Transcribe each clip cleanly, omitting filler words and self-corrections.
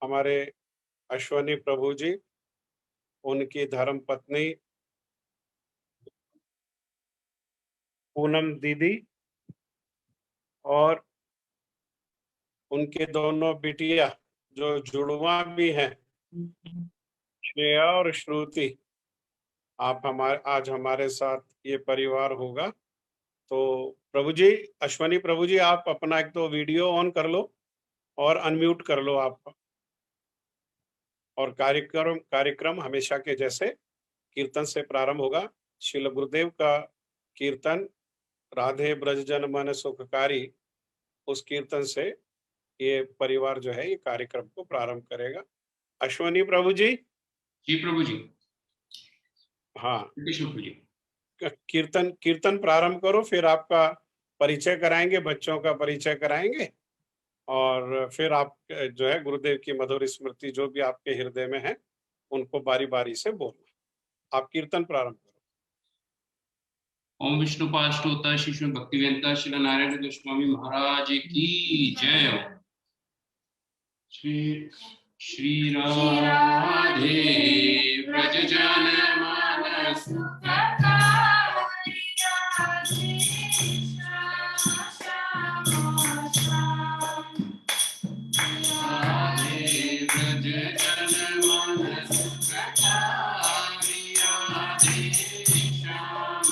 हमारे अश्वनी प्रभु जी, उनकी धर्म पत्नी पूनम दीदी और उनके दोनों बिटिया जो जुड़वा भी हैं, श्रेया और श्रुति। आप आज हमारे साथ ये परिवार होगा। तो प्रभु जी, अश्वनी प्रभु जी, आप अपना एक तो वीडियो ऑन कर लो और अनम्यूट कर लो आप। और कार्यक्रम हमेशा के जैसे कीर्तन से प्रारंभ होगा। श्रील गुरुदेव का कीर्तन राधे ब्रज जन मन सुखकारी, उस कीर्तन से ये परिवार जो है ये कार्यक्रम को प्रारंभ करेगा। अश्वनी प्रभु जी। जी प्रभु जी। हाँ, प्रभु जी, कीर्तन प्रारंभ करो, फिर आपका परिचय कराएंगे, बच्चों का परिचय कराएंगे और फिर आप जो है गुरुदेव की मधुर स्मृति जो भी आपके हृदय में है उनको बारी बारी से बोलना। आप कीर्तन प्रारंभ करो। ओम विष्णु पाष्टोता शिशु भक्तिवेंता श्री नारायण गोस्वामी महाराज की जय हो। श्री राधे ब्रज जन मन सुखकारी राधे ब्रज जन मन सुखकारी राधे श्याम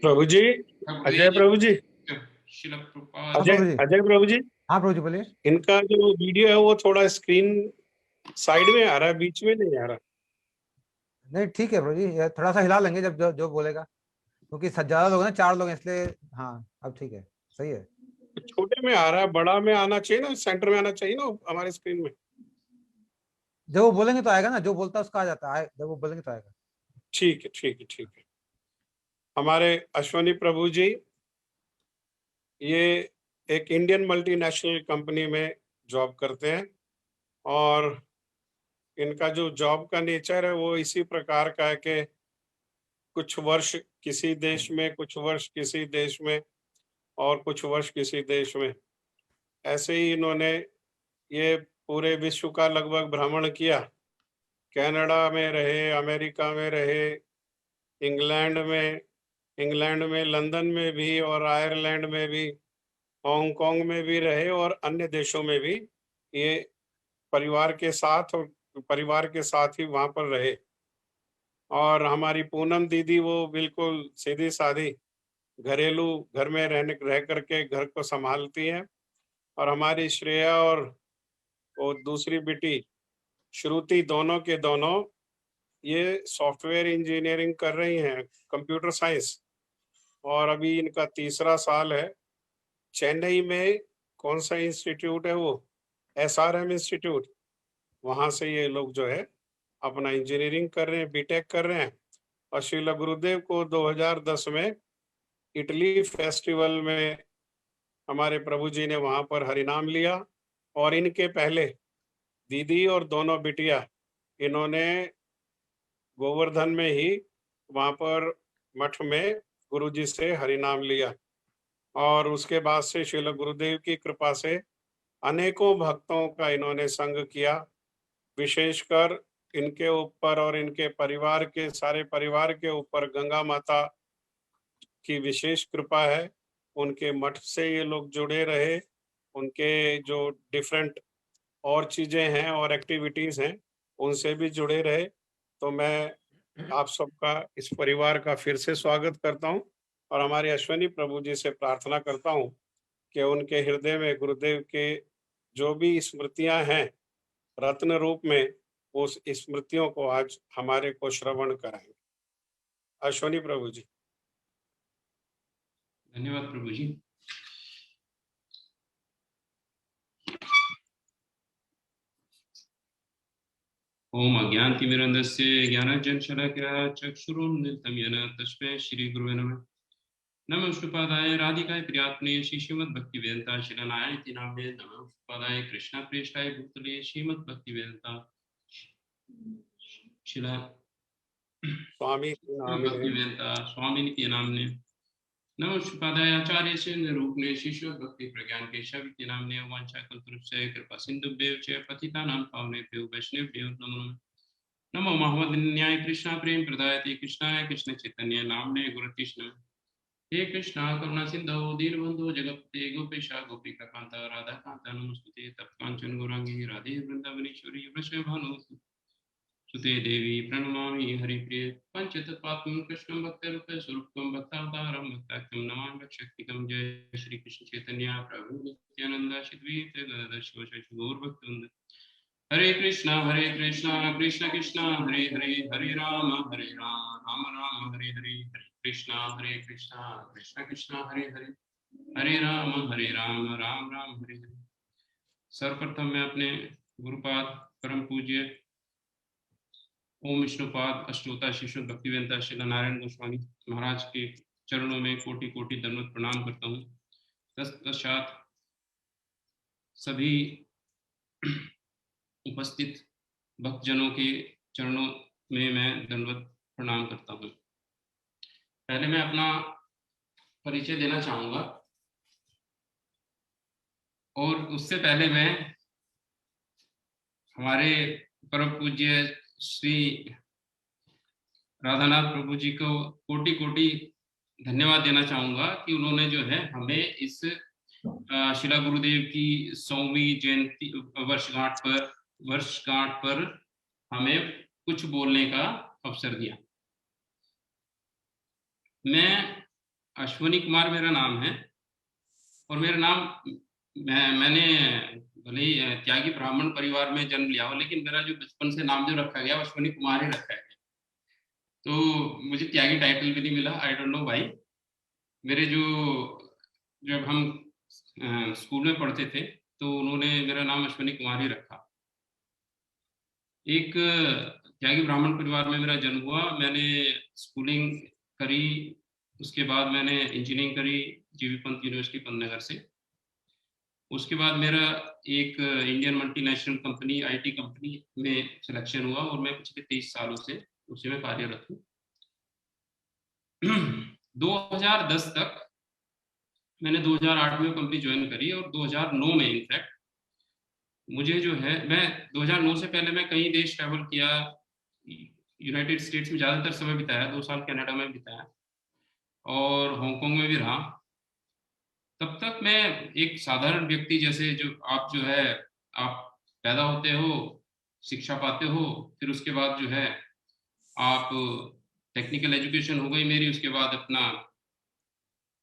प्रभु जी, अजय प्रभु जी, शिल प्रभुपाद हाँ प्रभु जी। अजय प्रभु जी, हाँ प्रभु जी बोलिए। इनका जो वीडियो है वो थोड़ा स्क्रीन साइड में आ रहा है, बीच में नहीं आ रहा। नहीं ठीक है प्रभु जी, ये थोड़ा सा हिला लेंगे जब जो बोलेगा, क्योंकि ज्यादा लोग हैं ना, 4 लोग हैं इसलिए। हाँ अब ठीक है, सही है। छोटे में आ रहा है, बड़ा में आना चाहिए ना, सेंटर में आना चाहिए ना हमारे स्क्रीन में। जब वो बोलेंगे तो आएगा ना, जो बोलता है उसका आ जाता है, जब वो बोलेंगे तो आएगा। ठीक है ठीक है ठीक है। हमारे अश्वनी प्रभु जी ये एक इंडियन मल्टीनेशनल कंपनी में जॉब करते हैं और इनका जो जॉब का नेचर है वो इसी प्रकार का है कि कुछ वर्ष किसी देश में, कुछ वर्ष किसी देश में और कुछ वर्ष किसी देश में, ऐसे ही इन्होंने ये पूरे विश्व का लगभग भ्रमण किया। कनाडा में रहे, अमेरिका में रहे, इंग्लैंड में लंदन में भी और आयरलैंड में भी, हांगकांग में भी रहे और अन्य देशों में भी ये परिवार के साथ ही वहां पर रहे। और हमारी पूनम दीदी वो बिल्कुल सीधी सादी घरेलू घर में रह करके घर को संभालती हैं और हमारी श्रेया और वो दूसरी बेटी श्रुति दोनों के दोनों ये सॉफ्टवेयर इंजीनियरिंग कर रही हैं, कंप्यूटर साइंस, और अभी इनका 3रा साल है। चेन्नई में कौन सा इंस्टीट्यूट है वो, SRM इंस्टीट्यूट, वहां से ये लोग जो है अपना इंजीनियरिंग कर रहे हैं, बीटेक कर रहे हैं। और श्रील गुरुदेव को 2010 में इटली फेस्टिवल में हमारे प्रभु जी ने वहां पर हरिनाम लिया और इनके पहले दीदी और दोनों बिटिया इन्होंने गोवर्धन में ही वहां पर मठ में गुरुजी से हरिनाम लिया और उसके बाद से श्रील गुरुदेव की कृपा से अनेकों भक्तों का इन्होंने संग किया। विशेषकर इनके ऊपर और इनके परिवार के सारे परिवार के ऊपर गंगा माता की विशेष कृपा है। उनके मठ से ये लोग जुड़े रहे, उनके जो डिफरेंट और चीजें हैं और एक्टिविटीज हैं उनसे भी जुड़े रहे। तो मैं आप सबका, इस परिवार का फिर से स्वागत करता हूं और हमारे अश्विनी प्रभु जी से प्रार्थना करता हूं कि उनके हृदय में गुरुदेव के जो भी स्मृतियां हैं रत्न रूप में, उस स्मृतियों को आज हमारे को श्रवण कराएं। अश्विनी प्रभु जी। धन्यवाद प्रभु जी। ओम अज्ञानतिमिरन्धस्य ज्ञानाञ्जनशलाकया चक्षुरुन्मिलितं येन तस्मै श्रीगुरुवे नमः। नमः श्रीपादाय राधिकाय प्रियात्मने श्रीमद्भक्तिवेदान्त शिलानाय नाम्ने। नमः श्रीपादाय कृष्णप्रेष्ठाय भूतले श्रीमद्भक्तिवेदान्त शिला स्वामी नामिने भक्तिवेदान्त स्वामिनिति नाम्ने। नमः श्रीपादाय आचार्य से निरूपणे शिष्य भक्ति प्रज्ञान केशव इति नाम्ने। वाञ्छाकल्पतरुभ्यश्च कृपा सिन्धुभ्यः च पतितानां पावनेभ्यो वैष्णवेभ्यो नमो नमः। नमो महावदन्याय कृष्णा प्रेम प्रदायते कृष्णाय कृष्ण चैतन्य नाम्ने गुरुकृष्ण। हे कृष्णा करुणा सिंधु दीनबंधु जगत्पते गोपेशा गोपिका कांता राधा कांता नमस्ते। तप्तकांचन गौरांगी राधे वृंदावनेश्वरी वृषभानुसुते सुते देवी प्रणमामि हरिप्रिय। पंचतत्त्वात्मकं कृष्णं भक्तरूपे स्वरूपं भक्तावतारं भक्ताख्यं नमामि शक्तिकं। जय श्री कृष्ण चैतन्य प्रभु नित्यानंद श्रीद्वैत गदाधर शिवशक्ति गौरभक्तवृंद। हरे कृष्णा कृष्ण कृष्ण हरे हरे, हरे राम राम राम हरे हरे, हरे कृष्णा कृष्ण कृष्ण हरे हरे, हरे राम राम राम हरे हरे। सर्वप्रथम मैं अपने गुरुपाद परम पूज्य ओम विष्णुपाद अष्टोता शिशु भक्तिवेदांत श्री नारायण गोस्वामी महाराज के चरणों में कोटि कोटि दंडवत प्रणाम करता हूँ। तत्पश्चात सभी उपस्थित भक्तजनों के चरणों में मैं दंडवत प्रणाम करता हूँ। पहले मैं अपना परिचय देना चाहूंगा और उससे पहले मैं हमारे परम पूज्य श्री राधानाथ प्रभु जी को कोटि कोटि धन्यवाद देना चाहूंगा कि उन्होंने जो है हमें इस शिला गुरुदेव की 100वीं जयंती वर्षगांठ पर हमें कुछ बोलने का अवसर दिया। मैं अश्विनी कुमार मेरा नाम है और मेरा नाम मैंने भले ही त्यागी ब्राह्मण परिवार में जन्म लिया हो, लेकिन मेरा जो बचपन से नाम जो रखा गया अश्विनी कुमार ही रखा है। तो मुझे त्यागी टाइटल भी नहीं मिला, आई डोंट नो भाई। मेरे जब हम स्कूल में पढ़ते थे तो उन्होंने मेरा नाम अश्विनी कुमार ही रखा। एक त्यागी ब्राह्मण परिवार में मेरा जन्म हुआ। मैंने स्कूलिंग करी, उसके बाद मैंने इंजीनियरिंग करी जीवी पंत यूनिवर्सिटी पंतनगर से। उसके बाद मेरा एक Indian multinational company IT company में सिलेक्शन हुआ और मैं पिछले 23 सालों से उसी में कार्यरत हूँ। 2010 तक मैंने 2008 में कंपनी ज्वाइन करी और 2009 में इनफैक्ट मुझे जो है, मैं 2009 से पहले मैं कई देश ट्रैवल किया, यूनाइटेड स्टेट्स में ज़्यादातर समय बिताया, 2 साल कनाडा में बिताया और हांगकांग में भी रहा। तब तक मैं एक साधारण व्यक्ति जैसे आप पैदा होते हो, शिक्षा पाते हो, फिर उसके बाद जो है आप टेक्निकल एजुकेशन हो गई मेरी, उसके बाद अपना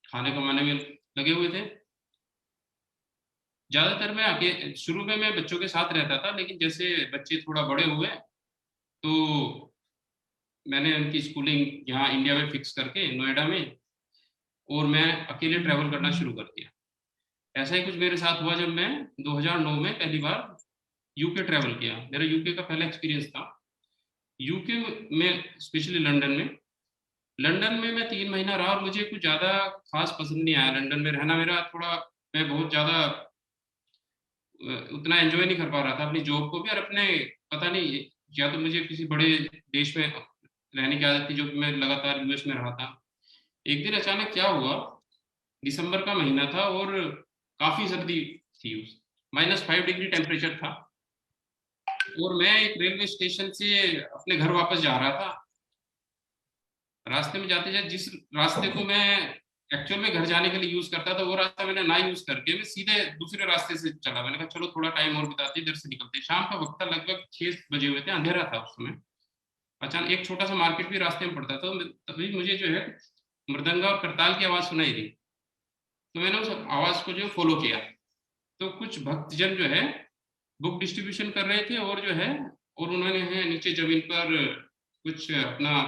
खाने कमाने में लगे हुए थे। ज़्यादातर मैं शुरू में मैं बच्चों के साथ रहता था, लेकिन जैसे बच्चे थोड़ा बड़े हुए तो मैंने उनकी स्कूलिंग यहाँ इंडिया में फिक्स करके नोएडा में, और मैं अकेले ट्रैवल करना शुरू कर दिया। ऐसा ही कुछ मेरे साथ हुआ जब मैं 2009 में पहली बार यूके ट्रैवल किया। मेरा यूके का पहला एक्सपीरियंस था। यूके में स्पेशली लंदन में मैं 3 महीना रहा और मुझे कुछ ज़्यादा खास पसंद नहीं आया लंदन में रहना। मैं बहुत ज़्यादा उतना एंजॉय नहीं कर पा रहा था अपनी जॉब को भी, और अपने पता नहीं, या तो मुझे किसी बड़े देश में रहने की आदत थी जो मैं लगातार यूएस में रहा था। एक दिन अचानक क्या हुआ, दिसंबर का महीना था और काफ़ी सर्दी थी, -5 डिग्री टेम्परेचर था, और मैं एक रेलवे स्टेशन से अपने घर वापस जा रहा था। रास्ते में जाते जाते जिस रास्ते को मैं एक्चुअल में घर जाने के लिए यूज करता था वो रास्ता मैंने ना यूज करके मैं सीधे दूसरे रास्ते से चला। मैंने कहा चलो थोड़ा टाइम और बिताते, इधर से निकलते। शाम का वक्त था, लगभग 6 बजे हुए थे, अंधेरा था उस समय। अचानक एक छोटा सा मार्केट भी रास्ते में पड़ता था, तभी मुझे जो है मृदंगा और करताल की आवाज सुनाई दी। तो मैंने उस आवाज को जो फॉलो किया, तो कुछ भक्तजन जो है बुक डिस्ट्रीब्यूशन कर रहे थे, और जो है और उन्होंने है नीचे जमीन पर कुछ अपना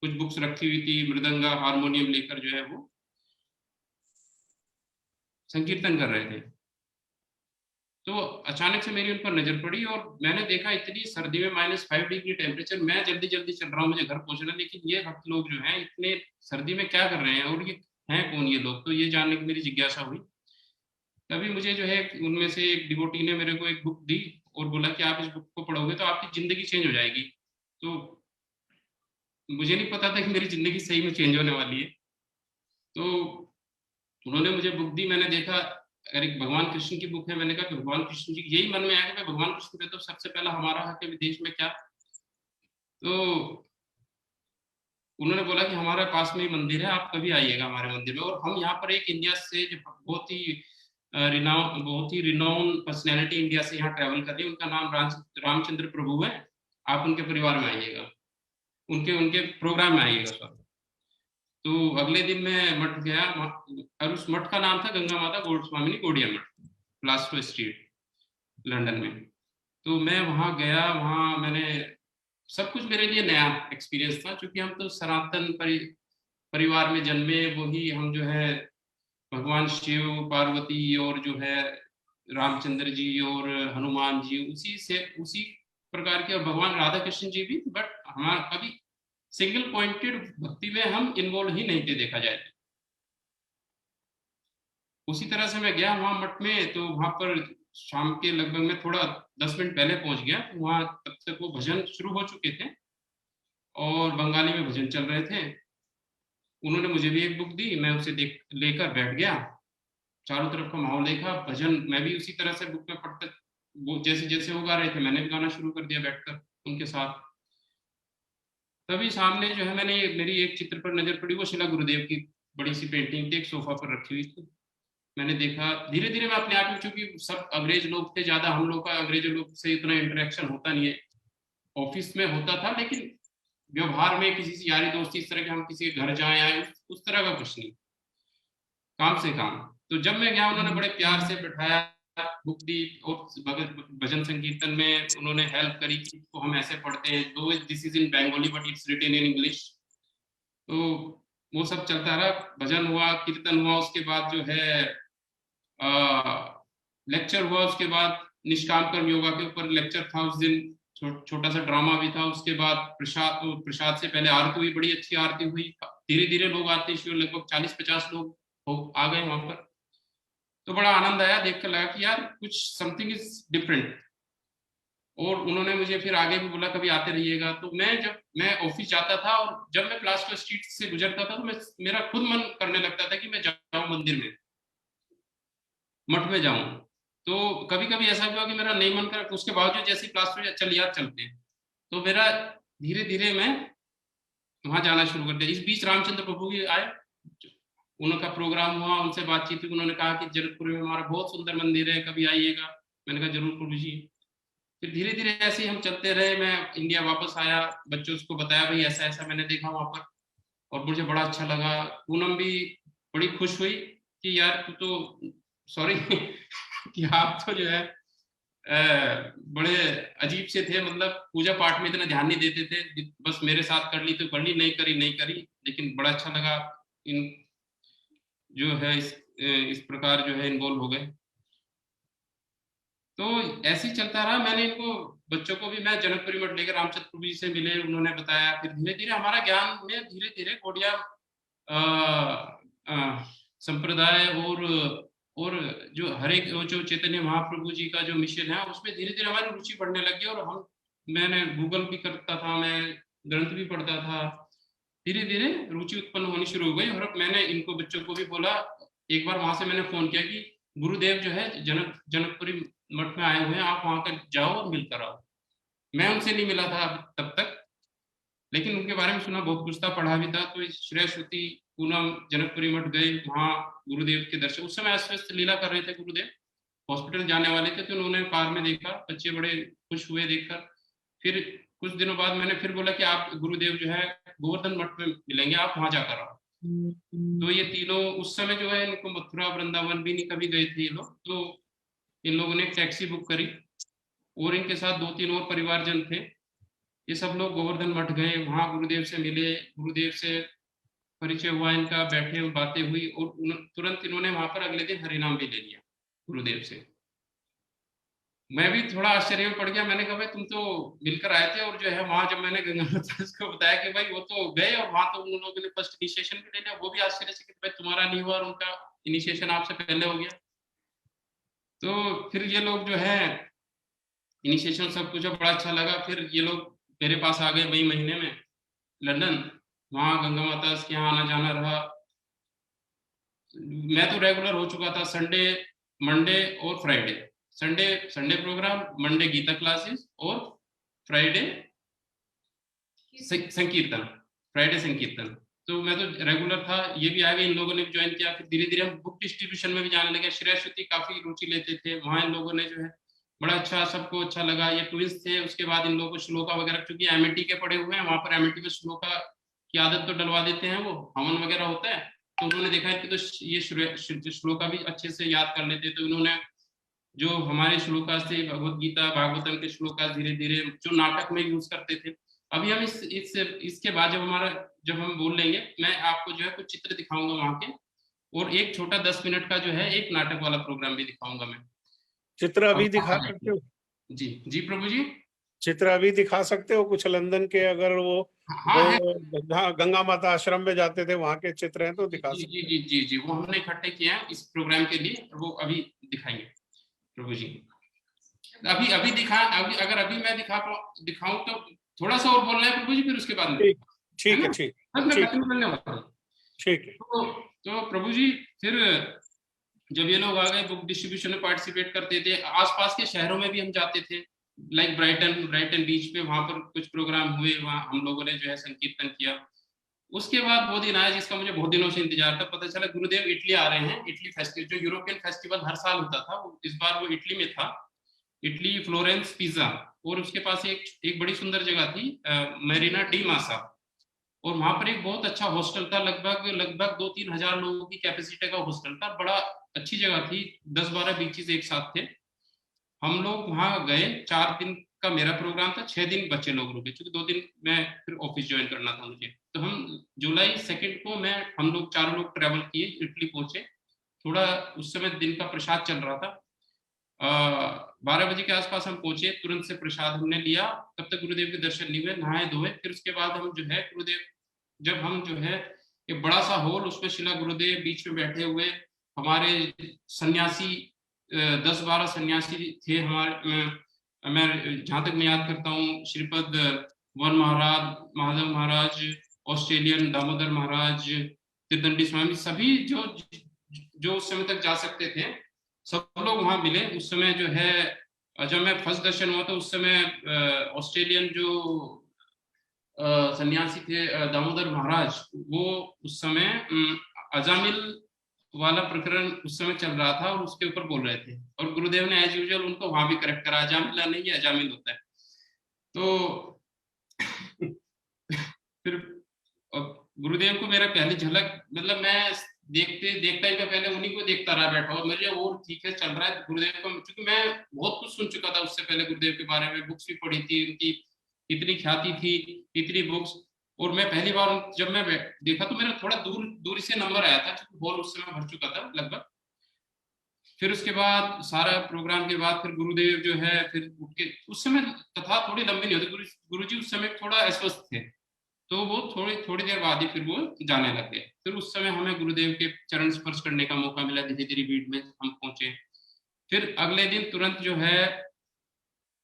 कुछ बुक्स रखी हुई थी, मृदंगा हारमोनियम लेकर जो है वो संकीर्तन कर रहे थे। तो अचानक से मेरी उन पर नजर पड़ी और मैंने देखा इतनी सर्दी में -5 डिग्री टेम्परेचर, मैं जल्दी जल्दी चल रहा हूँ, मुझे घर पहुंचना, लेकिन ये भक्त लोग जो हैं इतने सर्दी में क्या कर रहे हैं, और ये हैं कौन ये लोग, तो ये जानने की मेरी जिज्ञासा हुई। तभी मुझे जो है उनमें से एक डिवोटी ने मेरे को एक बुक दी और बोला कि आप इस बुक को पढ़ोगे तो आपकी जिंदगी चेंज हो जाएगी। तो मुझे नहीं पता था कि मेरी जिंदगी सही में चेंज होने वाली है। तो उन्होंने मुझे बुक दी, मैंने देखा अरे भगवान कृष्ण की बुक है, मैंने कहा कि भगवान कृष्ण जी, यही मन में आया कि भगवान कृष्ण पे तो सबसे पहला हमारा हक है, विदेश में क्या। तो उन्होंने बोला कि हमारे पास में ही मंदिर है, आप कभी आइएगा हमारे मंदिर में। और हम यहाँ पर एक इंडिया से जो बहुत ही रिनाउन पर्सनैलिटी इंडिया से यहाँ ट्रैवल कर रही है, उनका नाम रामचंद्र प्रभु है, आप उनके परिवार में आइएगा, उनके उनके प्रोग्राम में आइएगा सर। तो अगले दिन मैं मठ गया, और उस मठ का नाम था गंगा माता गोस्वामिनी गौड़िया मठ, प्लास्टो स्ट्रीट, लंदन में। तो मैं वहाँ गया, वहाँ मैंने सब कुछ मेरे लिए नया एक्सपीरियंस था, क्योंकि हम तो सनातन परिवार में जन्मे, वही हम जो है भगवान शिव पार्वती और जो है रामचंद्र जी और हनुमान जी, उसी प्रकार के, और भगवान राधा कृष्ण जी भी, बट हमारा कभी सिंगल पॉइंटेड भक्ति में हम इन्वॉल्व ही नहीं थे देखा जाए। उसी तरह से मैं गया वहां मठ में, तो वहां पर शाम के लगभग में थोड़ा 10 मिनट पहले पहुंच गया, तो वहां तब तक वो भजन शुरू हो चुके थे और बंगाली में भजन चल रहे थे। उन्होंने मुझे भी एक बुक दी, मैं उसे लेकर बैठ गया, चारों तरफ का माहौल देखा, भजन मैं भी उसी तरह से बुक में पढ़ते, वो जैसे जैसे वो गा रहे थे मैंने भी गाना शुरू कर दिया बैठकर उनके साथ। तभी सामने जो है मैंने मेरी एक चित्र पर नजर पड़ी, वो शिला गुरुदेव की बड़ी सी पेंटिंग थी, एक सोफा पर रखी हुई थी। मैंने देखा, धीरे धीरे मैं अपने आप में, चूंकि सब अंग्रेज लोग थे ज्यादा, हम लोग का अंग्रेज लोग से इतना इंटरेक्शन होता नहीं है, ऑफिस में होता था, लेकिन व्यवहार में किसी से यारी दोस्ती इस तरह के हम किसी के घर जाए आए उस तरह का कुछ नहीं, काम से काम। तो जब मैं गया उन्होंने बड़े प्यार से बैठाया, बुक दी, और भजन संकीर्तन में उन्होंने हेल्प करी कि तो हम ऐसे पढ़ते हैं, though this is in Bengali but it's written in English. तो वो सब चलता रहा, भजन हुआ, कीर्तन हुआ, उसके बाद जो है लेक्चर हुआ, उसके बाद निष्काम कर्म योगा के ऊपर लेक्चर था उस दिन, छोटा सा ड्रामा भी था, उसके बाद प्रसाद से पहले आरती हुई, बड़ी अच्छी आरती हुई, धीरे धीरे लोग आते शुरू, लगभग 40-50 लोग आ गए वहां पर। तो बड़ा आनंद आया, देख कर लगा कि यार कुछ समथिंग इज डिफरेंट। और उन्होंने मुझे फिर आगे भी बोला कभी आते रहिएगा। तो जब मैं ऑफिस जाता था और जब मैं प्लास्टो स्ट्रीट से गुजरता था, तो मेरा खुद मन करने लगता था कि मैं जाऊं मंदिर में, मठ में जाऊं। तो कभी कभी ऐसा हुआ कि मेरा नहीं मन कर, उसके बावजूद जैसे प्लास्टो चलते हैं, तो मेरा धीरे धीरे मैं वहां जाना शुरू कर दिया। इस बीच रामचंद्र प्रभु भी आए, उनका प्रोग्राम हुआ, उनसे बातचीत हुई, उन्होंने कहा कि जनकपुर में हमारा बहुत सुंदर मंदिर है, कभी आइएगा। मैंने कहा जरूर प्रभु जी। फिर धीरे धीरे ऐसे ही हम चलते रहे, मैं इंडिया वापस आया, बच्चों को बताया भाई ऐसा ऐसा मैंने देखा वहां पर, और मुझे बड़ा अच्छा लगा। पूनम भी बड़ी खुश हुई कि यार तू तो, सॉरी कि आप तो जो है बड़े अजीब से थे, मतलब पूजा पाठ में इतना ध्यान नहीं देते थे, बस मेरे साथ कर ली तो कर ली, नहीं करी, लेकिन बड़ा अच्छा लगा इन जो है इस प्रकार जो है इन्वॉल्व हो गए। तो ऐसे ही चलता रहा। मैंने इनको बच्चों को भी मैं जनकपुरी मठ लेकर रामचंद्र प्रभु जी से मिले, उन्होंने बताया, फिर धीरे धीरे हमारा ज्ञान में धीरे धीरे गौड़िया संप्रदाय और जो हरे जो चैतन्य महाप्रभु जी का जो मिशन है उसमें धीरे धीरे हमारी रुचि बढ़ने लगी। और मैंने गूगल भी करता था, मैं ग्रंथ भी पढ़ता था, धीरे धीरे रुचि उत्पन्न होनी शुरू हो गई। और मैंने इनको बच्चों को भी बोला, एक बार वहां से मैंने फोन किया कि गुरुदेव जो है जनकपुरी मठ में आए हुए हैं, आप वहां पर जाओ और मिलकर आओ। मैं उनसे नहीं मिला था तब तक, लेकिन उनके बारे में सुना बहुत कुछ था, पढ़ा भी था। तो श्रेय श्रुति पूनम जनकपुरी मठ गए, वहां गुरुदेव के दर्शन, उस समय अस्वस्थ लीला कर रहे थे गुरुदेव, हॉस्पिटल जाने वाले थे, तो उन्होंने कार में देखा, बच्चे बड़े खुश हुए देखकर। फिर कुछ दिनों बाद मैंने फिर बोला कि आप गुरुदेव जो है गोवर्धन मठ में मिलेंगे, आप वहां जाकर आओ। तो ये तीनों उस समय जो है इनको मथुरा वृंदावन भी नहीं कभी गए थे ये लोग, तो इन लोगों ने टैक्सी बुक करी और इनके साथ 2-3 और परिवारजन थे। ये सब लोग गोवर्धन मठ गए, वहां गुरुदेव से मिले, गुरुदेव से परिचय हुआ इनका, बैठे बातें हुई और तुरंत इन्होंने वहां पर अगले दिन हरिनाम भी ले लिया गुरुदेव से। मैं भी थोड़ा आश्चर्य में पड़ गया, मैंने कहा भाई तुम तो मिलकर आए थे, और जो है वहां जब मैंने गंगा माता को बताया कि भाई वो तो गए और वहां तो उन लोगों ने फर्स्ट इनिशिएशन भी ले लिया, वो भी आश्चर्य से कि भाई तुम्हारा नहीं हुआ और उनका इनिशिएशन आपसे पहले हो गया। तो फिर ये लोग जो है इनिशिएशन सब कुछ बड़ा अच्छा लगा। फिर ये लोग मेरे पास आ गए मई महीने में लंदन, वहां गंगा माता के यहाँ आना जाना रहा। मैं तो रेगुलर हो चुका था, संडे मंडे और Friday, Sunday programme, Monday Gita classes और फ्राइडे संकीर्तन, फ्राइडे संकीर्तन। तो मैं तो रेगुलर था, ये भी आ गए, इन लोगों ने भी ज्वाइन किया। फिर धीरे धीरे हम बुक डिस्ट्रीब्यूशन में भी जाने लगे। श्रेया श्रुति काफी रुचि लेते थे, वहां इन लोगों ने जो है बड़ा अच्छा, सबको अच्छा लगा। ये ट्विंस थे, उसके बाद इन लोगों को श्लोका वगैरह, क्योंकि एमएटी के पढ़े हुए हैं, वहां पर एमएटी में श्लोका की आदत तो डलवा देते हैं, वो हवन वगैरह होता है। तो उन्होंने देखा कि तो ये श्लोका भी अच्छे से याद कर लेते, तो इन्होंने जो हमारे श्लोकास थे, भगवत गीता भागवतम के श्लोकास धीरे धीरे जो नाटक में यूज करते थे। अभी हम इसके बाद जब हम बोल लेंगे, मैं आपको जो है कुछ चित्र दिखाऊंगा वहां के, और एक छोटा 10 मिनट का जो है एक नाटक वाला प्रोग्राम भी दिखाऊंगा मैं। चित्र अभी दिखा सकते हो? जी जी प्रभु जी, चित्र अभी दिखा सकते हो कुछ लंदन के? अगर वो हाँ है, गंगा माता आश्रम में जाते थे वहां के चित्र हैं तो दिखा सकते। जी जी जी जी, वो हमने इकट्ठे किए हैं इस प्रोग्राम के लिए, वो अभी दिखाएंगे प्रभु जी। अभी अगर अभी मैं दिखाऊं तो थोड़ा सा और बोलना है प्रभु जी, फिर उसके बाद में ठीक है, ठीक है। तो प्रभु जी, फिर जब ये लोग आ गए, बुक डिस्ट्रीब्यूशन में पार्टिसिपेट करते थे, आसपास के शहरों में भी हम जाते थे, लाइक ब्राइटन बीच पे, वहां पर कुछ प्रोग्राम हुए, वहां हम लोगों ने जो है संकीर्तन किया। उसके बाद वो दिन आया जिसका मुझे बहुत दिनों से इंतजार था, पता चला गुरुदेव इटली आ रहे हैं। इटली फेस्टिवल, जो यूरोपियन फेस्टिवल हर साल होता था, इस बार वो इटली में था, इटली फ्लोरेंस पिज़ा, और उसके पास एक बड़ी सुंदर जगह थी मेरिना डी मासा, और वहां पर एक बहुत अच्छा हॉस्टल था, लगभग 2-3 हजार लोगों की कैपेसिटी का हॉस्टल था, बड़ा अच्छी जगह थी, 10-12 बीचेस एक साथ थे। हम लोग वहां गए, 4 दिन का मेरा प्रोग्राम था, 6 दिन बच्चे लोग रुके, क्योंकि 2 दिन मैं फिर ऑफिस ज्वाइन करना था मुझे। तो हम जुलाई 2 को हम लोग 4 लोग ट्रेवल किए, इटली पहुंचे। थोड़ा उस समय दिन का प्रसाद चल रहा था, 12 बजे के आसपास हम पहुंचे, तुरंत से प्रसाद हमने लिया। तब तक गुरुदेव के दर्शन नहीं हुए, नहाए धोए। फिर उसके बाद हम जो है गुरुदेव, जब हम जो है एक बड़ा सा हॉल, उसमें शिला गुरुदेव बीच में बैठे हुए, हमारे सन्यासी 10-12 सन्यासी थे हमारे, मैं जहां तक मैं याद करता हूँ, श्रीपद वन महाराज, महादेव महाराज, ऑस्ट्रेलियन दामोदर महाराज, त्रिदंडी स्वामी, सभी जो उस समय तक जा सकते थे, सब लोग वहां मिले। उस समय जो है जब मैं फर्स्ट दर्शन हुआ तो उस समय ऑस्ट्रेलियन जो सन्यासी थे दामोदर महाराज, वो उस समय अजामिल वाला प्रकरण उस समय चल रहा था और उसके ऊपर बोल रहे थे, और गुरुदेव ने एज यूजुअल उनको वहां भी करेक्ट करा, अजामिला नहीं है अजामिल होता है। तो फिर गुरुदेव को मेरा पहली झलक, मतलब मैं देखता ही पहले उन्हीं को देखता रहा बैठा, और मेरे वो ठीक है चल रहा है गुरुदेव को, क्योंकि मैं बहुत कुछ सुन चुका था उससे पहले गुरुदेव के बारे में, बुक्स भी पढ़ी थी उनकी, इतनी ख्याति थी, इतनी बुक्स। और मैं पहली बार जब मैं देखा तो मेरा थोड़ा दूरी से नंबर आया था, क्योंकि हॉल उस समय भर चुका था लगभग। फिर उसके बाद सारा प्रोग्राम के बाद फिर गुरुदेव जो है फिर उठ के, उस समय कथा थोड़ी लंबी नहीं होती, गुरुजी उस समय थोड़ा अस्वस्थ थे, तो वो थोड़ी देर बाद ही फिर वो जाने लग गए। फिर उस समय हमें गुरुदेव के चरण स्पर्श करने का मौका मिला, धीरे धीरे भीड़ में हम पहुंचे। फिर अगले दिन तुरंत जो है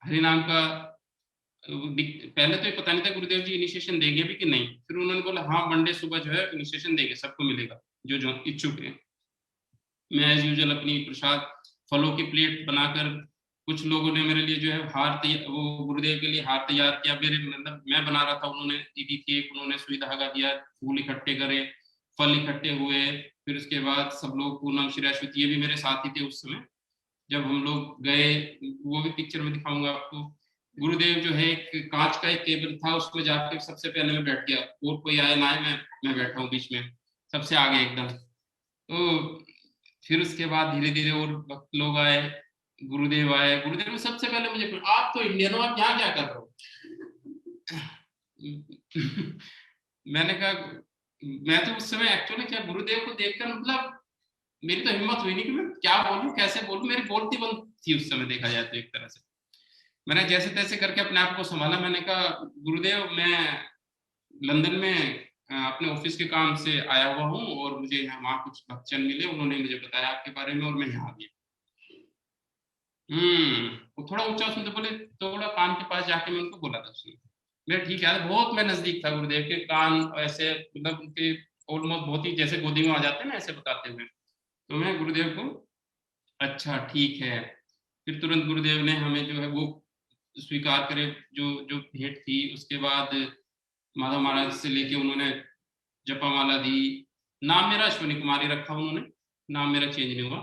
हरिनाम का, पहले तो ये पता नहीं था गुरुदेव जी इनिशिएशन देंगे भी कि नहीं, फिर उन्होंने बोला हाँ मंडे सुबह जो है इनिशिएशन देंगे, सबको मिलेगा जो इच्छुक है। मैं एज यूजुअल अपनी प्रसाद फलों की प्लेट बनाकर, कुछ लोगों ने मेरे लिए जो है वो गुरुदेव के लिए हार तैयार किया, मेरे मतलब मैं बना रहा था, उन्होंने दीदी थी एक, उन्होंने सुई धागा दिया, फूल इकट्ठे करे, फल इकट्ठे हुए। फिर उसके बाद सब लोग, पूनम श्रेयाश्वती ये भी मेरे साथ ही थे उस समय, जब हम लोग गए, वो भी पिक्चर में दिखाऊंगा आपको। गुरुदेव जो है एक कांच का एक टेबल था, उसमें जाके सबसे पहले मैं बैठ गया, और कोई आए ना आए, मैं बैठा हूँ बीच में सबसे आगे एकदम। तो फिर उसके बाद धीरे धीरे और भक्त लोग आए, गुरुदेव आए। गुरुदेव ने सबसे पहले मुझे पूछा, आप तो इंडियन हो, आप यहाँ क्या कर रहे हो? मैंने कहा, मैं तो उस समय एक्चुअली क्या गुरुदेव को देखकर मतलब मेरी तो हिम्मत हुई नहीं कि मैं क्या बोलूं, कैसे बोलूं, मेरी बोलती बंद थी उस समय देखा जाए तो एक तरह से। मैंने जैसे तैसे करके अपने आप को संभाला। मैंने कहा, गुरुदेव मैं लंदन में अपने ऑफिस के काम से आया हुआ हूँ, और मुझे वहाँ कुछ भक्तजन मिले, उन्होंने मुझे बताया आपके बारे में, और मैं यहाँ आ गया। वो थोड़ा ऊंचा सुनते बोले, थोड़ा कान के पास जाके मैं उनको बोला था उसने। मैं ठीक है, बहुत मैं नजदीक था गुरुदेव के, कान ऐसे मतलब उनके ऑलमोस्ट बहुत ही जैसे गोदी में आ जाते हैं ना ऐसे बताते हुए। तो मैं गुरुदेव को, अच्छा ठीक है। फिर तुरंत गुरुदेव ने हमें जो है वो स्वीकार करे, जो जो भेंट थी। उसके बाद माधव महाराज से लेके उन्होंने जपमाला दी। नाम मेरा अश्विनी कुमारी रखा उन्होंने, नाम मेरा चेंज नहीं हुआ।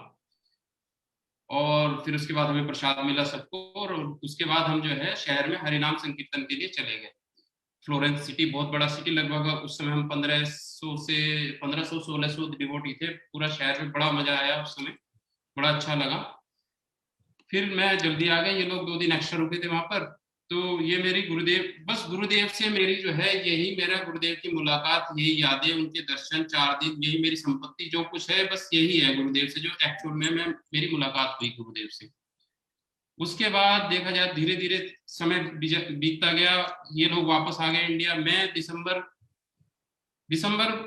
और फिर उसके बाद हमें प्रसाद मिला सबको, और उसके बाद हम जो है शहर में हरिनाम संकीर्तन के लिए चले गए। फ्लोरेंस सिटी बहुत बड़ा सिटी, लगभग उस समय हम 1500 से 1600 डिवोटी थे पूरा शहर में। बड़ा मजा आया उस समय, बड़ा अच्छा लगा। फिर मैं जल्दी आ गया, ये लोग 2 दिन एक्स्ट्रा रुके थे वहां पर। तो ये मेरी गुरुदेव, बस गुरुदेव से मेरी जो है यही मेरा गुरुदेव की मुलाकात, यही यादें, उनके दर्शन, 4 दिन, यही मेरी संपत्ति जो कुछ है, बस यही है गुरुदेव से जो एक्चुअल में मैं मेरी मुलाकात हुई गुरुदेव से। उसके बाद देखा जाए धीरे धीरे समय बीतता गया, ये लोग वापस आ गए इंडिया। मैं दिसंबर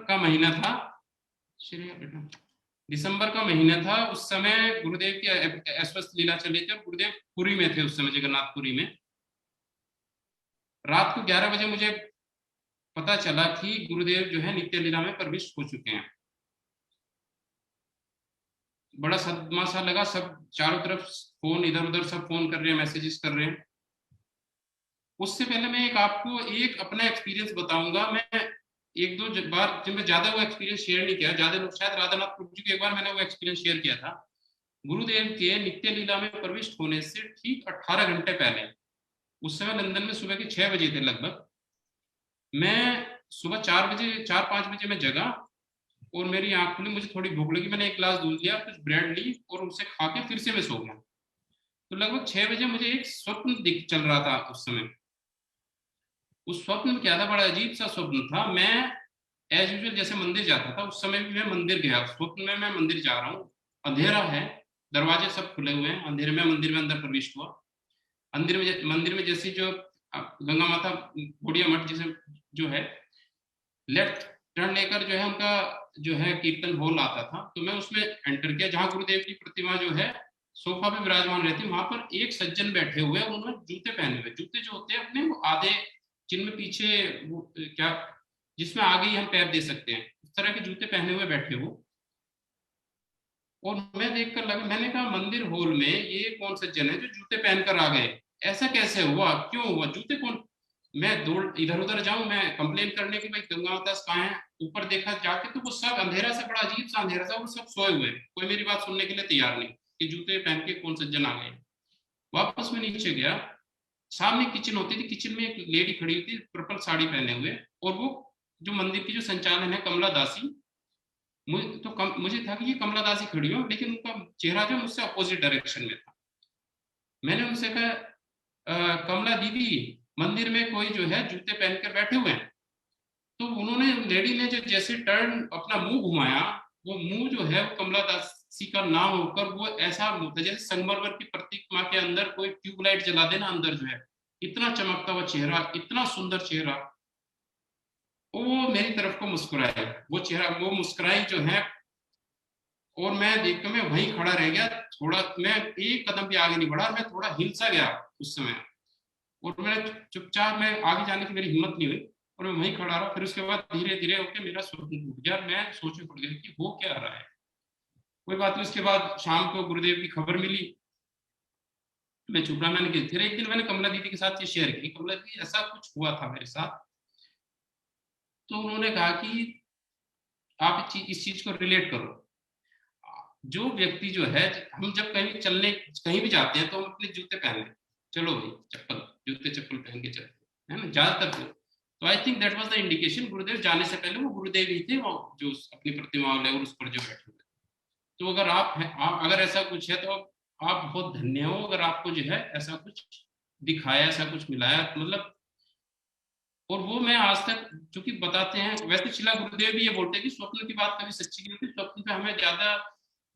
का महीना था, दिसंबर का महीना था उस समय। गुरुदेव की अस्वस्थ लीला चली थी, और गुरुदेव पुरी में थे उस समय, जगन्नाथपुरी में। रात को 11 बजे मुझे पता चला कि गुरुदेव जो है नित्य लीला में प्रविष्ट हो चुके हैं। बड़ा सदमा सा लगा, सब चारों तरफ फोन, इधर उधर सब फोन कर रहे हैं, मैसेजेस कर रहे हैं। उससे पहले मैं आपको एक अपना एक्सपीरियंस बताऊंगा। मैं 1-2 बार, जब मैं ज्यादा वो एक्सपीरियंस शेयर नहीं किया, ज्यादा लोग शायद राधानाथ प्रभु जी को एक बार मैंने वो एक्सपीरियंस शेयर किया था। गुरुदेव के नित्य लीला में प्रविष्ट होने से ठीक 18 घंटे पहले, उस समय लंदन में सुबह के 6 बजे थे लगभग, मैं सुबह 4-5 बजे मैं जगा, और मेरी आंख खुली, मुझे थोड़ी भूख लगी, मैंने एक गिलास दूध लिया, कुछ ब्रेड ली, और उसे खा के फिर से मैं सो गया। तो लगभग 6 बजे मुझे एक स्वप्न दिख चल रहा था उस समय। उस स्वप्न में क्या था, बड़ा अजीब सा स्वप्न था। मैं एज यूजुअल जैसे मंदिर जाता था, उस समय भी मैं मंदिर गया। स्वप्न में मैं मंदिर जा रहा हूँ, अंधेरा है, दरवाजे सब खुले हुए हैं, अंधेरे में मंदिर में अंदर प्रविष्ट हुआ। मंदिर में जैसी जो गंगा माता घोड़िया मठ जैसे जो है, लेफ्ट टर्न लेकर जो है उनका जो है कीर्तन हॉल आता था, तो मैं उसमें एंटर किया, जहाँ गुरुदेव की प्रतिमा जो है सोफा पे विराजमान रहती। वहां पर एक सज्जन बैठे हुए, उन्होंने जूते पहने हुए, जूते जो होते हैं अपने वो आधे, जिनमें पीछे वो क्या, जिसमें आगे ही हम पैर दे सकते हैं, उस तरह के जूते पहने हुए बैठे वो। और मैं देखकर लगा, मैंने कहा मंदिर हॉल में ये कौन सज्जन है जो जूते पहनकर आ गए, ऐसा कैसे हुआ, क्यों हुआ, जूते कौन। मैं दौड़ इधर उधर जाऊं, मैं कंप्लेन करने की भाई गंगा माता कहाँ है। ऊपर देखा जाके तो वो सब अंधेरा सा, बड़ा अजीब सा अंधेरा सा, वो सब सोए हुए, कोई मेरी बात सुनने के लिए तैयार नहीं कि जूते पहन के कौन सज्जन आ गए। वापस में नीचे गया, सामने किचन होती थी, किचन में एक लेडी खड़ी हुई थी पर्पल साड़ी पहने हुए, और वो जो मंदिर की जो संचालन है कमला दासी, मुझे था कि ये कमला दासी खड़ी हो, लेकिन उनका चेहरा जो मुझसे अपोजिट डायरेक्शन में था। मैंने उनसे कहा, कमला दीदी, मंदिर में कोई जो है जूते पहनकर बैठे हुए हैं। तो उन्होंने, लेडी ने जो जैसे टर्न अपना मुंह घुमाया, वो मुंह जो है वो कमला दासी का ना होकर वो ऐसा मुंह था जैसे संगमरमर की प्रतिमा के अंदर कोई ट्यूबलाइट जला देना, अंदर जो है इतना चमकता हुआ चेहरा, इतना सुंदर चेहरा। वो मेरी तरफ को मुस्कुराए, वो चेहरा, वो मुस्कुराई जो है, और मैं देखकर मैं वहीं खड़ा रह गया। थोड़ा मैं एक कदम भी आगे नहीं बढ़ा, मैं थोड़ा हिलसा गया उस समय, और मैंने चुपचाप, मैं आगे जाने की मेरी हिम्मत नहीं हुई, और मैं वहीं खड़ा रहा। फिर उसके बाद धीरे धीरे होकर मेरा स्वप्न टूट गया, मैं सोच में पड़ गया कि वो क्या रहा है। कोई बात नहीं, उसके बाद शाम को गुरुदेव की खबर मिली, मैं चुप रहा, मैंने फिर एक दिन मैंने कमला दीदी के साथ ये शेयर की, कमला दीदी ऐसा कुछ हुआ था मेरे साथ। तो उन्होंने कहा कि आप इस चीज को रिलेट करो। जो व्यक्ति जो है, हम जब कहीं चलने कहीं भी जाते हैं तो हम अपने जूते पहन लें, चलो भाई चप्पल जूते चप्पल पहन के चलते है ना ज्यादातर तो I think that was the indication गुरुदेव जाने से पहले वो गुरुदेव ही थे वो जो अपनी प्रतिमा वाले और उस पर जो बैठे हुए। तो अगर आप अगर ऐसा कुछ है तो आप बहुत धन्य हो अगर आपको जो है ऐसा कुछ दिखाया ऐसा कुछ मिलाया मतलब। और वो मैं आज तक चूंकि बताते हैं वैसे शिला गुरुदेव भी ये बोलते हैं कि स्वप्न की बात कभी सच्ची नहीं होती, स्वप्न पे हमें ज्यादा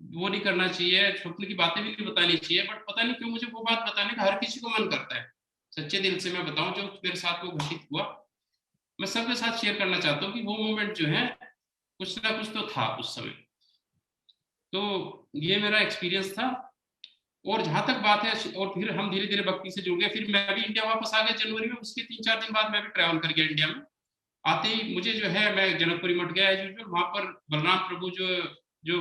वो नहीं करना चाहिए, स्वप्न की बातें भी नहीं बतानी चाहिए। बट पता नहीं क्यों मुझे वो बात बताने का हर किसी को मन करता है। सच्चे दिल से मैं बताऊं जो मेरे साथ वो घटित हुआ मैं सबके साथ शेयर करना चाहता हूँ कि वो मोमेंट जो है कुछ ना कुछ तो था उस समय। तो ये मेरा एक्सपीरियंस था। और जहां तक बात है और फिर हम धीरे धीरे भक्ति से जुड़ गए। फिर मैं भी इंडिया वापस आ गया जनवरी में, उसके 3-4 दिन बाद मैं भी ट्रैवल कर गया इंडिया में। आते ही मुझे जो है मैं जनकपुरी मठ गया एज यूजुअल। वहां पर बलराम प्रभु जो जो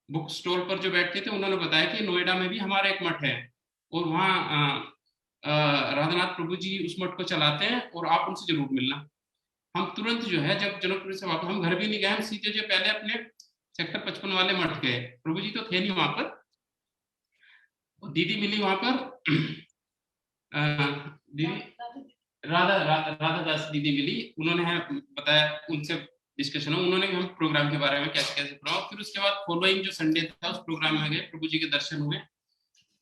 बुक स्टॉल पर जो बैठते थे उन्होंने बताया कि नोएडा में भी हमारा एक मठ है और वहाँ राधानाथ प्रभु जी उस मठ को चलाते हैं और आप उनसे जरूर मिलना। हम तुरंत जो है जब जनकपुरी से वापस हम घर भी नहीं गए, हम सीधे जो पहले अपने सेक्टर 55 वाले मठ गए। प्रभु जी तो थे नहीं वहां पर, दीदी मिली वहां पर दीदी राधा दास दीदी मिली। उन्होंने हमें बताया, उनसे डिस्कशन हो, उन्होंने हम प्रोग्राम के बारे में कैसे कैसे प्रोग्राम। फिर उसके बाद फॉलोइंग जो संडे था उस प्रोग्राम में गए, प्रभु जी के दर्शन हुए।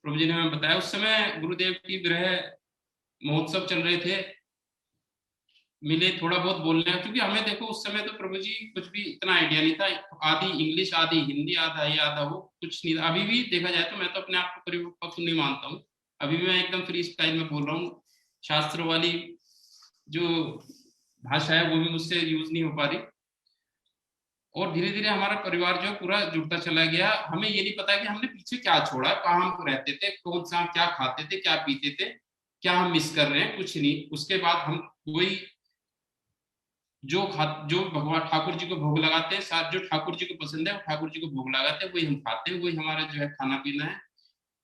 प्रभु जी ने हमें बताया उस समय गुरुदेव की ग्रह महोत्सव चल रहे थे, मिले थोड़ा बहुत बोलने क्योंकि हमें देखो उस समय तो प्रभु जी कुछ भी इतना आइडिया नहीं था। आधी इंग्लिश आधी हिंदी आधा ये आधा वो कुछ नहीं था। अभी भी देखा जाए तो मैं तो अपने आप को परिपक्व नहीं मानता हूँ। अभी भी मैं एकदम फ्री स्टाइल में बोल रहा हूँ, शास्त्र वाली जो भाषा है वो भी मुझसे यूज नहीं हो पा रही। और धीरे धीरे हमारा परिवार जो पूरा जुड़ता चला गया। हमें ये नहीं पता कि हमने पीछे क्या छोड़ा, कहाँ हम रहते थे, कौन सा क्या खाते थे, क्या पीते थे, क्या हम मिस कर रहे हैं, कुछ नहीं। उसके बाद हम वही जो भगवान ठाकुर जी को भोग लगाते हैं, साथ जो ठाकुर जी को पसंद है वो ठाकुर जी को भोग लगाते हैं, वही हम खाते हैं, वही हमारा जो है खाना पीना है।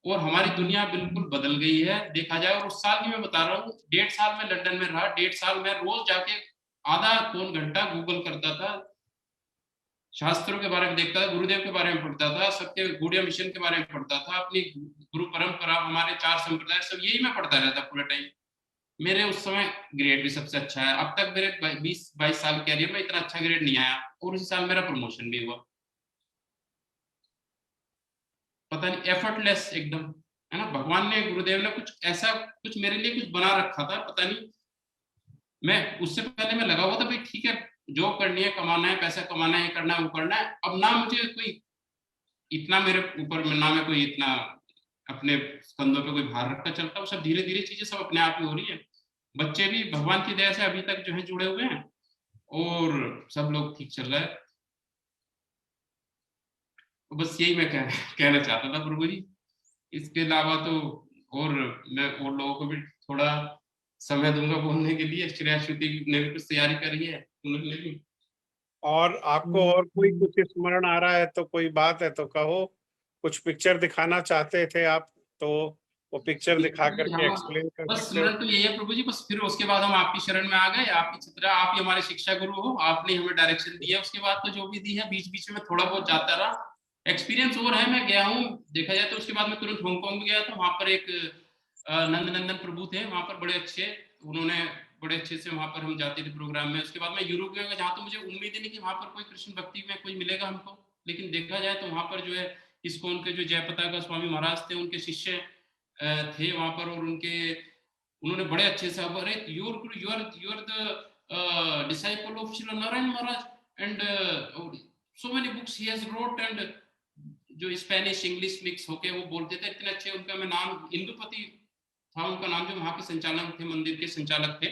और हमारी दुनिया बिल्कुल बदल गई है देखा जाए। और उस साल की मैं बता रहा हूँ, 1.5 साल में लंदन में रहा, 1.5 साल में रोज जाके आधा पौन घंटा गूगल करता था, शास्त्रों के बारे में देखता था, गुरुदेव के बारे में पढ़ता था, सबके गौड़िया मिशन के बारे में पढ़ता था, अपनी गुरु परंपरा हमारे 4 संप्रदाय सब यही मैं पढ़ता रहता पूरा टाइम। मेरे उस समय ग्रेड भी सबसे अच्छा है। अब तक मेरे 20-22 साल कैरियर में इतना अच्छा ग्रेड नहीं आया और उसी साल मेरा प्रमोशन भी हुआ। पता नहीं एफर्टलेस एकदम, है ना। भगवान ने गुरुदेव ने कुछ ऐसा कुछ मेरे लिए कुछ बना रखा था, पता नहीं। मैं उससे पहले मैं लगा हुआ था भाई ठीक है जॉब करनी है, कमाना है, पैसा कमाना है, करना है, वो करना है। अब ना मुझे कोई इतना मेरे ऊपर ना मैं कोई इतना अपने कंधों पे कोई भार रखकर चलता हूँ। सब धीरे धीरे चीजें सब अपने आप ही हो रही है। बच्चे भी भगवान की दया से अभी तक जो है जुड़े हुए हैं और सब लोग ठीक चल रहा है। तो बस यही मैं कहना चाहता था प्रभु जी। इसके अलावा तो और मैं और लोगों को भी थोड़ा समय दूंगा बोलने के लिए। श्रेया श्रुति ने भी कुछ तैयारी करी है उन्होंने भी। और आपको और कोई कुछ स्मरण आ रहा है तो कोई बात है तो कहो। कुछ पिक्चर दिखाना चाहते थे आप तो वो पिक्चर दिखा करके एक्सप्लेन कर बस सकते हो। स्मरण तो यही है प्रभु जी। बस फिर उसके बाद हम आपकी शरण में आ गए, आपकी चित्रा, आप ही हमारे शिक्षा गुरु हो, आपने हमें डायरेक्शन दिया। उसके बाद तो जो भी दी है बीच बीच में थोड़ा बहुत जाता रहा। एक्सपीरियंस और है, मैं गया हूँ देखा जाए तो। उसके बाद मैं तुरंत हांगकांग गया था, वहां पर एक नंदनंदन प्रभु थे वहां पर बड़े अच्छे, उन्होंने बड़े अच्छे से वहां पर हम जाते थे प्रोग्राम में। उसके बाद मैं यूरोप गया जहाँ तो मुझे उम्मीद ही नहीं कि वहां पर कोई कृष्ण भक्ति में कोई मिलेगा हमको। लेकिन देखा जाए तो वहां पर जो है इस्कॉन के जो जयपताका का स्वामी महाराज थे उनके शिष्य थे वहां पर। और उनके उन्होंने बड़े अच्छे से अरे you're the disciple of Shri Narayan Maharaj and so many books he has wrote. And जो स्पेनिश इंग्लिश मिक्स होके वो बोलते थे इतने अच्छे। उनका मैं नाम इंदुपति था उनका नाम, जो वहां के संचालक थे, मंदिर के संचालक थे।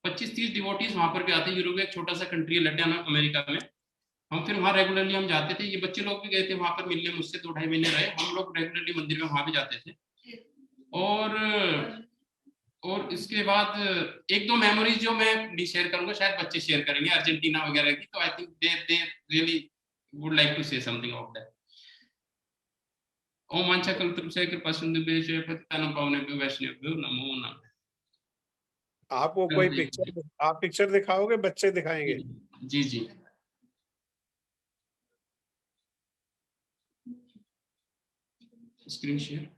25-30 डिवोटीज वहां पर भी आते। यूरोप एक छोटा सा कंट्री है लैटिन अमेरिका में। हम फिर वहां रेगुलरली हम जाते थे। ये बच्चे लोग भी गए थे वहां पर मिलने मुझसे, 2-2.5 महीने रहे। हम लोग रेगुलरली मंदिर में वहां भी जाते थे। और इसके बाद 1-2 मेमोरीज जो मैं नहीं शेयर करूंगा, शायद बच्चे शेयर करेंगे अर्जेंटीना वगैरह की। तो I think they really would like to say something of that. ओम वांछा कल्पतरुभ्यश्च कृपा सिन्धुभ्यश्च पतितानां पावनेभ्यो वैष्णवेभ्यो नमो नमः। आप वो कोई पिक्चर आप पिक्चर दिखाओगे, बच्चे दिखाएंगे? जी जी स्क्रीन शेयर।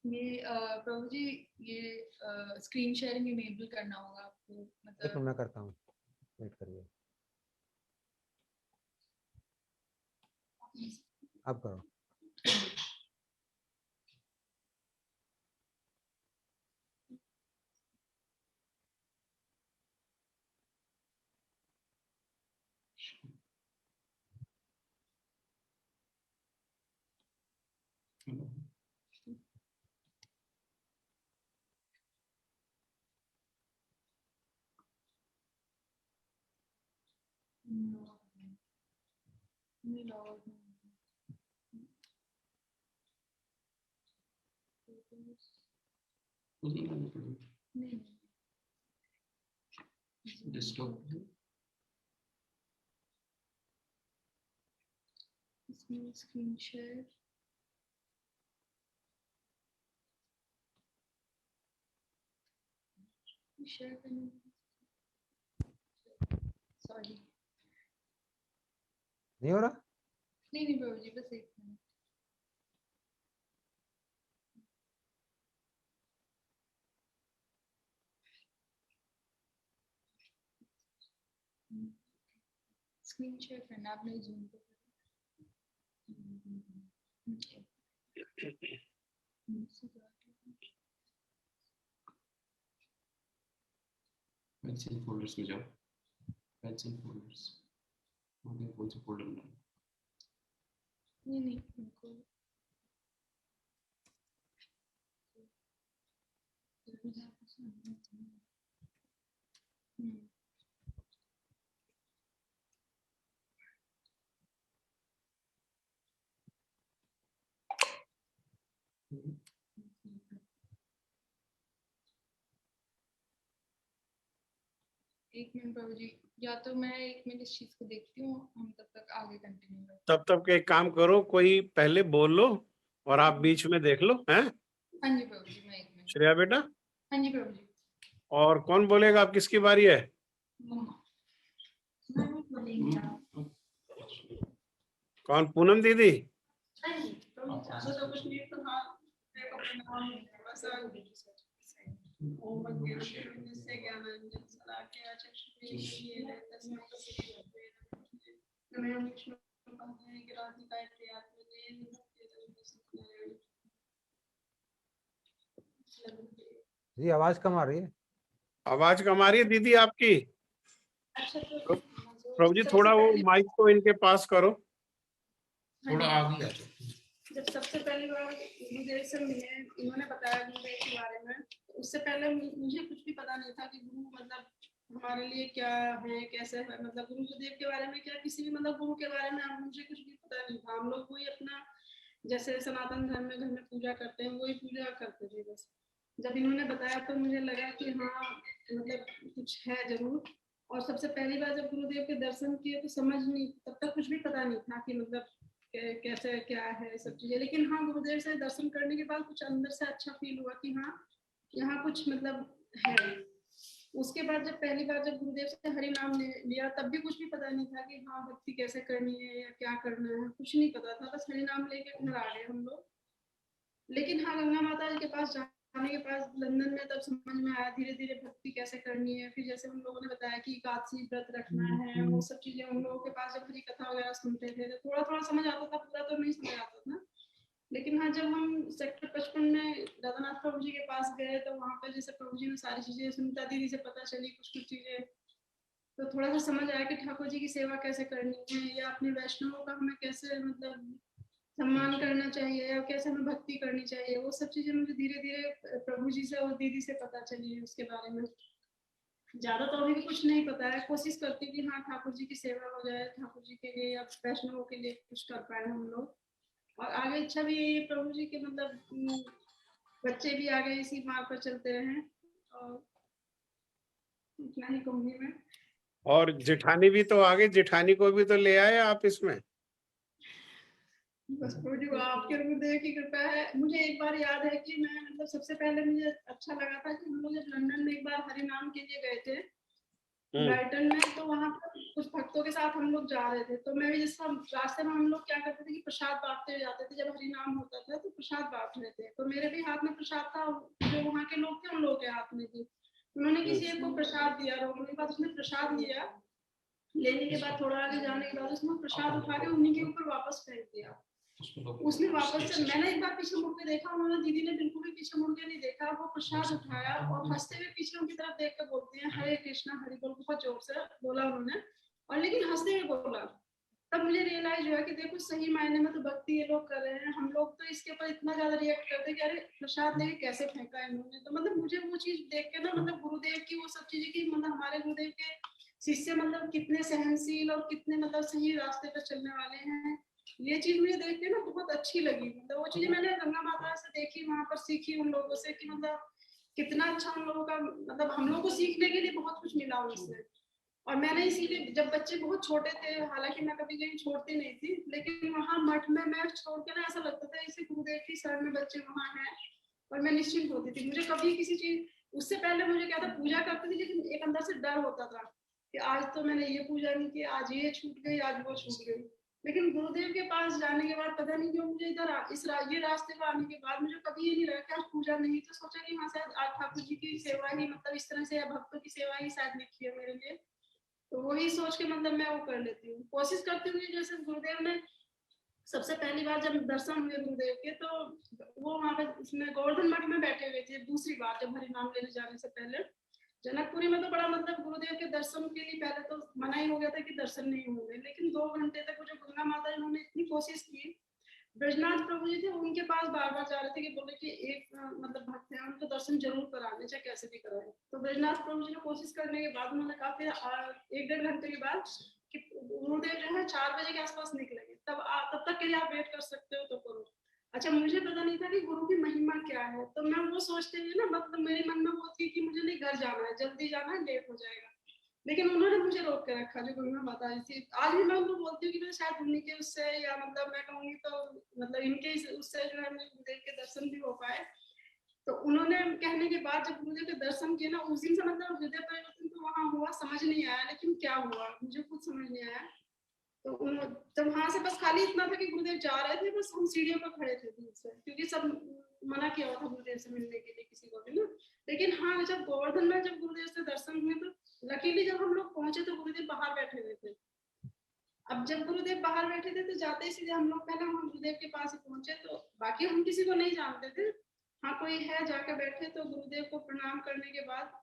ये प्रभु जी ये स्क्रीन शेयरिंग इनेबल करना होगा आपको, एक मतलब मिनट मैं करता हूँ, वेट करिए, अब करो। नहीं लॉग नहीं डेस्कटॉप इसमें स्क्रीन शेयर शेयर करने, सॉरी नहीं हो रहा? नहीं प्रभु जी, बस एक मिनट। स्क्रीन शेयर करना आपने जूम पे। पेंसिल फोल्डर्स में जाओ, पेंसिल फोल्डर्स वहाँ कौन से फोल्डर में नहीं उनको एक मिनट प्रभु जी, या तो मैं एक मिनट इस चीज को देखती हूँ, हम तब तक आगे कंटिन्यू करते तब तक एक काम करो, कोई पहले बोल लो और आप बीच में देख लो, हैं? हैं। हाँ जी प्रभु जी, मैं एक मिनट। श्रेया बेटा, हाँ जी प्रभु जी। और कौन बोलेगा? आप किसकी बारी है? कौन? पूनम दीदी? हाँ जी प्रभु जी, ज्यादा तो कुछ नहीं, तो हाँ मैं अपना नाम बस ओम अज्ञान से ज्ञानांजन शलाकया चक्षुरुन्मीलितं तस्मै श्रीगुरवे नमः। नमः विष्णुपदाय गिराधिकाय प्रियात्मने नमः। जी आवाज कम आ रही है। आवाज कम आ रही है दीदी आपकी। अच्छा तो प्रभु जी थोड़ा वो माइक को इनके पास करो, थोड़ा आगे आ जाओ। जब सबसे पहली बार गुरुदेव से मिले, इन्होंने बताया गुरुदेव के बारे में, उससे पहले मुझे कुछ भी पता नहीं था कि गुरु मतलब हमारे लिए क्या है, कैसे है, मतलब गुरुदेव के बारे में क्या, किसी भी मतलब गुरु के बारे में मुझे कुछ भी पता नहीं था। हम लोग वही अपना जैसे सनातन धर्म में घर में पूजा करते हैं वही पूजा करते थे बस। जब इन्होंने बताया तो मुझे लगा कि हाँ मतलब कुछ है जरूर। और सबसे पहली बार जब गुरुदेव के दर्शन किए तो समझ नहीं, तब तक कुछ भी पता नहीं था कि मतलब कैसे क्या है सब चीजें। लेकिन हाँ गुरुदेव से दर्शन करने के बाद कुछ अंदर से अच्छा फील हुआ कि हाँ यहाँ कुछ मतलब है। उसके बाद जब पहली बार जब गुरुदेव से हरि नाम लिया तब भी कुछ भी पता नहीं था कि हाँ भक्ति कैसे करनी है या क्या करना है, कुछ नहीं पता था। बस हरि नाम लेके घर आ गए हम लोग। लेकिन हाँ गंगा माता जी के पास जाने के पास लंदन में तब समझ में आया धीरे धीरे भक्ति कैसे करनी है। फिर जैसे हम लोगों ने बताया कि एकादशी व्रत रखना है, वो सब चीजें हम लोगों के पास जब हरी कथा वगैरह सुनते थे तो थोड़ा थोड़ा समझ आता था, पूरा तो नहीं समझ आता था। लेकिन हाँ जब हम सेक्टर 55 में राधानाथ प्रभु जी के पास गए तो वहाँ पर जैसे प्रभु जी ने सारी चीजें सुनीता दीदी से पता चली कुछ कुछ चीजें, तो थोड़ा सा समझ आया कि ठाकुर जी की सेवा कैसे करनी है या अपने वैष्णवों का हमें कैसे मतलब सम्मान करना चाहिए या कैसे हमें भक्ति करनी चाहिए। वो सब चीजें मुझे धीरे धीरे प्रभु जी से और दीदी से पता चली है। उसके बारे में ज्यादा तो अभी भी कुछ नहीं पता है। कोशिश करती कि हाँ ठाकुर जी की सेवा हो जाए, ठाकुर जी के लिए या वैष्णवों के लिए कुछ कर पाए हम लोग। और आगे इच्छा भी यही है प्रभु जी के मतलब बच्चे भी आगे इसी मार्ग पर चलते रहे। और इतना ही कहूंगी मैं। और जेठानी भी तो आगे, जेठानी को भी तो ले आए आप इसमें। बस प्रभु जी आपके गुरुदेव की कृपा है। मुझे एक बार याद है कि मैं मतलब सबसे पहले मुझे अच्छा लगा था कि हम लोग जब लंदन में एक बार हरि नाम के लिए गए थे ब्राइटन में। तो वहाँ पर कुछ भक्तों के साथ हम लोग जा रहे थे, तो मैं भी जिस रास्ते में हम लोग क्या करते थे कि प्रसाद बांटते हुए जाते थे। जब हरि नाम होता था तो प्रसाद बांट रहे थे, तो मेरे भी हाथ में प्रसाद था, जो वहाँ के लोग थे उन लोगों के हाथ में थी। उन्होंने किसी एक को प्रसाद दिया, रोकने के बाद उसने प्रसाद लिया, लेने के बाद थोड़ा आगे जाने के बाद उसने प्रसाद उठा के उन्हीं के ऊपर वापस फेंक दिया। उसने वापस से, मैंने एक बार पीछे मुड़ के देखा, उन्होंने, दीदी ने बिल्कुल भी पीछे मुड़ के नहीं देखा, वो प्रसाद उठाया और हंसते हुए पीछे उनकी तरफ देख कर बोलते हैं हरे कृष्णा हरि बोल, बहुत जोर से बोला उन्होंने, और लेकिन हंसते हुए बोला। तब मुझे रियलाइज हुआ कि देखो सही मायने में तो भक्ति ये लोग कर रहे हैं, हम लोग तो इसके ऊपर इतना ज्यादा रिएक्ट करते हैं कि अरे प्रसाद देके कैसे फेंका है इन्होंने। तो मतलब मुझे वो चीज देख के ना, मतलब गुरुदेव की वो सब चीजें की, मतलब हमारे गुरुदेव के शिष्य मतलब कितने सहनशील और कितने मतलब सही रास्ते पर चलने वाले हैं, ये चीज मुझे देख के ना बहुत अच्छी लगी। मतलब वो चीजें मैंने गंगा माता से देखी, वहां पर सीखी उन लोगों से कि मतलब कितना अच्छा उन लोगों का, मतलब हम लोगों को सीखने के लिए बहुत कुछ मिला उनसे। और मैंने इसीलिए, जब बच्चे बहुत छोटे थे, हालांकि मैं कभी कहीं छोड़ती नहीं थी, लेकिन वहां मठ में मैं छोड़ के ना ऐसा लगता था इसे गुरुदेव की शरण में बच्चे वहां हैं, और मैं निश्चिंत होती थी। मुझे कभी किसी चीज, उससे पहले मुझे क्या था, पूजा करती थी लेकिन एक अंदर से डर होता था कि आज तो मैंने ये पूजा नहीं की, आज ये छूट गई, आज वो छूट गई। लेकिन गुरुदेव के पास जाने के बाद पता नहीं क्यों मुझे इधर ये रास्ते पर आने के बाद मुझे कभी ये नहीं लगा कि आज पूजा नहीं, तो सोचा कि हाँ शायद आज ठाकुर जी की सेवा ही, मतलब इस तरह से भक्तों की सेवा ही शायद लिखी है मेरे लिए। तो वही सोच के मतलब मैं वो कर लेती हूँ, कोशिश करती हूँ। जैसे गुरुदेव ने सबसे पहली बार जब दर्शन हुए गुरुदेव के, तो वो वहाँ पे उसमें गोवर्धन मठ में बैठे हुए थे। दूसरी बार जब हरि नाम लेने जाने से पहले जनकपुरी में तो बड़ा मतलब गुरुदेव के दर्शन के लिए पहले तो मना ही हो गया था कि दर्शन नहीं होंगे, लेकिन 2 घंटे तक वो जो गंगा माता इन्होंने इतनी कोशिश की। ब्रजनाथ प्रभु जी थे, उनके पास बार बार जा रहे थे कि बोले कि एक मतलब भक्त है, उनको दर्शन जरूर कराने, चाहे कैसे भी कराए। तो ब्रजनाथ प्रभु जी ने कोशिश करने के बाद उन्होंने कहा, फिर 1-1.5 घंटे के बाद कि गुरुदेव जो है 4 बजे के आसपास निकलेंगे, तब तक के लिए आप वेट कर सकते हो तो करो। अच्छा, मुझे पता नहीं था कि गुरु की महिमा क्या है, तो मैं वो सोचते हुए ना, मतलब मेरे मन में वो थी कि मुझे नहीं घर जाना है, जल्दी जाना है, लेट हो जाएगा। लेकिन उन्होंने मुझे रोक के रखा, जो गंगा माता जी थी। आज भी मैं उनको बोलती हूँ कि मैं शायद उन्हीं के उससे, या मतलब मैं कहूँगी तो मतलब इनके उससे जो है मुझे गुरुदेव के दर्शन भी हो पाए। तो उन्होंने कहने के बाद जब गुरुदेव के दर्शन किए ना, उस दिन से मतलब हृदय परिवर्तन तो वहाँ हुआ, समझ नहीं आया, लेकिन क्या हुआ मुझे खुद समझ नहीं आया। तो जब वहां से बस खाली इतना था कि गुरुदेव जा रहे थे, बस हम सीढ़ियों पर खड़े थे दूर से, क्योंकि सब मना किया हुआ था गुरुदेव से मिलने के लिए किसी को भी ना। लेकिन हाँ, जब गोवर्धन में जब गुरुदेव से दर्शन हुए, तो लकीली जब हम लोग पहुंचे तो गुरुदेव बाहर बैठे हुए थे। अब जब गुरुदेव बाहर बैठे थे तो जाते ही सीधे हम लोग पहले हम गुरुदेव के पास ही पहुंचे, तो बाकी हम किसी को नहीं जानते थे। हाँ, कोई है, जाके बैठे, तो गुरुदेव को प्रणाम करने के बाद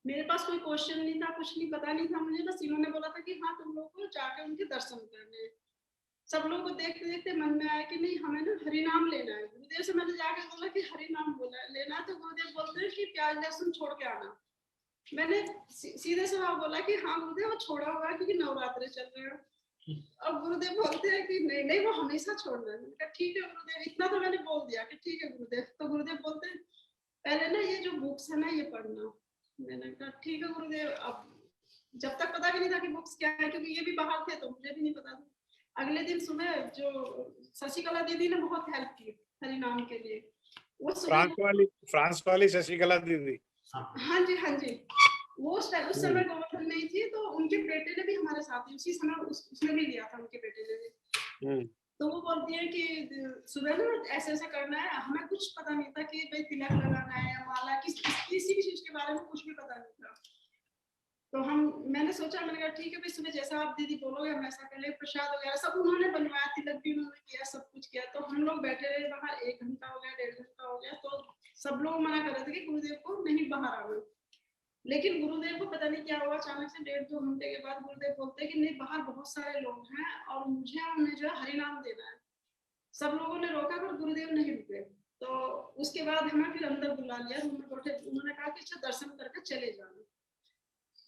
मेरे पास कोई क्वेश्चन नहीं था, कुछ नहीं, पता नहीं था मुझे, बस इन्होंने बोला था कि हाँ तुम लोग को जाके उनके दर्शन करने हैं। सब लोगों को देखते देखते मन में आया कि नहीं, हमें ना हरि नाम लेना है। गुरुदेव से मैंने जाके बोला कि हरि नाम लेना है, तो गुरुदेव बोलते हैं कि प्याज लहसुन छोड़ के आना। मैंने सीधे से वहां बोला कि हाँ गुरुदेव, वो छोड़ा हुआ है क्योंकि नवरात्रे चल रहे हैं। अब गुरुदेव बोलते हैं कि नहीं नहीं, वो हमेशा छोड़ना है। मैंने कहा ठीक है गुरुदेव, इतना तो मैंने बोल दिया कि ठीक है गुरुदेव। तो गुरुदेव बोलते हैं पहले ना ये जो बुक्स है ना ये पढ़ना। मैंने कहा ठीक है गुरुदेव। अब जब तक पता भी नहीं था कि बुक्स क्या है, क्योंकि ये भी बाहर थे तो मुझे भी नहीं पता था। अगले दिन सुबह जो शशिकला दीदी ने बहुत हेल्प की हरि नाम के लिए, वो फ्रांस वाली शशिकला दीदी। हाँ जी हाँ जी, वो उस समय गोवर्धन नहीं थी, तो उनके बेटे ने भी हमारे साथ ही उसी समय उसने भी लिया था, उनके बेटे ने भी। तो वो बोलती है कि सुबह ना ऐसे ऐसे करना है। हमें कुछ पता नहीं था कि भाई तिलक लगाना है या माला, किसी भी चीज के बारे में कुछ भी पता नहीं था। तो मैंने सोचा, मैंने कहा ठीक है भाई, सुबह जैसा आप दीदी बोलोगे हम ऐसा कर लेंगे। प्रसाद वगैरह सब उन्होंने बनवाया, तिलक भी उन्होंने किया, सब कुछ किया। तो हम लोग बैठे रहे बाहर, 1 घंटा हो गया, 1.5 घंटा हो गया। तो सब लोग मना कर रहे थे कि गुरुदेव को नहीं बाहर आना। लेकिन गुरुदेव को पता नहीं क्या हुआ, अचानक से 1.5-2 घंटे के बाद गुरुदेव बोलते कि नहीं, बाहर बहुत सारे लोग हैं और मुझे उन्हें जो है हरि नाम देना है। सब लोगों ने रोका पर गुरुदेव नहीं रुके। तो उसके बाद हमें फिर अंदर बुला लिया, रूम में बैठे। उन्होंने कहा कि अच्छा दर्शन करके चले जाना।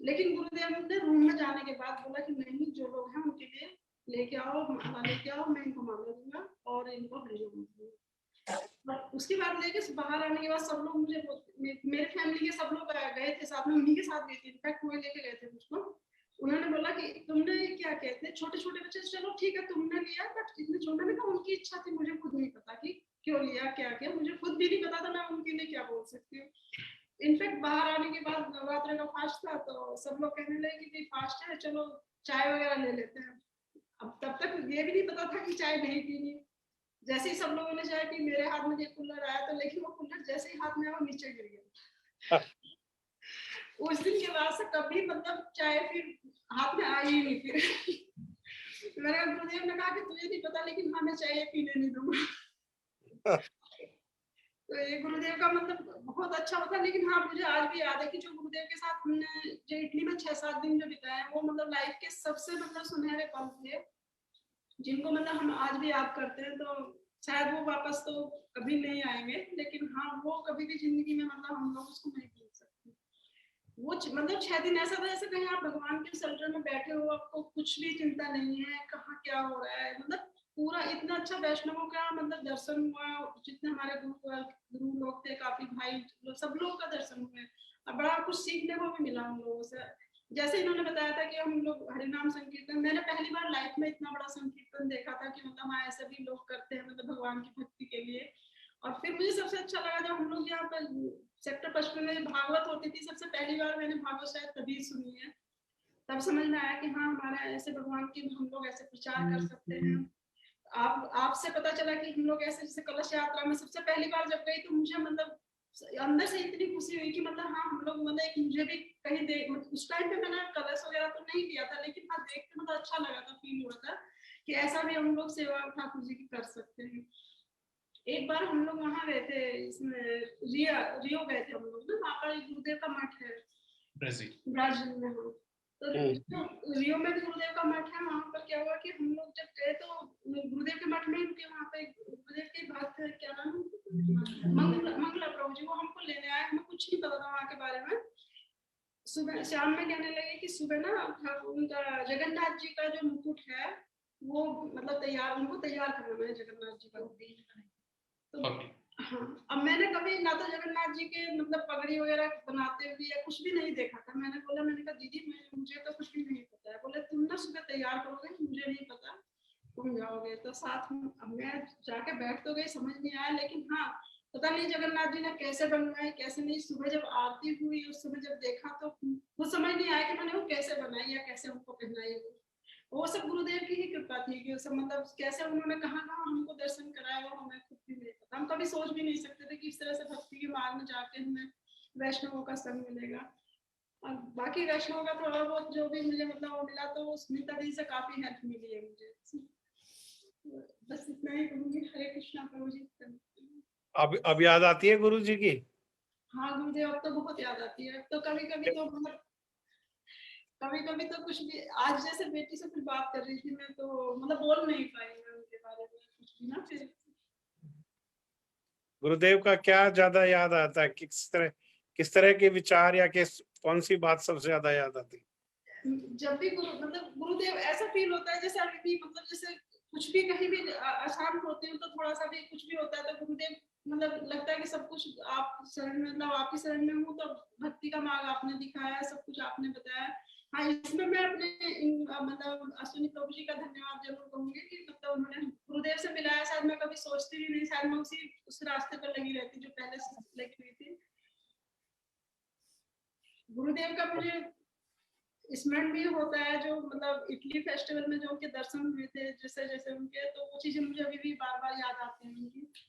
लेकिन गुरुदेव ने रूम में जाने के बाद बोला कि नहीं, जो लोग हैं उनके लिए लेके आओ, माला लेके आओ, मैं इनको माला दूंगा और इनको हरि नाम दूंगा। उसके बाद लेके बाहर आने के बाद सब लोग मुझे, मेरे फैमिली के सब लोग गए थे साथ में, उन्हीं के साथ गई थी, इनफैक्ट वही लेके गए थे मुझको। उन्होंने बोला कि तुमने क्या कहते हैं, छोटे छोटे बच्चे, चलो ठीक है तुमने लिया, बट इतने छोटे में उनकी इच्छा थी, मुझे खुद नहीं पता कि क्यों लिया, क्या किया, मुझे खुद भी नहीं पता था मैं उनके लिए क्या बोल सकती हूँ। इनफैक्ट बाहर आने के बाद नवरात्र का फास्ट था, तो सब लोग कहने लगे कि फास्ट है, चलो चाय वगैरह ले लेते हैं। अब तब तक ये भी नहीं पता था कि चाय नहीं पीनी। जैसे ही सब लोगों ने चाय पी, मेरे हाथ में कुल्हड़ आया, तो लेकिन वो कुल्हड़ जैसे ही हाथ में आया वो नीचे गिर गया। उस दिन के बाद से कभी मतलब चाय फिर हाथ में आई ही नहीं। फिर मेरे गुरुदेव ने कहा कि तुझे नहीं पता, लेकिन हाँ मैं चाय पीने नहीं दूंगा। तो ये गुरुदेव का मतलब बहुत अच्छा होता है। लेकिन हाँ, मुझे आज भी याद है कि जो गुरुदेव के साथ हमने जो इटली में 6-7 दिन जो बिताए हैं, वो मतलब लाइफ के सबसे मतलब सुनहरे पल थे, जिनको मतलब हम आज भी याद करते हैं। तो शायद वो वापस तो कभी नहीं आएंगे, लेकिन हाँ वो कभी भी जिंदगी में मतलब हम लोग उसको नहीं भूल सकते। वो मतलब 6 दिन ऐसा था जैसे कहीं आप भगवान के शरण में बैठे हो, आपको कुछ भी चिंता नहीं है कहाँ क्या हो रहा है। मतलब पूरा इतना अच्छा वैष्णवों का मतलब दर्शन हुआ, जितने हमारे गुरु लोग थे, काफी भाई सब लोग का दर्शन हुए, और बड़ा कुछ सीखने को भी मिला हम लोगों से। जैसे इन्होंने बताया था कि हम लोग हरिनाम संकीर्तन, मैंने पहली बार लाइफ में इतना बड़ा संकीर्तन देखा था कि मतलब हाँ ऐसे भी लोग करते हैं मतलब भगवान की भक्ति के लिए। और फिर मुझे सबसे अच्छा लगा जब हम लोग यहाँ पर सेक्टर 55 में भागवत होती थी, सबसे पहली बार मैंने भागवत शायद तभी सुनी है, तब समझ में आया कि हाँ हमारा ऐसे भगवान की हम लोग ऐसे प्रचार कर सकते हैं। आपसे पता चला कि हम लोग ऐसे जैसे कलश यात्रा में सबसे पहली बार जब गई, तो मुझे मतलब अंदर से इतनी खुशी हुई कि मतलब हाँ हम लोग मतलब एक मुझे भी कहीं देख, उस टाइम पे मैंने कलश वगैरह तो नहीं लिया था, लेकिन हाँ देख के मतलब अच्छा लगा था, फील हुआ था कि ऐसा भी हम लोग सेवा ठाकुर जी की कर सकते हैं। एक बार हम लोग वहाँ गए थे, इसमें रियो गए थे हम लोग ना, वहाँ पर गुरुदेव का मठ है ब्राजील में। हाँ तो रियो में भी गुरुदेव का मठ है। वहाँ पर क्या हुआ कि हम लोग जब गए तो गुरुदेव के मठ में उनके वहाँ पे गुरुदेव के भक्त क्या नाम मंगला प्रभु जी, वो हमको लेने आए, हमें कुछ नहीं पता था वहाँ के बारे में। सुबह शाम में कहने लगे कि सुबह ना उनका जगन्नाथ जी का जो मुकुट है वो मतलब तैयार, उनको तैयार करना है जगन्नाथ जी का। तो हाँ, अब मैंने कभी ना तो जगन्नाथ जी के मतलब पगड़ी वगैरह बनाते हुए या कुछ भी नहीं देखा था। मैंने कहा दीदी मुझे तो कुछ भी नहीं पता है। बोले तुम ना सुबह तैयार करोगे, मुझे नहीं पता, तुम जाओगे। तो साथ में अब मैं जाके बैठ तो गई, समझ नहीं आया, लेकिन हाँ पता नहीं जगन्नाथ जी ने कैसे बनवाए कैसे नहीं। सुबह जब आरती हुई उस समय जब देखा तो वो समझ नहीं आया कि मैंने वो कैसे बनाई या कैसे हमको पहनाई। वो सब गुरुदेव की ही कृपा थी कि सब मतलब कैसे उन्होंने कहाँ हमको दर्शन कराया, वो हमें खुद भी नहीं पता। हम कभी सोच भी नहीं सकते थे कि इस तरह से भक्ति के मार्ग में जाके हमें वैष्णवों का संग मिलेगा। और बाकी वैष्णवों का थोड़ा बहुत जो भी मुझे मतलब वो मिला, तो सुनीता दी से काफी हेल्प मिली है मुझे। बस इतना ही कहूंगी। हरे कृष्णा प्रभु जी। अब याद आती है गुरु जी की? हाँ गुरुदेव अब तो बहुत याद आती है। अब तो कभी कभी तो मतलब कभी तो कुछ भी, आज जैसे बेटी से कुछ बात कर रही थी मैं, तो मतलब बोल नहीं पाई मैं उनके बारे में कुछ भी ना। फिर गुरुदेव का क्या ज्यादा याद आता है? किस तरह के विचार या कौन सी बात सबसे ज्यादा याद आती है? जब भी गुरुदेव ऐसा फील होता है जैसे अभी भी मतलब जैसे कुछ भी कहीं भी अशांत होते हो तो थोड़ा सा भी कुछ भी होता है तो गुरुदेव मतलब लगता है कि सब कुछ आप शरण में मतलब आपकी शरण में हूँ, तो भक्ति का मार्ग आपने दिखाया, सब कुछ आपने बताया। हाँ इसमें मैं अपने मतलब अश्विनी प्रभु जी का धन्यवाद जरूर कहूंगी कि मतलब उन्होंने गुरुदेव से मिलाया। शायद मैं कभी सोचती भी नहीं, शायद मैं उस रास्ते पर लगी रहती जो पहले से लगी हुई थी। गुरुदेव का मुझे स्मरण भी होता है जो मतलब इटली फेस्टिवल में जो उनके दर्शन हुए थे जैसे जैसे उनके, तो वो चीजें मुझे अभी भी बार बार याद आती हैं उनकी।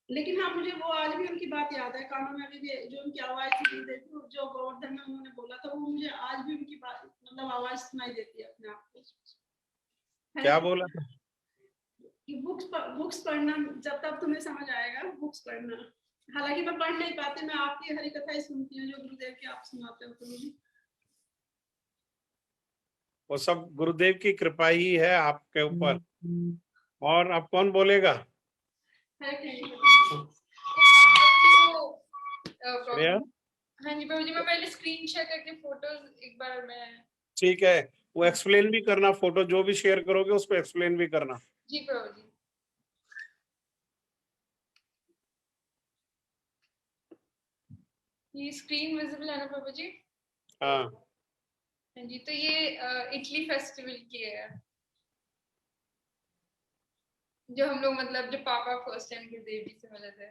लेकिन हाँ मुझे वो आज भी उनकी बात याद है, कानों में अभी भी जो उनकी आवाज थी जो गोवर्धन में उन्होंने बोला था, वो मुझे आज भी उनकी बात मतलब आवाज सुनाई देती है अपने आप को। क्या बोला था? कि बुक्स पढ़ना, जब तक तुम्हें समझ आएगा बुक्स पढ़ना। हालांकि मैं पढ़ नहीं पाती, मैं आपकी हरी कथा ही सुनती हूँ जो गुरुदेव की आप सुनाते हो। तो वो सब गुरुदेव की कृपा ही है आपके ऊपर। और अब कौन बोलेगा? श्रेया? हाँ जी प्रभु जी, मैं पहले स्क्रीन शेयर करके फोटोज एक बार मैं। ठीक है, वो एक्सप्लेन भी करना, फोटो जो भी शेयर करोगे उस पर एक्सप्लेन भी करना। जी प्रभु जी। ये स्क्रीन विजिबल है ना प्रभु जी? हाँ हाँ जी, तो ये इटली फेस्टिवल की है जो हम लोग मतलब जो पापा फर्स्ट टाइम गुरुदेव जी से मिले थे।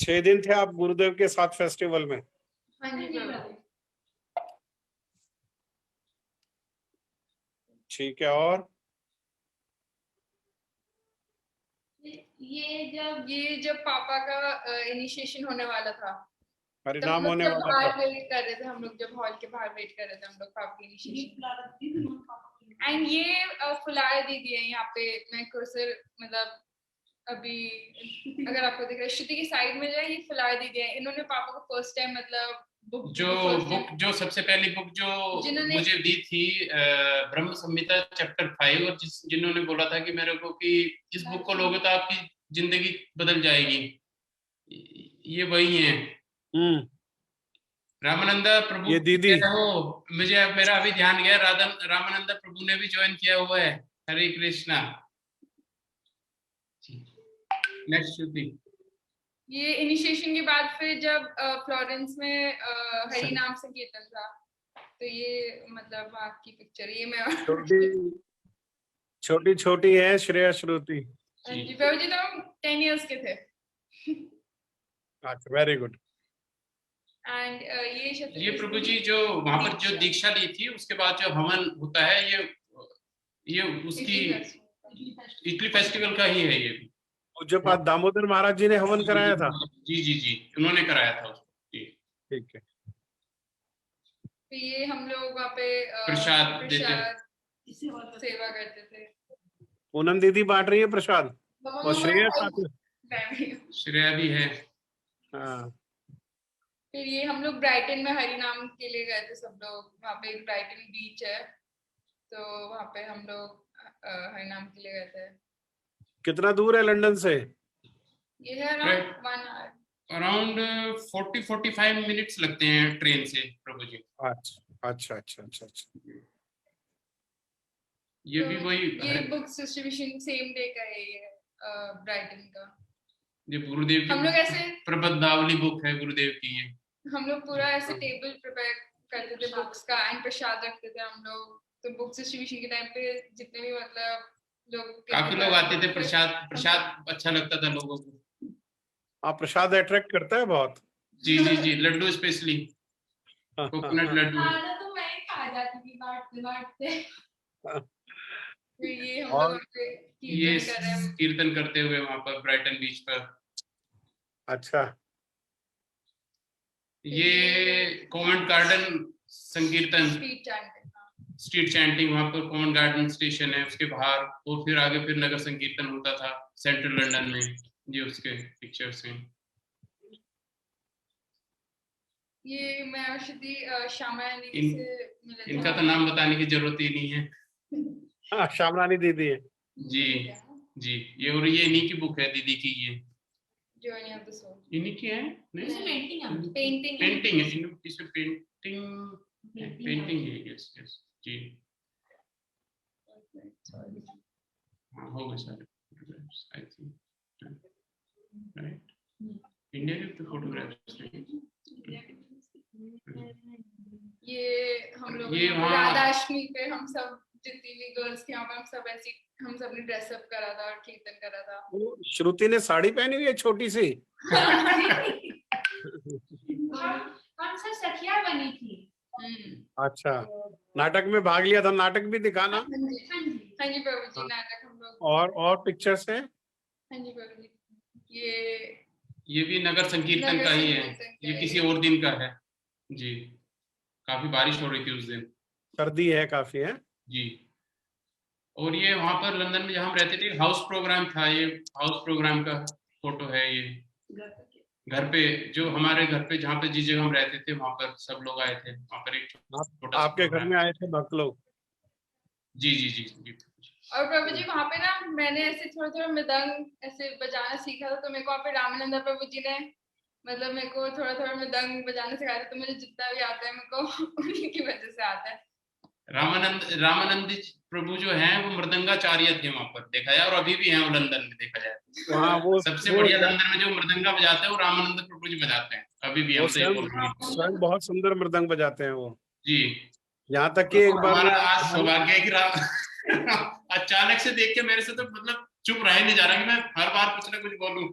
6 दिन थे आप गुरुदेव के साथ फेस्टिवल में। हाँ जी प्रभु जी। ठीक है, और ये जब पापा का इनिशिएशन होने वाला था, तब परिणाम हम लोग होने जब वाला बाहर था। वेट कर रहे थे, हम लोग जब हॉल के बाहर वेट कर रहे थे, हम लोग पापा के इनिशिएशन। एंड ये फुलाए दीदी है यहाँ पे, मैं कर्सर मतलब अभी अगर आपको दिख रहा है श्रुति की साइड में जो है, ये फुलाए दीदी है। इन्होंने पापा को फर्स्ट टाइम मतलब जो सबसे पहली बुक जो जिन्होंने मुझे दी थी ब्रह्म संहिता चैप्टर 5, और जिन्होंने बोला था कि मेरे को कि इस बुक को लोगे तो आपकी जिंदगी बदल जाएगी, ये वही है। रामानंदा प्रभु। ये दीदी हो, मुझे मेरा अभी ध्यान गया, रामानंदा प्रभु ने भी ज्वाइन किया हुआ है। हरे कृष्णा। नेक्स्ट श्रुति। ये इनिशिएशन के बाद फिर जब फ्लोरेंस में हरि नाम संकीर्तन था, तो ये मतलब वहाँ की पिक्चर, ये मैं छोटी छोटी है श्रेया श्रुति। जी प्रभु जी, तो हम 10 इयर्स के थे। अच्छा, वेरी गुड। एंड ये प्रभु जी जो वहां पर जो दीक्षा ली थी, उसके बाद जो हवन होता है, ये उसकी इटली फेस्टिवल का ही है। ये पूज्यपाद दामोदर महाराज जी ने हवन कराया था। जी जी जी, उन्होंने कराया था उसको। ठीक है। तो ये हम लोग वहाँ पे प्रसाद सेवा करते थे। पूनम दीदी बांट रही है प्रसाद, और श्रेया साथ में, श्रेया भी है। हाँ। फिर ये हम लोग ब्राइटन में हरि नाम के लिए गए थे सब लोग। वहाँ पे ब्राइटन बीच है, तो वहाँ पे हम लोग हरि नाम के लिए गए थे। कितना दूर है लंदन से? ये है अराउंड 1 आवर, अराउंड 40-45 मिनट्स लगते हैं ट्रेन से प्रभु जी। अच्छा अच्छा अच्छा अच्छा अच्छा। ये भी वही ये बुक्स डिस्ट्रीब्यूशन सेम डे का है ये ब्राइटन का। ये गुरुदेव की हम लोग ऐसे प्रबंधावली बुक है गुरुदेव की। ये हम लोग पूरा ऐसे टेबल प्रिपेयर करते थे बुक्स का, एंड प्रसाद रखते थे हम लोग। तो बुक्स डिस्ट्रीब्यूशन के टाइम पे जितने भी मतलब लोग, काफी लोग आते थे। प्रसाद अच्छा लगता था लोगों को। आप प्रसाद अट्रैक्ट करता है बहुत। जी जी जी, लड्डू स्पेशली कोकोनट लड्डू। तो मैं ही खा जाती थी बांटते। तो ये हम और लोग ये कीर्तन करते हुए वहां पर ब्राइटन बीच पर। अच्छा। ये कॉवेंट गार्डन संकीर्तन, स्ट्रीट चैंटिंग वहां पर कॉवेंट गार्डन स्टेशन है उसके बाहर, और फिर आगे फिर नगर संकीर्तन होता था सेंट्रल लंदन में। ये उसके पिक्चर्स हैं। ये मैं औषधि श्यामरानी से मिले थे। इनका तो नाम बताने की जरूरत ही नहीं है। हाँ, श्यामरानी दीदी है जी जी। ये और ये इन्हीं की बुक है दीदी की। ये जर्नी ऑफ द सोल इन्हीं की है। पेंटिंग पेंटिंग है इसमें, पेंटिंग है। यस यस जी। हाँ, हो गए सारे photographs I think, right. India के तो फोटोग्राफ्स नहीं। ये हम लोग ये वहाँ राधाष्टमी पे हम सब जितनी भी गर्ल्स थी वहाँ पे हम सब ने ड्रेसअप करा था और कीर्तन करा था। वो श्रुति ने साड़ी पहनी हुई है छोटी सी। हम सब सखिया बनी थी। अच्छा, नाटक में भाग लिया था। नाटक भी दिखाना। हाँ जी प्रभु जी, नाटक हम लोग। और पिक्चर्स है। हाँ जी प्रभु जी। ये भी नगर संकीर्तन का ही है। ये किसी और दिन का है जी। काफी बारिश हो रही थी उस दिन, सर्दी है काफी है जी। और ये वहां पर लंदन में जहाँ हम रहते थे हाउस प्रोग्राम था। ये हाउस प्रोग्राम का फोटो है। ये घर पे, जो हमारे घर पे जहाँ पे जिस जगह हम रहते थे वहां पर सब लोग आए थे। वहां पर एक छोटा आपके घर में आए थे भक्त लोग। जी जी जी। और प्रभु जी वहाँ पे ना मैंने ऐसे थोड़ा थोड़ा मृदंग ऐसे बजाना सीखा था। तो मेरे को वहाँ पे रामानंदा प्रभु जी ने मतलब मेरे को थोड़ा थोड़ा मृदंग बजाना सिखाया था। तो मुझे जितना भी आता है मेरे को उन्हीं की वजह से आता है। रामानंद प्रभु जो हैं वो मृदंगाचार्य थे वहां पर, देखा जाए, और अभी भी हैं वो लंदन में, देखा जाए। हाँ, वो सबसे बढ़िया लंदन में जो मृदंगा बजाते हैं वो रामानंद प्रभु जी बजाते हैं अभी भी। हम स्वयं बहुत सुंदर मृदंग बजाते हैं वो जी। यहाँ तक कि एक बार हमारा आज सौभाग्य है कि अचानक से देख के मेरे से तो मतलब चुप रह नहीं जा रहा कि मैं हर बार कुछ ना कुछ बोलूं।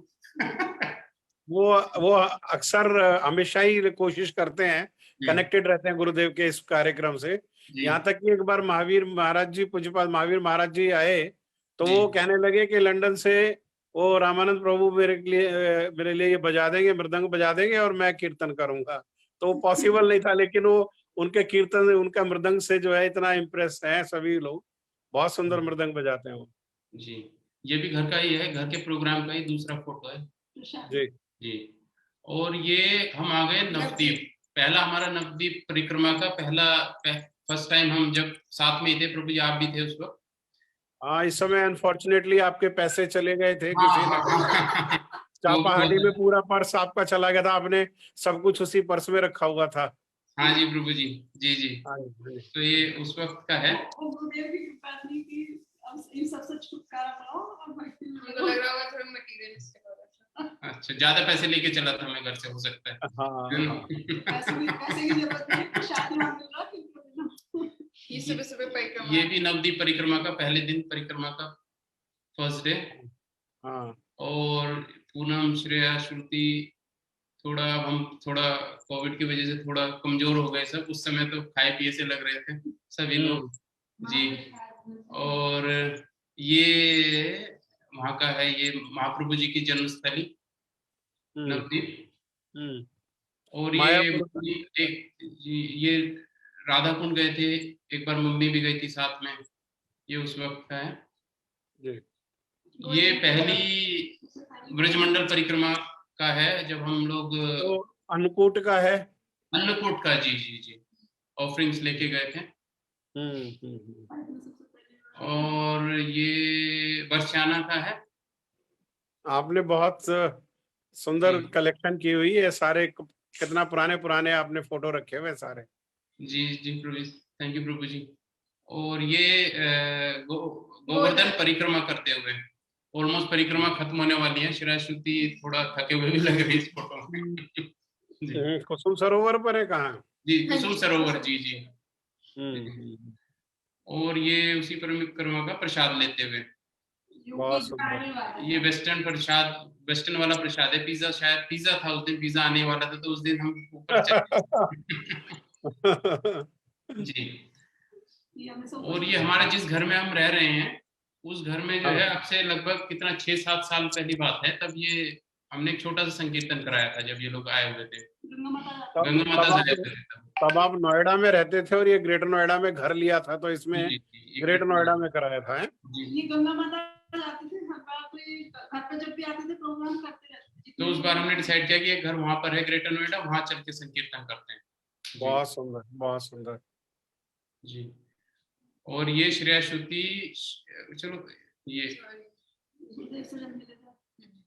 वो अक्सर हमेशा ही कोशिश करते हैं, कनेक्टेड रहते हैं गुरुदेव के इस कार्यक्रम से। यहाँ तक कि एक बार महावीर महाराज जी, पूज्यपाद महावीर महाराज जी आए तो वो कहने लगे कि लंदन से वो रामानंद प्रभु मेरे लिए ये बजा देंगे, मृदंग बजा देंगे और मैं कीर्तन करूंगा। तो वो पॉसिबल नहीं था, लेकिन वो उनके कीर्तन, उनका मृदंग से जो है इतना इम्प्रेस है सभी लोग। बहुत सुंदर मृदंग बजाते हैं वो जी। ये भी घर का ही है, घर के प्रोग्राम का ही दूसरा फोटो है जी जी। और ये हम आ गए नवद्वीप। पहला हमारा नवद्वीप परिक्रमा का फर्स्ट टाइम हम जब साथ में थे, प्रभु जी आप भी थे उस वक्त। हाँ, इस समय अनफॉर्चुनेटली आपके पैसे चले गए थे किसी ने चापाहाटी में, पूरा पर्स आपका चला गया था, आपने सब कुछ उसी पर्स में रखा हुआ था। हाँ जी प्रभु जी, जी जी। तो ये उस वक्त का है। गुरुदेव की कृपा थी कि अब इन सबसे छुटकारा पाओ और भक्ति में मुझे लग रहा होगा थोड़ा मटेरियलिस्टिक हो रहा था। अच्छा, ज्यादा पैसे लेके चला था मैं घर से, हो सकता है। पैसे की जरूरत नहीं, शादी में मिल रहा है। ये सुबह सुबह परिक्रमा, ये भी नवद्वीप परिक्रमा का पहले दिन, परिक्रमा का फर्स्ट डे। हाँ। और पूनम, श्रेया, श्रुति, हम थोड़ा कोविड की वजह से थोड़ा कमजोर हो गए सब। उस समय तो खाए पिए से लग रहे थे सभी लोग जी। और ये वहाँ का है, ये महाप्रभु जी की जन्मस्थली नवद्वीप। और ये राधा कुंड गए थे एक बार, मम्मी भी गई थी साथ में, ये उस वक्त का है। ये पहली ब्रजमंडल परिक्रमा का है जब हम लोग, तो अन्नकूट का है, अन्नकूट का, जी जी जी, ऑफरिंग्स लेके गए थे। और ये बरसाना का है। आपने बहुत सुंदर कलेक्शन की हुई है, सारे कितना पुराने पुराने आपने फोटो रखे हुए सारे। जी जी प्रभु, थैंक यू प्रभु जी। और ये गोवर्धन परिक्रमा करते हुए, ऑलमोस्ट परिक्रमा खत्म होने वाली है। श्रेया श्रुति थोड़ा थके हुए भी लग रही है इस फोटो में। कुसुम सरोवर पर है कहाँ? जी, कुसुम सरोवर, जी जी। और ये उसी परिक्रमा का प्रसाद लेते हुए, बहुत सुंदर। ये वेस्टर्न प्रसाद, वेस्टर्न वाला प्रसाद है। पिज्जा, शायद पिज्जा था उस दिन, पिज्जा आने वाला था तो उस दिन हम ऊपर चले जी। और ये हमारे जिस घर में हम रह रहे हैं, उस घर में जो है अब से लगभग कितना 6-7 साल पहली बात है, तब ये हमने एक छोटा सा संकीर्तन कराया था जब ये लोग आए हुए थे, गंगा माता से। तब आप नोएडा में रहते थे और ये ग्रेटर नोएडा में घर लिया था, तो इसमें ग्रेटर नोएडा में कराया था। ये गंगा माता जाते थे घर पे, जब भी आते थे प्रोग्राम करते रहते थे। तो उस बार हमने डिसाइड किया कि एक घर वहां पर है ग्रेटर नोएडा, वहां चल के संकीर्तन करते हैं। बहुत सुंदर, बहुत सुंदर जी। और ये श्रेया श्रुति, चलो ये,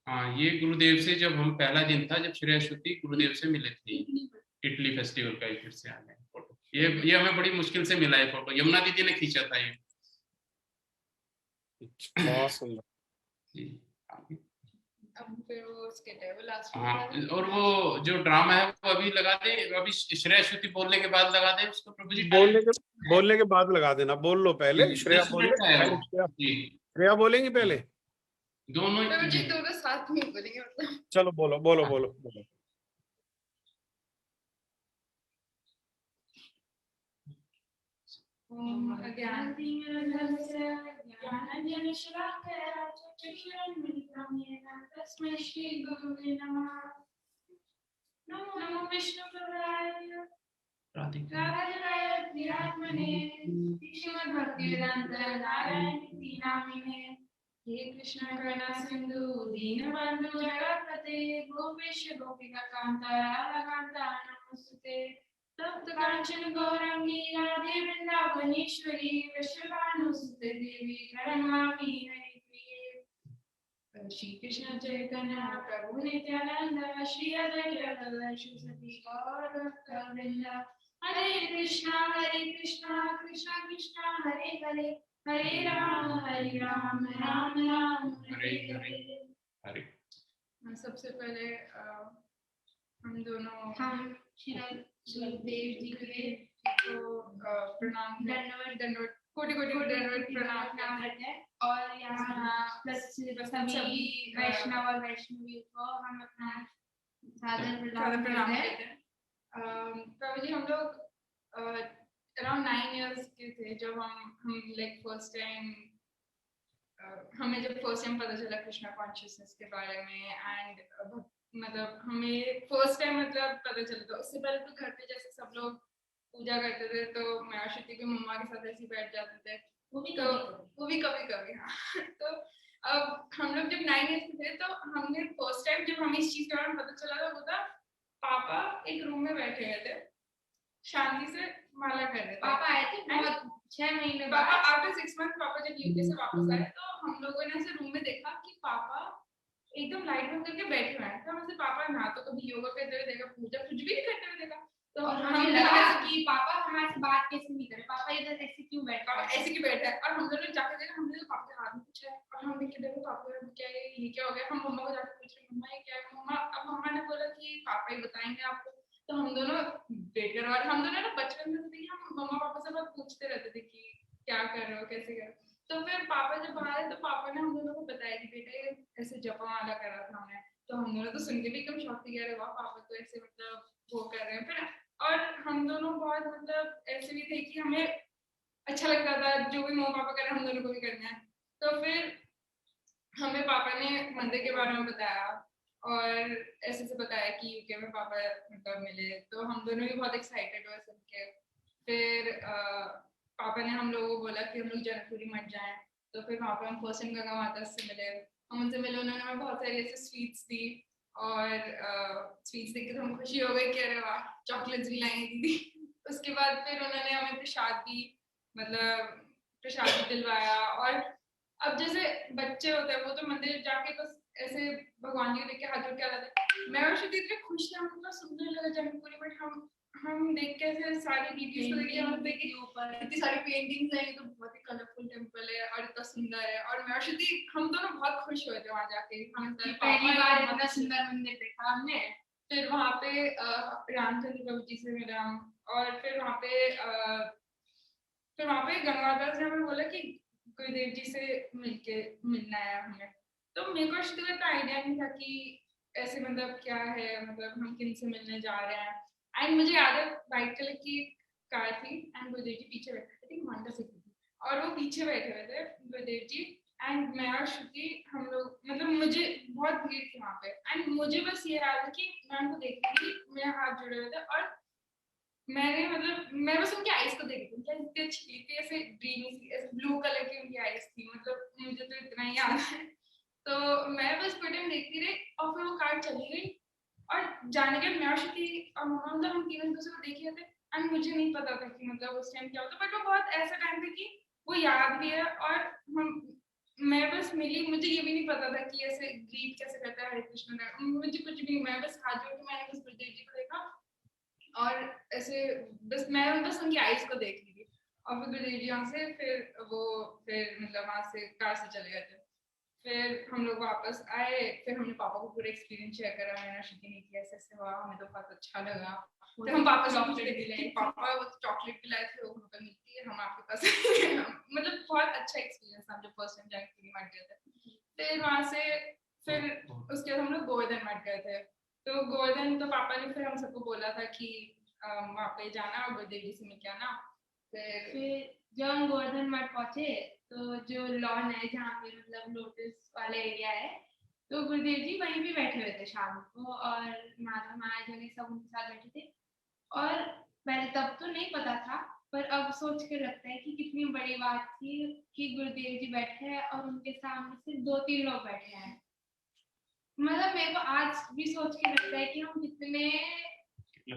हाँ, ये गुरुदेव से जब हम, पहला दिन था जब श्रेया श्रुति गुरुदेव से मिले थे, इटली फेस्टिवल का ही फिर से आ गए फोटो। ये हमें बड़ी मुश्किल से मिला है फोटो, यमुना दीदी ने खींचा था ये। बहुत सुंदर जी। अब फिर वो स्किट है, वो लास्ट। हाँ, और वो जो ड्रामा है वो अभी लगा दे, अभी श्रेया श्रुति बोलने के बाद लगा दे उसको प्रभु जी। बोलने के बाद लगा देना, बोल लो पहले। श्रेया बोले, श्रेया बोलेंगी पहले, दोनों साथ में बोलेंगे मतलब। चलो बोलो बोलो बोलो बोलो। तस्मै श्री गुरुवे नमः। नमो विष्णुपदाय राधात्मने श्रीमद्भक्तिवेदांत नारायण नामिने। हे कृष्ण करुणा सिंधु दीनबंधु जगत्पते गोपेश गोपिका कांता राधाकांता नमोस्तुते। तप्त कांचन गौरांगी राधे वृंदावनेश्वरी वृषभानुसुते देवी प्रणमामि हरिप्रिये। श्री कृष्ण चैतन्य प्रभु नित्यानंद श्री अद्वैत श्री गौर भक्तवृंद। हरे कृष्णा कृष्ण कृष्ण हरे हरे, हरे राम राम राम हरे हरे। सबसे पहले हम दोनों देव जी के प्रणाम, दंडवत कोटि कोटि दंडवत प्रणाम करते हैं। और यहाँ सभी वैष्णव और वैष्णवी को हम अपना सादर प्रणाम प्रणाम कहते हैं। प्रभु जी हम लोग अराउंड 9 years के थे जब हम लाइक फर्स्ट टाइम हमें जब फर्स्ट टाइम पता चला कृष्णा कॉन्शियसनेस के बारे में एंड मतलब हमें फर्स्ट टाइम मतलब पता चला था। उससे पहले तो घर पे जैसे सब लोग पूजा करते थे तो मैं और श्रुति की मम्मा के साथ ऐसे ही बैठ जाते थे, वो भी कभी कभी हाँ तो अब हम लोग जब 9 years के थे तो हमने फर्स्ट टाइम जब हमें इस चीज के बारे में पता चला था वो था पापा एक रूम में बैठे हुए थे शांति से माला कर रहे थे। पापा आए थे बहुत 6 महीने पापा बाद। आफ्टर 6 months पापा जब यूके से वापस आए तो हम लोगों ने ऐसे रूम में देखा कि पापा एकदम लाइट बंद करके बैठे हुए हैं। तो हमसे पापा ना तो कभी योगा करते हुए देखा, पूजा कुछ भी नहीं करते हुए देखा। तो हमें लगा कि पापा हमारे से बात कैसे नहीं करे, पापा इधर ऐसे क्यों बैठे, पापा ऐसे क्यों बैठे हैं। और हम दोनों जाके देखा, हमने तो पापा के हाथ में कुछ है और हमने क्या देखा पापा क्या है, ये क्या हो गया। हम मम्मा को जाके पूछ रहे मम्मा ये क्या है। मम्मा अब मम्मा ने बोला कि पापा ही बताएंगे आपको। तो हम दोनों वेट कर, और हम दोनों ना बचपन में थे हम मम्मा पापा से बहुत पूछते रहते थे कि क्या कर रहे हो कैसे कर रहे हो। तो फिर पापा जब बाहर आए तो पापा ने हम दोनों को बताया कि बेटा ये ऐसे जपा माला करा था हमने। तो हम दोनों तो सुन के भी एकदम शॉक थे, अरे वाह पापा तो ऐसे मतलब वो कर रहे हैं। फिर और हम दोनों बहुत मतलब ऐसे भी थे कि हमें अच्छा लगता था जो भी मम्मा पापा कर रहे हैं हम दोनों को भी करना है। तो फिर हमें पापा ने मंदिर के बारे में बताया और ऐसे से बताया कि यूके में पापा मतलब मिले। तो हम दोनों भी बहुत एक्साइटेड हुए सुन के। फिर पापा ने हम लोगों को बोला कि हम लोग जनकपुरी मठ जाएं। तो फिर वहाँ पे हम फर्स्ट टाइम गंगा माता से मिले, हम उनसे मिले, उन्होंने हमें बहुत सारी ऐसे स्वीट्स दी और स्वीट्स देख के तो हम खुशी हो गई कि अरे वाह चॉकलेट्स भी लाएंगे दीदी। उसके बाद फिर उन्होंने हमें प्रसाद भी मतलब प्रसाद भी दिलवाया। और अब जैसे बच्चे होते हैं वो तो मंदिर जाके बस ऐसे भगवान जी को देख के हाथ जोड़ के आ जाते हैं। मैं और श्रुति इतने खुश थे, हमको सुंदर लगा जनकपुरी मठ। हम देख के ऐसे सारी वीडियोस को देख के हम देख के ऊपर इतनी सारी पेंटिंग्स हैं, ये तो बहुत ही कलरफुल टेंपल है और इतना सुंदर है। और मैं और श्रुति हम दोनों बहुत खुश हुए थे वहां जाके, हम पहली बार इतना सुंदर मंदिर देखा हमने। फिर वहाँ पे रामचंद्र प्रभु जी से मिला और फिर वहाँ पे गंगाधर से हमें बोला कि गुरुदेव जी से मिलना है हमें। तो मेरे को शुरू में आइडिया नहीं था कि ऐसे मतलब क्या है, मतलब हम किन से मिलने जा रहे हैं। एंड मुझे याद है व्हाइट कलर की कार थी एंड गुरुदेव जी पीछे बैठे थे, मांडा से और वो पीछे बैठे हुए थे गुरुदेव जी। एंड मैं और श्रुति हम लोग मतलब मुझे बहुत भीड़ थी वहाँ पे एंड मुझे बस ये याद है कि मैं उनको देख रही थी, मेरे हाथ जुड़े हुए थे और मैंने मतलब मैं बस उनकी आईज को देखी थी, क्या इतनी अच्छी थी, ऐसे ड्रीमी सी, ऐसे ब्लू कलर की उनकी आईज थी। मतलब मुझे तो इतना ही याद है। तो मैं बस पूरे टाइम देखती रही और फिर वो कार चली गई और जाने के मैं और श्रुति और मोहम्मद हम तीनों दूसरे को देख रहे थे एंड मुझे नहीं पता था कि मतलब उस टाइम क्या होता। बट वो बहुत ऐसा टाइम था कि वो याद भी है और मैं बस मिली, मुझे ये भी नहीं पता था कि ऐसे ग्रीट कैसे करता है हरे कृष्ण का, मुझे कुछ भी नहीं। मैं बस हाथ जोड़ के मैंने बस गुरुदेव जी को देखा और ऐसे बस मैं बस उनकी आईज को देख ली थी। और फिर गुरुदेव जी वहाँ से फिर मतलब वहाँ से कार से चले गए थे। फिर हम लोग वापस आए, फिर हमने पापा को पूरा एक्सपीरियंस शेयर करा। मैंने श्रुति ने किया ऐसे ऐसे हुआ, हमें तो बहुत अच्छा लगा। फिर हम वापस चॉकलेट भी लाए, पापा वो चॉकलेट भी लाए थे, वो वहाँ पे मिलती है, हम आपके पास मतलब बहुत अच्छा एक्सपीरियंस था जब फर्स्ट टाइम जाके मठ गए थे। फिर वहाँ से फिर उसके बाद हम लोग गोवर्धन मठ गए थे। तो गोवर्धन तो पापा ने फिर हम सबको बोला था कि वहाँ पे जाना और गुरुदेव जी से मिल आना। फिर जब हम गोवर्धन मठ पहुंचे तो जो लॉन है जहाँ पे मतलब लोटस वाला एरिया है, तो गुरुदेव जी वहीं पे बैठे हुए थे शाम को और माता महाराज ने सब उनके साथ बैठे थे। और पहले तब तो नहीं पता था, पर अब सोच के लगता है कि कितनी बड़ी बात थी कि गुरुदेव जी बैठे हैं और उनके सामने से 2-3 लोग बैठे हैं। मतलब मेरे को आज भी सोच के लगता है कि हम कितने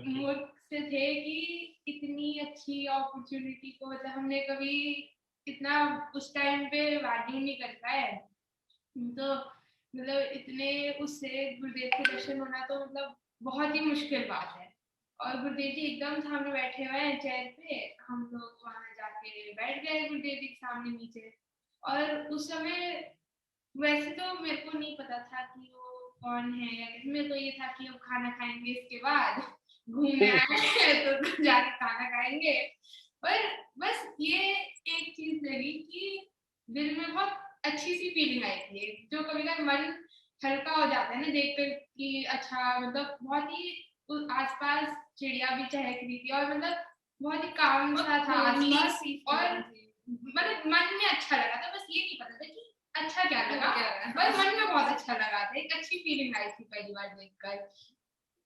मूर्ख से थे कि इतनी अच्छी अपॉर्चुनिटी को मतलब हमने कभी इतना उस टाइम पे वैल्यू नहीं कर पाए। तो मतलब इतने उससे गुरुदेव के दर्शन होना तो मतलब बहुत ही मुश्किल बात है। और गुरुदेव जी एकदम सामने बैठे हुए हैं चेयर पे, हम लोग वहां जाके बैठ गए गुरुदेव जी के सामने नीचे। और उस समय वैसे तो मेरे को नहीं पता था कि वो कौन है या मेरे को ये था कि वो खाना खाएंगे इसके बाद घूमने आए तो जाके खाना खाएंगे। पर बस ये एक चीज लगी कि दिल में बहुत अच्छी सी फीलिंग आई थी जो कभी कभी मन हल्का हो जाता है ना देख कर कि अच्छा मतलब बहुत ही आसपास चिड़िया भी चहक रही थी और मतलब बहुत ही काम सा था आसपास और मतलब मन में अच्छा लगा था, बस ये नहीं पता था कि अच्छा क्या लगा, पर मन में बहुत अच्छा लगा था, एक अच्छी फीलिंग आई थी पहली बार देखकर।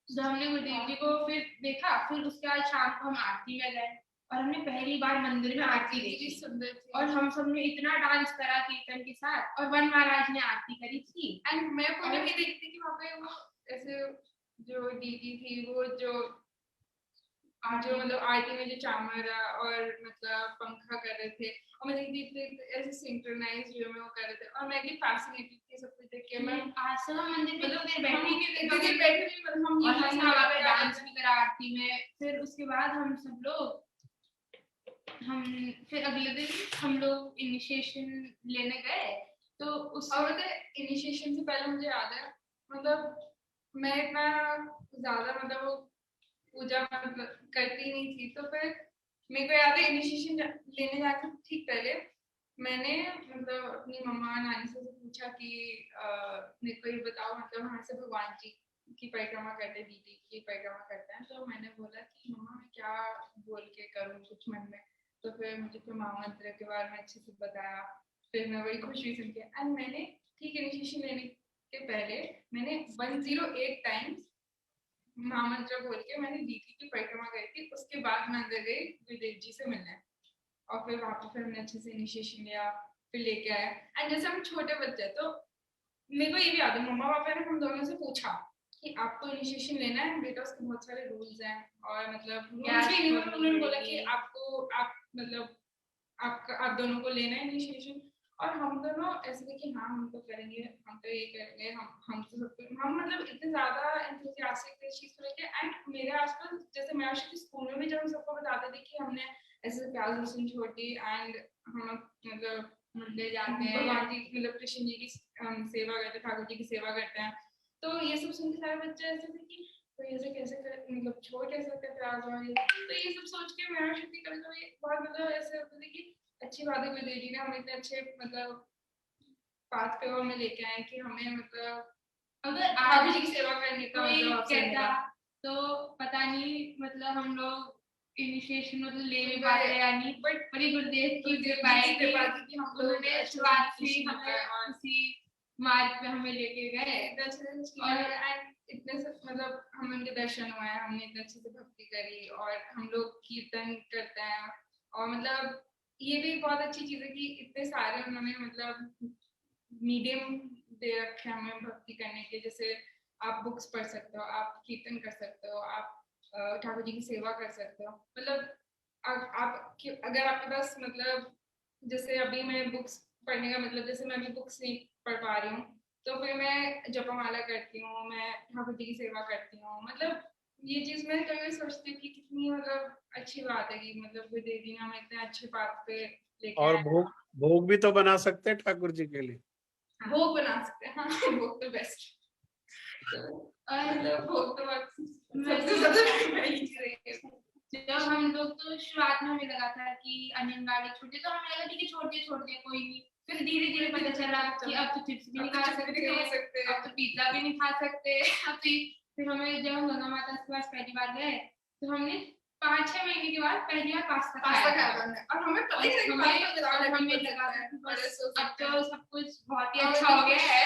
तो हमने गुरुदेव जी को फिर देखा, फिर उसके बाद शाम को हम आरती में गए और हमने पहली बार मंदिर में आरती देखी, सुंदर थी और हम सब ने इतना डांस करा कीर्तन के साथ और वन महाराज ने आरती करी थी। एंड मैं फोटो में देखती थी कि वहाँ पे वो ऐसे जो दीदी थी वो जो मतलब आरती में जो चामरा और मतलब पंखा कर रहे थे और मैं देखती थी ऐसे सिंक्रोनाइज वे में वो कर रहे थे और मैं भी फैसिनेटेड थी सब कुछ देख के। मैं आश्रम मंदिर में मतलब फिर बैठी मतलब हम और हमने वहाँ पे डांस भी करा आरती में। फिर उसके बाद हम सब लोग फिर अगले दिन हम लोग इनिशिएशन लेने गए तो उस और इनिशिएशन से पहले मुझे याद है मतलब मैं इतना ज्यादा मतलब वो पूजा मतलब करती नहीं थी, तो फिर मेरे को याद है इनिशिएशन लेने जाते ठीक पहले मैंने मतलब अपनी मम्मा नानी से पूछा कि मेरे को ये बताओ मतलब हमारे से भगवान जी की परिक्रमा करते, दीदी की परिक्रमा करते हैं, तो मैंने बोला कि मम्मा मैं क्या बोल के करूँ कुछ मन में, तो फिर मुझे फिर महामंत्र के बारे में अच्छे से बताया, फिर मैं वही खुशी सुन के एंड मैंने ठीक इनिशिएशन लेने के पहले मैंने 108 टाइम्स महामंत्र बोल के मैंने दीदी की परिक्रमा करी थी। उसके बाद मैं अंदर गई गुरुदेव जी से मिलने और फिर वहाँ पे फिर हमने अच्छे से इनिशिएशन लिया, फिर लेके आए एंड जैसे हम छोटे बच्चे तो मेरे को ये भी याद है मम्मा पापा ने हम दोनों से पूछा कि आपको इनिशिएशन लेना है बेटा, उसके बहुत सारे रूल्स हैं और मतलब रूल्स भी नहीं, मतलब उन्होंने बोला कि आपको आप मतलब आप दोनों को लेना है इनिशिएशन और हम दोनों ऐसे थे कि हाँ हम तो करेंगे, हम तो ये करेंगे, हम तो सब हम मतलब इतने ज्यादा एंथुसियास्टिक थे इस चीज को लेके। एंड मेरे आसपास जैसे मैं स्कूल में भी जब हम सबको बताते थे कि हमने ऐसे प्याज लहसुन छोड़ दी एंड हम मतलब मंदिर जाते हैं भगवान जी मतलब कृष्ण जी की सेवा करते हैं, ठाकुर जी की सेवा करते हैं, तो ये सब सुन के सारे बच्चे ऐसे थे कि तो ये कैसे मतलब छोड़ कैसे सकते हैं प्याज और ये, तो ये सब सोच के मेरा शक्ति कभी कभी बहुत मतलब ऐसे होता था कि अच्छी बात है गुरुदेव जी ने हमें इतने अच्छे मतलब पाथ पे हमें लेके आए कि हमें मतलब अगर ठाकुर जी की सेवा करने का कोई मतलब अवसर कहता मिला तो पता नहीं मतलब हम लोग इनिशिएशन मतलब ले भी पाते या नहीं, बट बड़ी गुरुदेव की कृपा है कि हम लोगों ने शुरुआत से ही हमें उसी मार्ग पे हमें लेके गए और इतने से मतलब हमें उनके दर्शन हुए हैं, हमने इतने अच्छे से भक्ति करी और हम लोग कीर्तन करते हैं और मतलब ये भी बहुत अच्छी चीज है कि इतने सारे उन्होंने मतलब मीडियम दे रखे हमें भक्ति करने के, जैसे आप बुक्स पढ़ सकते हो, आप कीर्तन कर सकते हो, आप ठाकुर जी की सेवा कर सकते हो, मतलब आप अगर आपके पास मतलब जैसे अभी मैं बुक्स पढ़ने का मतलब जैसे मैं अभी बुक्स नहीं पढ़ पा रही हूँ तो फिर मैं जपमाला करती हूँ, मैं ठाकुर जी की सेवा करती हूँ, मतलब ये चीज मैं कभी सोचती हूँ कि कितनी मतलब अच्छी बात है कि मतलब गुरुदेव जी ने हमें इतने अच्छे बात पे लेके और आए। भोग भी तो बना सकते हैं ठाकुर जी के लिए, भोग बना सकते हैं, हाँ भोग तो बेस्ट, मतलब भोग तो सबसे ज्यादा जब हम लोग तो शुरुआत में हमें लगा था कि अनियन गाड़ी छोड़ तो हमें लगा ठीक है छोड़ दिए कोई नहीं, फिर धीरे धीरे पता चला कि अब तो चिप्स भी नहीं खा सकते, अब तो पिज्जा भी नहीं खा सकते, अब फिर हमें जब हम गंगा माता के पास पहली बार गए तो हमने 5-6 महीने के बाद पहली बार पास्ता खाया और हमें पता ही नहीं हमें लगा अब तो सब कुछ बहुत ही अच्छा हो गया है,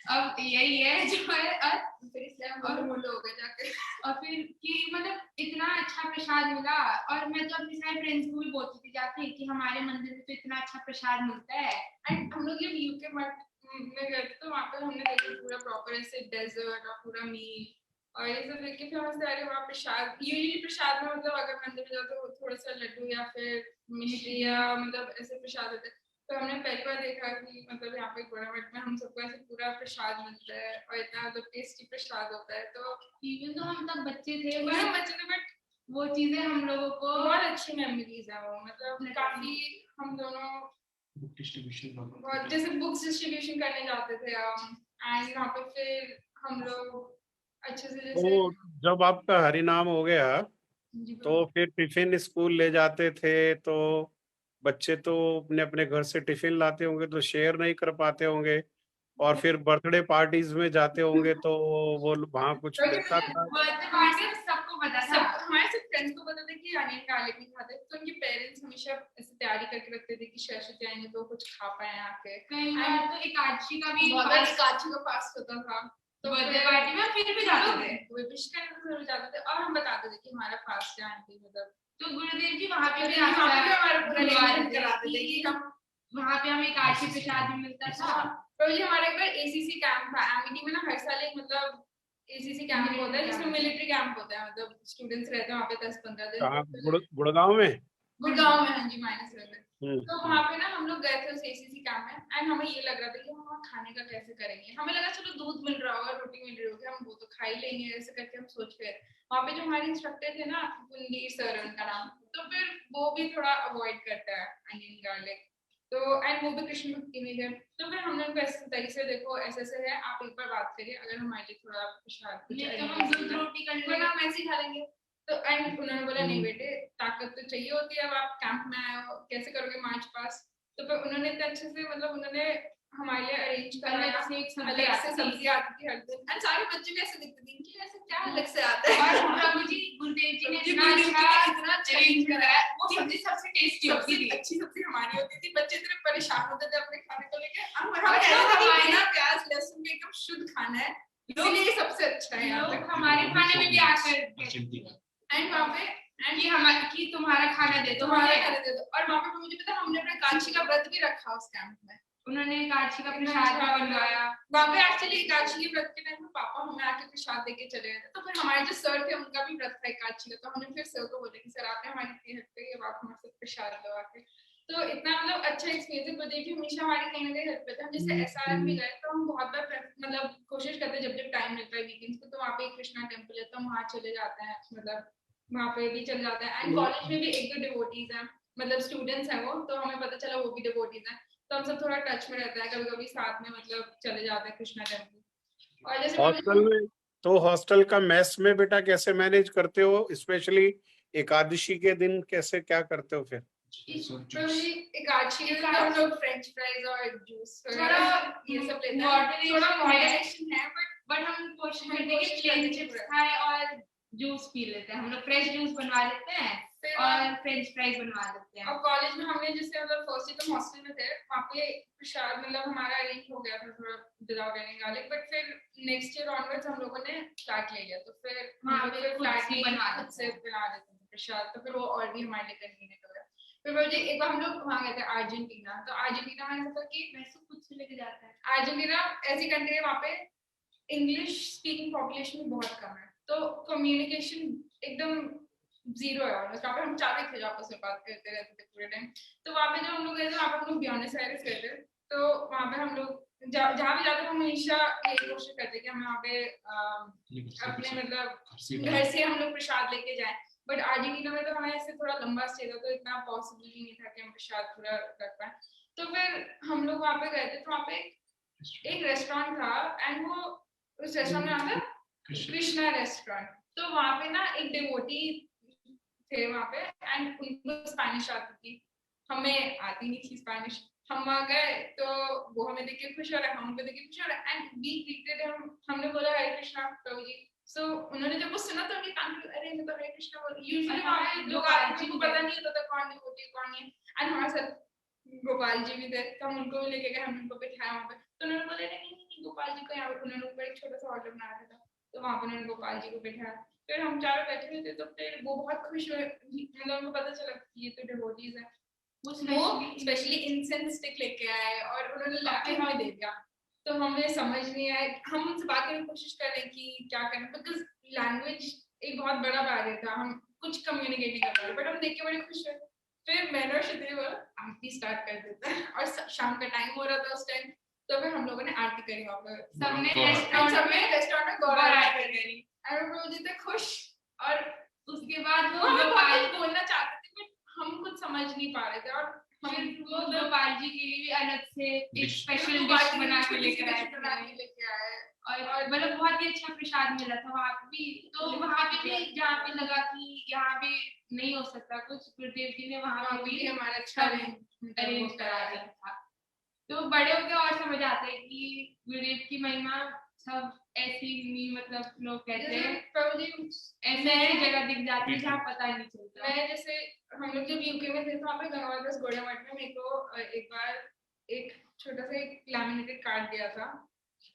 अब यही है जो है फिर इसलिए हम मोटे हो गए जाके और फिर कि मतलब इतना अच्छा प्रसाद मिला और मैं तो अपने सारे फ्रेंड्स को भी बोलती थी जाके कि हमारे मंदिर में तो इतना अच्छा प्रसाद मिलता है। एंड हम लोग जब यूके मठ में गए थे तो वहाँ पे हमने देखा पूरा प्रॉपर ऐसे डेजर्ट और पूरा मील और ये सब देख के फिर हमसे अरे वहाँ प्रसाद यूजुअली प्रसाद में मतलब अगर मंदिर में जाओ तो थोड़ा सा लड्डू या फिर मिश्री या मतलब ऐसे प्रसाद होते हैं, तो हमने पहली बार देखा कि मतलब यहाँ पे गोरा मठ में हम सबको ऐसे पूरा प्रसाद मिलता है और इतना मतलब टेस्टी प्रसाद होता है, तो इवन तो हम तब बच्चे थे बट वो चीजें हम लोगों को बहुत अच्छी मेमोरीज है वो, मतलब काफी हम दोनों बुक डिस्ट्रीब्यूशन बहुत जैसे बुक्स डिस्ट्रीब्यूशन करने जाते थे हम एंड वहाँ पे फिर हम लोग अच्छे से जैसे तो जब आपका हरिनाम हो गया तो फिर टिफिन स्कूल ले जाते थे, तो बच्चे तो अपने अपने घर से टिफिन लाते होंगे तो शेयर नहीं कर पाते होंगे, और फिर बर्थडे पार्टीज में जाते होंगे तो वो वहाँ कुछ मिलता था? सबको पता था, हमारे सब फ्रेंड्स को पता था कि अनियन गार्लिक नहीं खाते, तो उनके पेरेंट्स हमेशा ऐसे तैयारी करके रखते थे कि सरस्वती आएंगे तो कुछ खा पाए आके। कई बार तो एकादशी का भी एकादशी का फास्ट होता था, तो बर्थडे पार्टी में फिर भी जाते थे, वो विश करने तो जरूर जाते थे और हम बताते थे कि हमारा फास्ट है आंटी, मतलब तो गुरुदेव जी वहाँ पे भी हमारा पूरा लेक्चर कराते थे कि हम वहाँ पे हमें एकादशी प्रसाद भी मिलता था। तो ये हमारे एक बार एसीसी कैंप था एमईटी में ना, हर साल एक मतलब एसीसी कैंप होता है जिसमें मिलिट्री कैंप होता है, मतलब स्टूडेंट्स रहते हैं वहाँ पे 10-15 दिन। कहाँ? गुड़गांव में? गुड़गांव में, हाँ जी, -11। तो वहाँ पे ना हम लोग गए थे उस एसीसी कैंप में एंड हमें ये लग रहा था कि हम वहाँ खाने का कैसे करेंगे। हमें लगा चलो दूध मिल रहा होगा, रोटी मिल रही होगी, हम वो तो खा ही लेंगे, ऐसे करके हम सोच गए। वहाँ पे जो हमारे इंस्ट्रक्टर थे ना, कुंदी सर उनका नाम, तो फिर वो भी थोड़ा अवॉइड करता है अनियन गार्लिक, तो एंड वो भी कृष्ण भक्ति में थे। तो फिर हमने उनको ऐसे तरीके से, देखो ऐसे ऐसे है, आप एक बार बात करिए, अगर हमारे लिए थोड़ा प्रसाद कुछ हम दूध रोटी कर लेंगे, हम ऐसे ही खा लेंगे। तो एंड उन्होंने बोला नहीं बेटे, ताकत तो चाहिए होती है, अब आप कैंप में आए हो, कैसे करोगे मार्च पास। तो फिर उन्होंने इतने अच्छे से, मतलब उन्होंने हमारे लिए अरेंज कराया, अलग से सब्जी आती थी हर दिन एंड सारे बच्चे भी ऐसे दिखते थे कि ऐसे क्या अलग से आता है। और प्रभु जी गुरुदेव जी ने इतना अच्छा अरेंज कराया, वो सब्जी सबसे टेस्टी होती थी, अच्छी सब्जी हमारी होती थी। बच्चे इतने परेशान होते थे अपने खाने को लेके, हम कहते थे बिना प्याज लहसुन के एकदम शुद्ध खाना है, इसलिए ये सबसे अच्छा है। यहाँ तक हमारे खाने में भी आकर एंड वहाँ पे एंड ये हमारे कि तुम्हारा खाना दे दो, हमारा खाना दे दो। और वहाँ पे मुझे पता, हमने अपने एकादशी का व्रत भी रखा उस कैंप में, उन्होंने एकादशी का प्रसाद बनवाया वहाँ पे। एक्चुअली एकादशी के व्रत के टाइम में पापा हमें आके प्रसाद देके चले गए थे, तो फिर हमारे जो सर थे उनका भी व्रत था एकादशी का, तो हमने फिर सर को बोला कि सर आपने हमारी इतनी हेल्प करी, अब आप हमारे साथ प्रसाद लो आके। तो इतना मतलब अच्छा एक्सपीरियंस है। गुरुदेव जी हमेशा हमारी कहीं ना कहीं हेल्प करते हैं। हम जैसे एसआरएम भी गए तो हम बहुत बार मतलब कोशिश करते हैं, जब जब टाइम मिलता है वीकेंड्स पे, तो वहाँ पे कृष्णा टेम्पल है, तो हम वहाँ चले जाते हैं, मतलब वहाँ पे भी चले जाते हैं। एंड कॉलेज में भी एक दो डिवोटीज हैं, मतलब स्टूडेंट्स हैं वो, तो हमें पता चला वो भी डिवोटीज हैं, तो हम सब थोड़ा टच में रहता है, कभी कभी साथ में मतलब चले जाते हैं कृष्णा टेम्पल। और जैसे हॉस्टल में तो हॉस्टल का मेस में बेटा कैसे मैनेज करते हो, स्पेशली एकादशी के दिन कैसे क्या करते हो फिर? एकादशी के दिन हम लोग फ्रेंच फ्राइज और जूस थोड़ा ये सब लेते हैं, थोड़ा मॉडरेशन है, बट हम कोशिश करते हैं कि प्लेन चिप्स खाएं और जूस पी लेते हैं। हम लोग फ्रेश जूस बनवा लेते हैं और फ्रेंच फ्राइज बनवा लेते हैं। और कॉलेज में हमने जैसे मतलब फर्स्ट ईयर तो हॉस्टल में थे, वहाँ पे प्रसाद मतलब हमारा अरेंज हो गया था थोड़ा विदाउट एनी गार्लिक, बट फिर नेक्स्ट ईयर ऑनवर्ड्स हम लोगों ने फ्लैट ले लिया, तो फिर हम लोग फ्लैट ही बना देते थे प्रसाद, तो फिर वो और भी हमारे लिए कन्वीनियंट हो गया। फिर मुझे एक बार हम लोग वहाँ गए थे अर्जेंटीना, तो अर्जेंटीना में ऐसा था कि वैसे खुद से लेके जाता है। अर्जेंटीना ऐसी कंट्री है, वहाँ पे इंग्लिश स्पीकिंग पॉपुलेशन बहुत कम है, तो कम्युनिकेशन एकदम जीरो है ऑलमोस्ट। वहाँ पे हम चार थे जो आपस में बात करते रहते थे पूरे टाइम। तो वहाँ पे जब हम लोग गए थे, वहाँ पे हम लोग ब्यूनस आयर्स गए थे, तो वहाँ पे हम लोग जहाँ भी जाते थे हम हमेशा यही कोशिश करते कि हम वहाँ पे अपने मतलब घर से हम लोग प्रसाद लेके जाएं। बट अर्जेंटीना में तो हमें ऐसे थोड़ा लंबा स्टे था, तो इतना पॉसिबल ही नहीं था कि हम प्रसाद पूरा कर पाए। तो फिर हम लोग वहाँ पे गए थे, तो वहाँ पे एक रेस्टोरेंट था एंड वो उस रेस्टोरेंट में आता कृष्णा रेस्टोरेंट। तो वहाँ पे ना एक डिवोटी थे वहाँ पे एंड उनको स्पेनिश आती थी, हमें आती नहीं थी स्पेनिश। हम वहाँ गए तो वो हमें देख के खुश हो रहा है, हम उनको देख के खुश हो रहा है एंड वी ग्रीटेड हिम। हमने बोला हरे कृष्णा प्रभु जी। सो उन्होंने जब वो सुना तो उनके कान में अरे मैं तो हरे कृष्णा बोल, यूजुअली वहाँ लोग आते हैं, पता नहीं होता था कौन डिवोटी कौन नहीं। एंड हमारे साथ गोपाल जी भी थे, तो हम उनको भी लेके गए, हम उनको बिठाया वहाँ पे। तो उन्होंने बोला नहीं गोपाल जी को यहाँ पे, उन्होंने ऊपर एक छोटा सा ऑर्डर बना रखा था, तो वहाँ पे उन्होंने गोपाल जी को बिठाया। फिर हम चारों बैठे हुए थे, तो फिर वो बहुत खुश हुए, मतलब उनको पता चला कि ये तो डिवोटीज है। वो स्पेशली इंसेंस स्टिक लेके आए और उन्होंने लाके हमें दे दिया। तो हमें समझ नहीं आया, हम उनसे बात करने की कोशिश कर रहे हैं कि क्या करें, बिकॉज लैंग्वेज एक बहुत बड़ा बैरियर था, हम कुछ कम्युनिकेट नहीं कर पा रहे, बट हम देख के बड़े खुश हुए। फिर मैंने और क्षत्रिय बोला आरती स्टार्ट कर देते हैं, और शाम का टाइम हो रहा था उस टाइम, तो फिर हम लोगों ने आरती करी वहाँ पर, सबने रेस्टोरेंट में गौर आरती करी और प्रभु जी थे खुश। और उसके बाद वो गोपाल बोलना चाहते थे, बट हम कुछ समझ नहीं पा रहे थे, और हम वो गोपाल जी के लिए भी अलग से एक स्पेशल डिश बना के लेकर आए, और मतलब बहुत ही अच्छा प्रसाद मिला था वहाँ पे भी। तो वहाँ पे भी जहाँ पे लगा कि यहाँ पे नहीं हो सकता कुछ, गुरुदेव जी ने वहाँ पे भी हमारा अच्छा अरेंज करा दिया था। तो बड़े होके और समझ आते हैं कि गुरुदेव की महिमा सब ऐसी नहीं, मतलब लोग कहते हैं प्रभु जी ऐसे ऐसी जगह दिख जाती है जहाँ पता ही नहीं चलता। मैं जैसे हम लोग जब यूके में थे तो वहाँ पे गंगावास गोड़िया मठ में मेरे को एक बार एक छोटा सा एक लैमिनेटेड कार्ड दिया था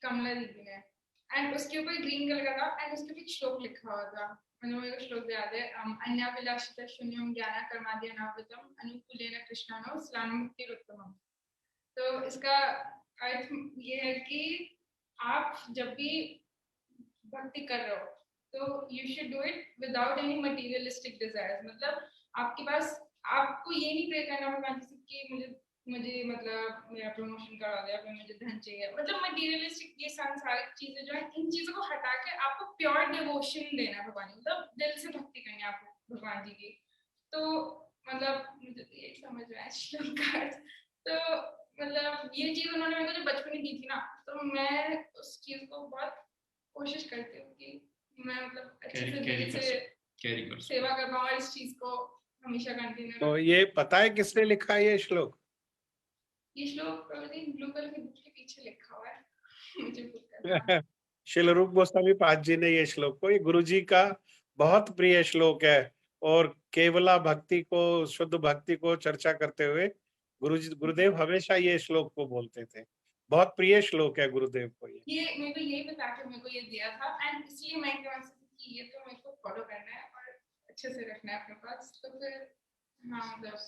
कमला दीदी ने, एंड उसके ऊपर ग्रीन कलर का था एंड उसके ऊपर श्लोक लिखा हुआ था। मैंने मेरे को श्लोक याद है, अन्या विलासिता शून्यम ज्ञान कर्मादि अनावृतम अनुकूलेन कृष्णानो स्नानमुक्तिरुत्तमम्। तो इसका अर्थ ये है कि आप जब भी भक्ति कर रहे हो तो you should do it without any materialistic desires. मतलब आपके पास, आपको ये नहीं प्रे करना भगवान जी से कि मुझे मतलब मेरा प्रमोशन करा दे, फिर मुझे धन चाहिए, मतलब मटेरियलिस्टिक ये सांसारिक चीजें जो है, इन चीजों को हटा के आपको प्योर डिवोशन देना है भगवान, मतलब दिल से भक्ति करनी है आपको भगवान जी की। तो मतलब मुझे ये समझ में आया श्लोक का अर्थ। तो मतलब ये चीज उन्होंने मेरे को जब बचपन में दी थी ना, तो मैं उस चीज को बहुत कोशिश करती हूँ कि मैं मतलब अच्छे से दिल से सेवा कर पाऊँ और इस चीज को हमेशा कंटिन्यू। तो ये पता है किसने लिखा है ये श्लोक? ये श्लोक ब्लू कलर के बुक के पीछे लिखा हुआ है मुझे बुक श्रील रूप गोस्वामी पाद जी ने ये श्लोक को, ये गुरु जी का बहुत प्रिय श्लोक है और केवला भक्ति को, शुद्ध भक्ति को चर्चा करते हुए गुरुदेव हमेशा ये श्लोक को बोलते थे। बहुत प्रिय श्लोक है गुरुदेव को ये मेरे को यही बता के मेरे को ये दिया था एंड इसलिए मैं कि ये तो मेरे को फॉलो करना है और अच्छे से रखना है अपने पास। तो फिर हाँ मतलब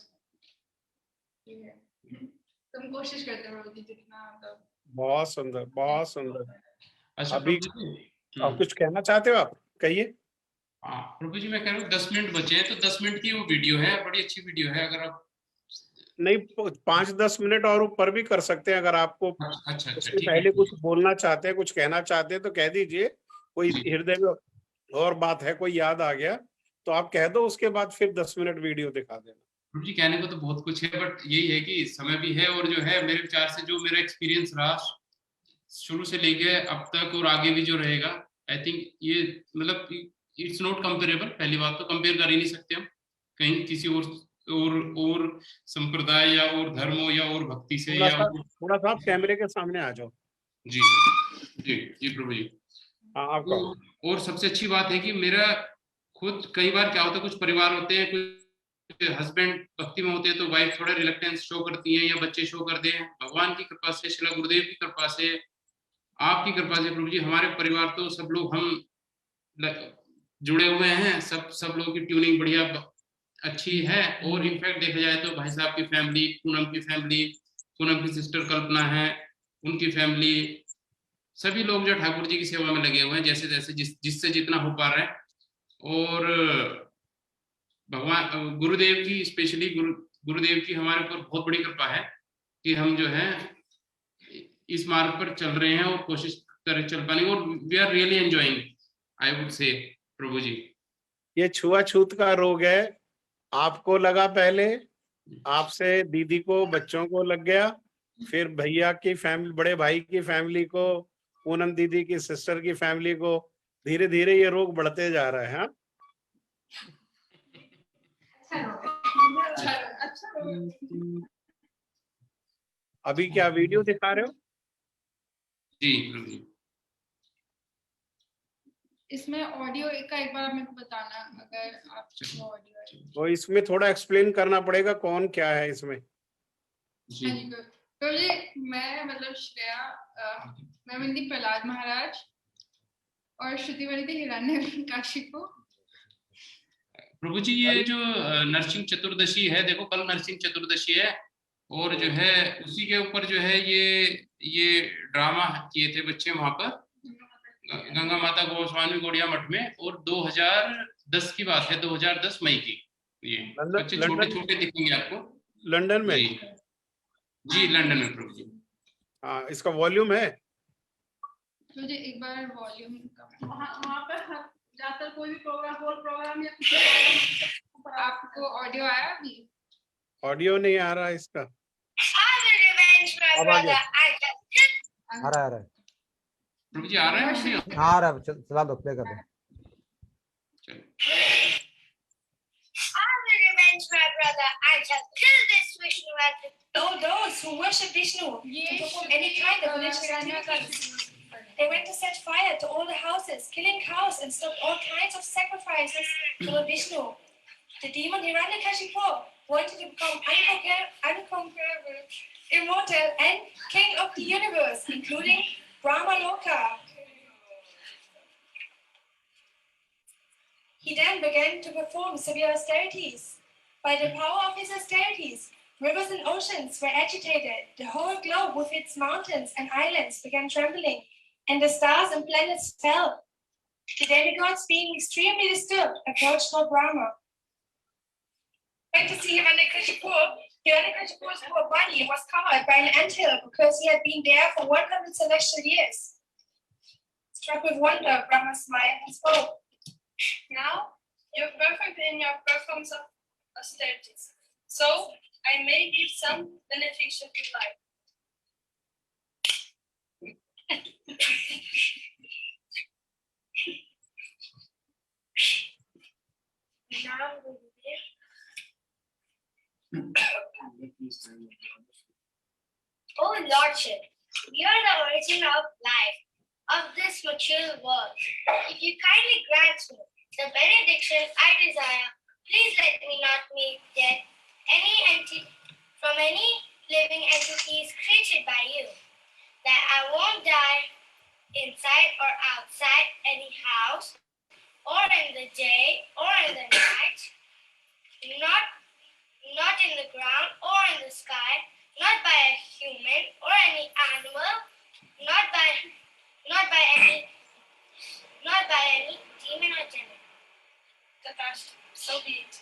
तुम कोशिश करते रहो कि जितना मतलब। बहुत सुंदर, बहुत सुंदर। अच्छा अभी प्रभु कुछ कहना चाहते हो आप? कहिए। हाँ प्रभु जी, मैं कह रहा हूँ 10 मिनट बचे हैं तो 10 मिनट की वो वीडियो है, बड़ी अच्छी वीडियो है। अगर आप नहीं 5-10 मिनट और ऊपर भी कर सकते हैं, अगर आपको अच्छा उससे पहले कुछ बोलना चाहते हैं, कुछ कहना चाहते हैं तो कह दीजिए। कोई हृदय में और बात है, कोई याद आ गया तो आप कह दो, उसके बाद फिर 10 मिनट वीडियो दिखा देना। प्रभु जी कहने को तो बहुत कुछ है, बट यही है कि समय भी है और जो है मेरे विचार से जो मेरा एक्सपीरियंस रहा शुरू से लेके अब तक और आगे भी जो रहेगा, आई थिंक ये मतलब इट्स नॉट कंपेरेबल। पहली बात तो कंपेयर कर ही नहीं सकते हम कहीं किसी और संप्रदाय या और धर्मों या और भक्ति से। थोड़ा सा आप कैमरे के सामने आ जाओ। जी जी जी प्रभु जी। आपका और सबसे अच्छी बात है कि मेरा खुद कई बार क्या होता है, कुछ परिवार होते हैं, कुछ हस्बैंड भक्ति में होते हैं तो वाइफ थोड़ा रिलक्टेंस शो करती है या बच्चे शो करते हैं। भगवान की कृपा से, श्रील गुरुदेव की कृपा से, आपकी कृपा से प्रभु जी, हमारे परिवार तो सब लोग हम जुड़े हुए हैं, सब लोगों की ट्यूनिंग बढ़िया अच्छी है। और इनफैक्ट देखा जाए तो भाई साहब की फैमिली, पूनम की सिस्टर कल्पना है, उनकी फैमिली, सभी लोग जो ठाकुर जी की सेवा में लगे हुए हैं जैसे जैसे जिससे जितना हो पा रहा है। और भगवान गुरुदेव की, स्पेशली गुरुदेव की हमारे ऊपर बहुत बड़ी कृपा है कि हम जो है इस मार्ग पर चल रहे हैं और कोशिश कर चल पाने, और we are really enjoying, I would say Prabhu जी। ये छुआछूत का रोग है, आपको लगा पहले, आपसे दीदी को, बच्चों को लग गया, फिर भैया की फैमिली, बड़े भाई की फैमिली को, पूनम दीदी की सिस्टर की फैमिली को, धीरे धीरे ये रोग बढ़ते जा रहा है। अभी क्या वीडियो दिखा रहे हो? जी प्रभु जी। इसमें ऑडियो का एक बार मेरे को बताना, अगर आपको ऑडियो है तो इसमें थोड़ा एक्सप्लेन करना पड़ेगा कौन क्या है इसमें। जी तो जी मैं मतलब श्रेया, मैं मिलती प्रहलाद महाराज और श्रुतिवनी थी हिरण्य काशी को। प्रभु जी ये जो नरसिंह चतुर्दशी है, देखो कल नरसिंह चतुर्दशी है और जो है उसी के ऊपर जो है ये ड्रामा किए थे बच्चे वहां पर गंगा माता गोस्वामी गोड़िया मठ में। और 2010 की बात है, 2010 मई की। ये बच्चे छोटे छोटे दिखेंगे आपको। लंदन में? जी लंदन में प्रभु जी। हाँ, इसका वॉल्यूम है? तो जी एक बार वॉल्यूम वहाँ पर ज्यादातर कोई भी प्रोग्राम या कुछ आपको ऑडियो आया? अभी ऑडियो नहीं आ रहा इसका। अब आ गया। आ रहा है प्रभु जी, आ रहा है? हाँ आ रहा है, चला दो, प्ले कर दो। brother, I shall kill this Vishnu at the... All those who worship Vishnu to perform any kind of religious activities. They went to set fire to all the houses, killing cows and stopped all kinds of sacrifices to Lord Vishnu. The demon Hiranyakashipu wanted to become unconquerable, immortal, and king of the universe, including Brahmaloka. He then began to perform severe austerities. By the power of his austerities, rivers and oceans were agitated, the whole globe with its mountains and islands began trembling, and the stars and planets fell. The demigods, being extremely disturbed, approached Lord Brahma. Went to see Hiranyakashipu. Hiranyakashipu's poor body was covered by an anthill because he had been there for 100 celestial years. Struck with wonder, Brahma smiled and spoke. Now you're perfect in your performance of austerities, so I may give some beneficial life. Oh Lordship, you are the origin of life, of this material world. If you kindly grant me the benediction I desire, please let me not meet death from any living entities created by you, that I won't die inside or outside any house, or in the day or in the night, not in the ground or in the sky, not by a human or any animal, not by any demon or demon. Tatash, so be it.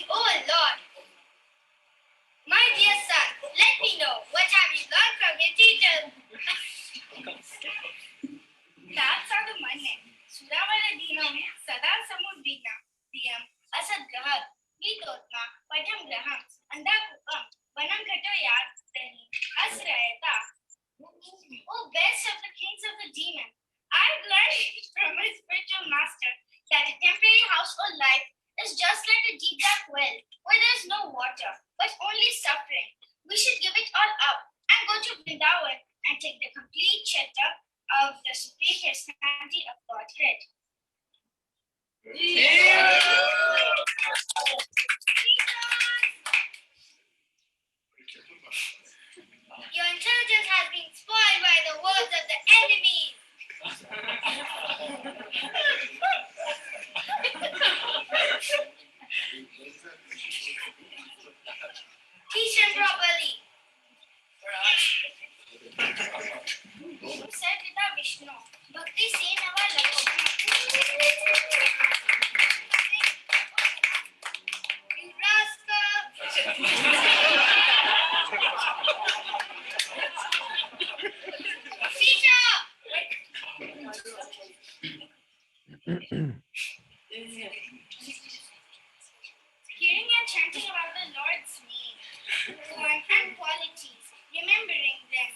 Oh Lord, my dear son, let me know what have you learned from your teacher. साधु मन ने सुरावल दीनों में सदा समुद्रीना दियम असद ग्रहण वीतोत्मा पठम ग्रहण अंधा कुकम वनम घटो याद तनी असरयता. Oh best of the kings of the demon, I've learned from my spiritual master that a temporary household life is just like a deep dark well where there is no water but only suffering. We should give it all up and go to Vrindavan and take the complete shelter of the supreme personality of Godhead. Your intelligence has been spoiled by the words of the enemy. Teach him properly. Said Pitta Vishnu, Bhakti se nava lago. You rascal! Teacher! Hearing and chanting about the Lord's name, form and qualities, remembering them,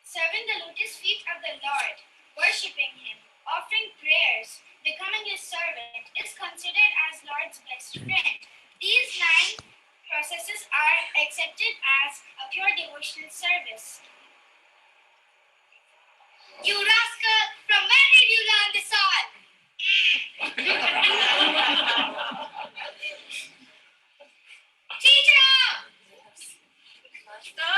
serving the lotus feet of the Lord, worshipping Him, offering prayers, becoming His servant is considered as Lord's best friend. These 9 processes are accepted as a pure devotional service. You rascal! From where did you learn this all? Teacher! Master,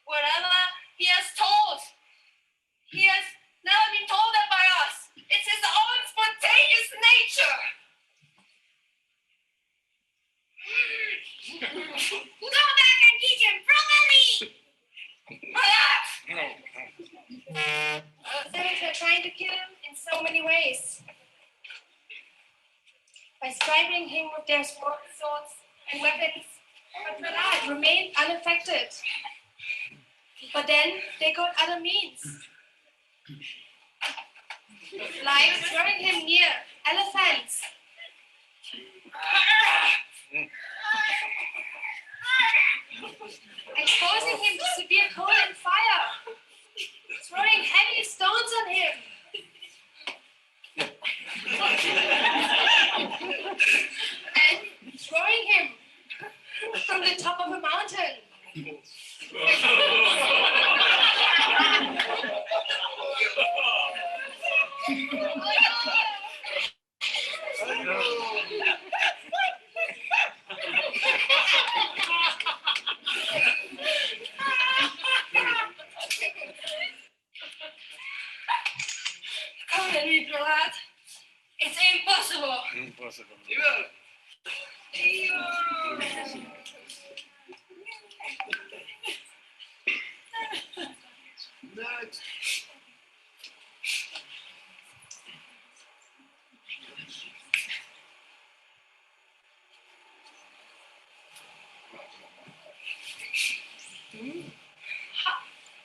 whatever he has told, he has never been told that by us. It's his own spontaneous nature. Go back and teach him properly! Devils were trying to kill him in so many ways. By striking him with their swords and weapons, but Prahlad remained unaffected. But then they got other means, like throwing him near elephants, exposing him to severe cold and fire, throwing heavy stones on him.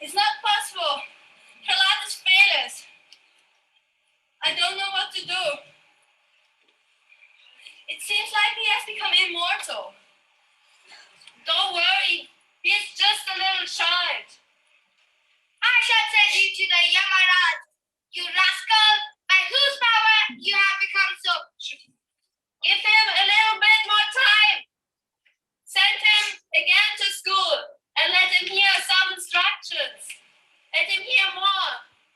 It's not possible. Prahlad is fearless. I don't know what to do. It seems like he has become immortal. Don't worry, he is just a little child. I shall send you to the Yamaraj, you rascal, by whose power you have become so. Give him a little bit more time. Send him again to school and let him hear some instructions. Let him hear more,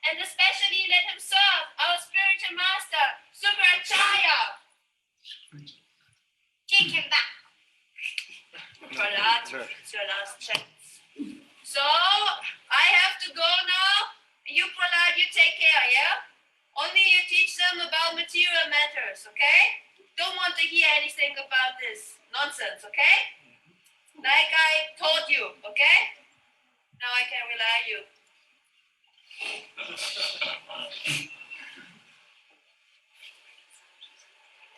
and especially let him serve our spiritual master, Sukracharya. Take him back. Prahlad, it's your last chance. So, I have to go now. You, Prahlad, you take care, yeah? Only you teach them about material matters, okay? Don't want to hear anything about this nonsense, okay? Like I told you, okay? Now I can rely on you.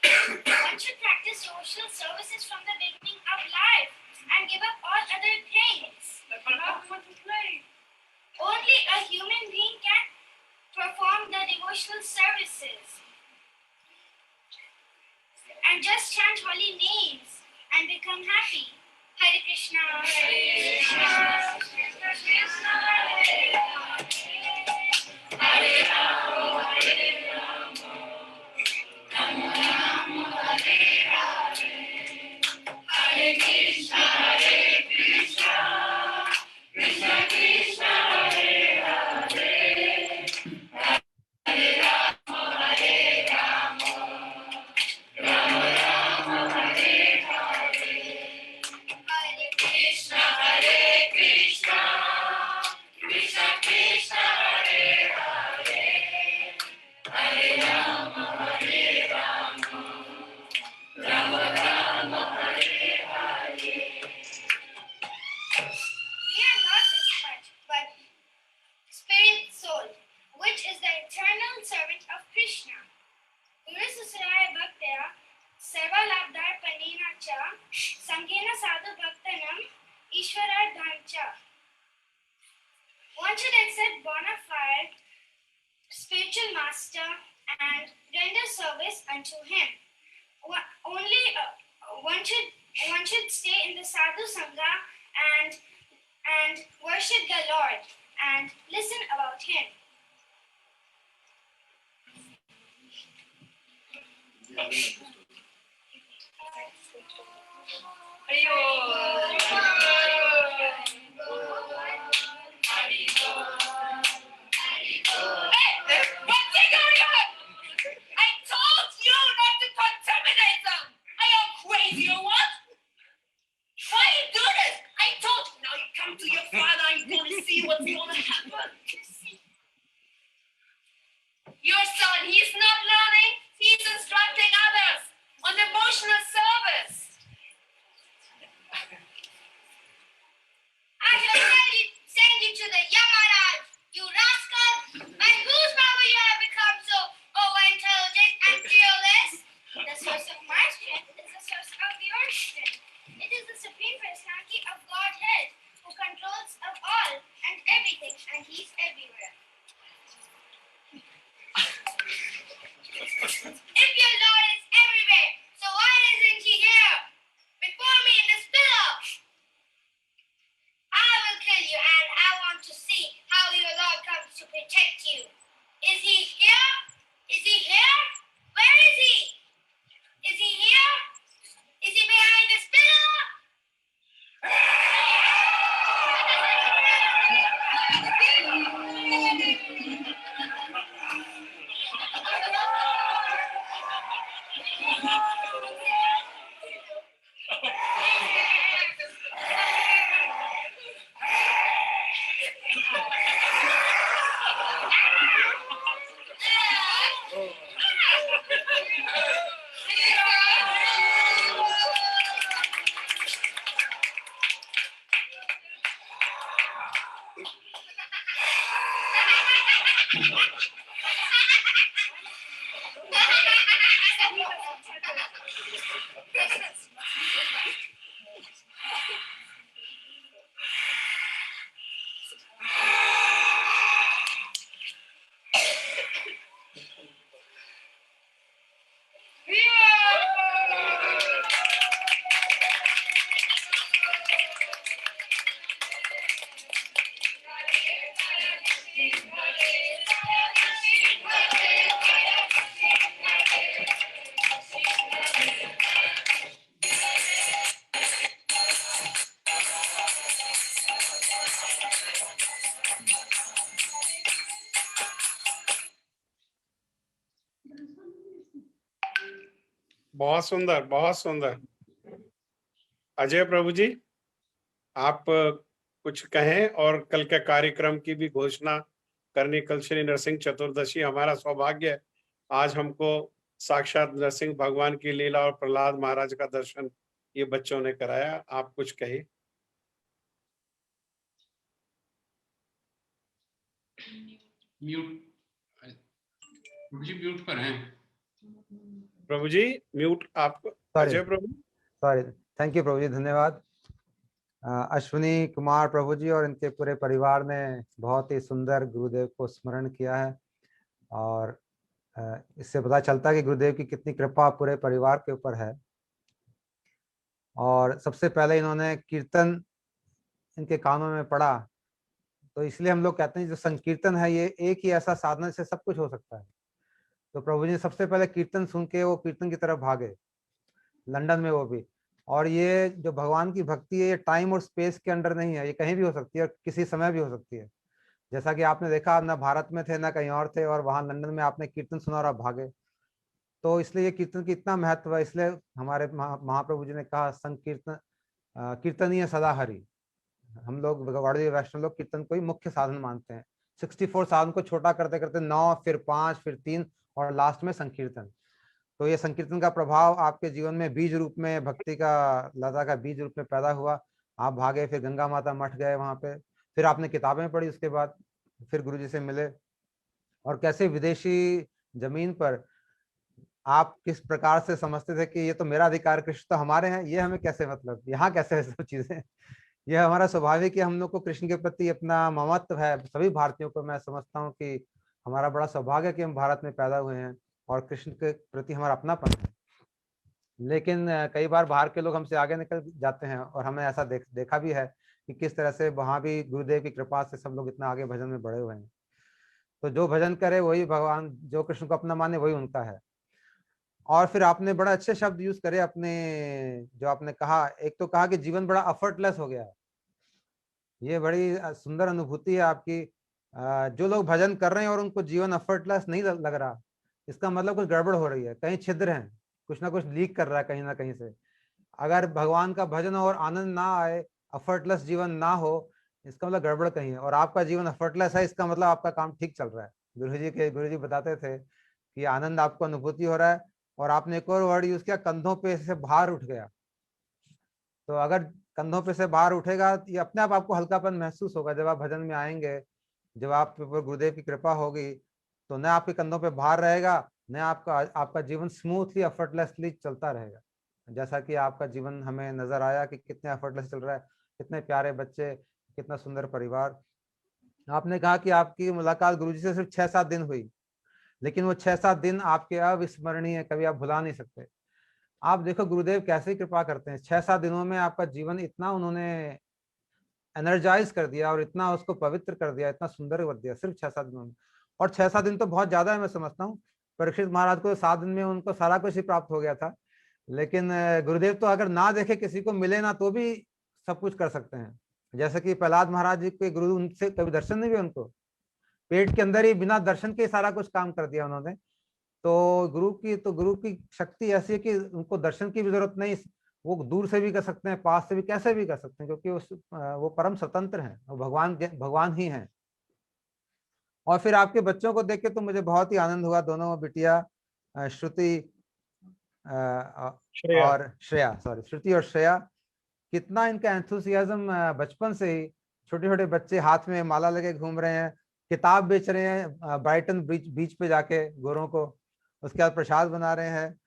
One should practice devotional services from the beginning of life and give up all other things. But Prahlad wants to play. Only a human being can perform the devotional services. And just chant holy names and become happy. Hare Krishna, Hare Krishna, Krishna Krishna, Hare Rama, Hare Rama, Hare Rama, Rama Rama, Hare Hare, Hare Krishna, Hare Krishna, Krishna Krishna, Hare Hare, Hare Rama, Hare Rama, Rama Rama, Hare Hare. Hare Krishna, Hare Krishna, Krishna Krishna, Hare Hare, Hare Rama, Hare Rama, Rama Rama, Hare Hare. We are not this much, but spirit soul, which is the eternal servant of Krishna. Guru Susraya Bhaktaya Seva Labdar Panina Cha Sangena Sadhu Bhaktanam Ishvara Dhancha. One should accept bona fide spiritual master and render service unto him. One should stay in the sadhu sangha and worship the Lord and listen about him. Your son, he's not learning, he's instructing others on devotional service. I shall send you to the Yamaraj, you rascal, by whose power you have become so over-intelligent and fearless. The source of my strength is the source of your strength. It is the supreme personality of Godhead who controls of all and everything, and he's everywhere. If your Lord is everywhere, so why isn't he here? Before me in this pillow. I will kill you, and I want to see how your Lord comes to protect you. Is he here? Is he here? Where is he? Is he here? Is he behind this pillow? बहुत सुंदर, बहुत सुंदर। अजय प्रभु जी, आप कुछ कहें और कल के कार्यक्रम की भी घोषणा करनी। कल श्री नरसिंह चतुर्दशी, हमारा सौभाग्य है आज हमको साक्षात नरसिंह भगवान की लीला और प्रहलाद महाराज का दर्शन ये बच्चों ने कराया। आप कुछ कहिए। म्यूट प्रभु जी, म्यूट पर हैं। प्रभु जी म्यूट आप। अजय प्रभु, सॉरी, थैंक यू प्रभु जी, धन्यवाद। अश्विनी कुमार प्रभु जी और इनके पूरे परिवार ने बहुत ही सुंदर गुरुदेव को स्मरण किया है और इससे पता चलता है कि गुरुदेव की कितनी कृपा पूरे परिवार के ऊपर है। और सबसे पहले इन्होंने कीर्तन इनके कानों में पड़ा, तो इसलिए हम लोग कहते हैं जो संकीर्तन है ये एक ही ऐसा साधन से सब कुछ हो सकता है। तो प्रभु जी सबसे पहले कीर्तन सुन के वो कीर्तन की तरफ भागे, लंदन में वो भी। और ये जो भगवान की भक्ति है ये टाइम और स्पेस के अंडर नहीं है, ये कहीं भी हो सकती है और किसी समय भी हो सकती है। जैसा कि आपने देखा, आप ना भारत में थे ना कहीं और थे और वहां लंदन में आपने कीर्तन सुना और आप भागे। तो इसलिए ये कीर्तन की इतना महत्व है, इसलिए हमारे महाप्रभु जी ने कहा संकीर्तन कीर्तनीय सदा हरि। हम लोग गौड़ीय वैष्णव लोग कीर्तन को ही मुख्य साधन मानते हैं। 64 साधन को छोटा करते करते 9, फिर 5, फिर 3 और लास्ट में संकीर्तन। तो ये संकीर्तन का प्रभाव आपके जीवन में बीज रूप में, भक्ति का लता का बीज रूप में पैदा हुआ। आप भागे, फिर गंगा माता मठ गए वहां पे, फिर आपने किताबें पढ़ी, उसके बाद फिर गुरुजी से मिले। और कैसे विदेशी जमीन पर आप किस प्रकार से समझते थे कि ये तो मेरा अधिकार, कृष्ण तो हमारे हैं, ये हमें कैसे, मतलब यहाँ कैसे है सब चीजें। यह हमारा स्वाभाविक है, हम लोग को कृष्ण के प्रति अपना ममत्व है। सभी भारतीयों को मैं समझता हूँ कि हमारा बड़ा सौभाग्य है कि हम भारत में पैदा हुए हैं और कृष्ण के प्रति हमारा अपनापन है। लेकिन कई बार बाहर के लोग हमसे आगे निकल जाते हैं और हमें ऐसा देखा भी है कि किस तरह से वहां भी गुरुदेव की कृपा से सब लोग इतना आगे भजन में बढ़े हुए हैं। तो जो भजन करे वही भगवान, जो कृष्ण को अपना माने वही उनका है। और फिर आपने बड़ा अच्छे शब्द यूज करे अपने, जो आपने कहा, एक तो कहा कि जीवन बड़ा एफर्टलेस हो गया है। ये बड़ी सुंदर अनुभूति है आपकी। जो लोग भजन कर रहे हैं और उनको जीवन एफर्टलेस नहीं लग रहा, इसका मतलब कुछ गड़बड़ हो रही है, कहीं छिद्र है, कुछ ना कुछ लीक कर रहा है कहीं ना कहीं से। अगर भगवान का भजन और आनंद ना आए, एफर्टलेस जीवन ना हो, इसका मतलब गड़बड़ कहीं है। और आपका जीवन एफर्टलेस है, इसका मतलब आपका काम ठीक चल रहा है। गुरुजी बताते थे कि आनंद आपको अनुभूति हो रहा है। और आपने एक और वर्ड यूज किया, कंधों पे से भार उठ गया। तो अगर कंधों पे से भार उठेगा, ये अपने आप आपको हल्कापन महसूस होगा जब आप भजन में आएंगे। जब आप पर गुरुदेव की कृपा होगी तो न आपके कंधों पे भार रहेगा, न आपका जीवन स्मूथली एफर्टलेसली चलता रहेगा। जैसा कि आपका जीवन हमें नजर आया कि कितने एफर्टलेस चल रहा है, कितने प्यारे बच्चे, कितना सुंदर परिवार। आपने कहा कि आपकी मुलाकात गुरुजी से सिर्फ 6-7 दिन हुई, लेकिन वो 6-7 दिन आपके अविस्मरणीय, कभी आप भुला नहीं सकते। आप देखो गुरुदेव कैसे कृपा करते हैं, 6-7 दिनों में आपका जीवन इतना उन्होंने एनर्जाइज कर दिया और इतना उसको पवित्र कर दिया, इतना सुंदर कर दिया सिर्फ 6-7 दिनों में। और 6-7 दिन तो बहुत ज्यादा है, मैं समझता हूँ। परीक्षित महाराज को 7 दिन में उनको सारा कुछ ही प्राप्त हो गया था। लेकिन गुरुदेव तो अगर ना देखे, किसी को मिले ना, तो भी सब कुछ कर सकते हैं। जैसे कि प्रहलाद महाराज जी के गुरु, उनसे कभी दर्शन नहीं हुए, उनको पेट के अंदर ही बिना दर्शन के सारा कुछ काम कर दिया उन्होंने। तो गुरु की शक्ति ऐसी है कि उनको दर्शन की भी जरूरत नहीं, वो दूर से भी कर सकते हैं, पास से भी, कैसे भी कर सकते हैं, क्योंकि वो परम स्वतंत्र हैं, वो भगवान ही हैं। और फिर आपके बच्चों को देख के तो मुझे बहुत ही आनंद हुआ। दोनों बिटिया श्रुति और श्रेया, श्रुति और श्रेया, कितना इनका एंथुसियाज्म बचपन से ही। छोटे छोटे बच्चे हाथ में माला लगे घूम रहे हैं, किताब बेच रहे हैं ब्राइटन बीच पे जाके गोरों को, उसके बाद प्रसाद बना रहे हैं।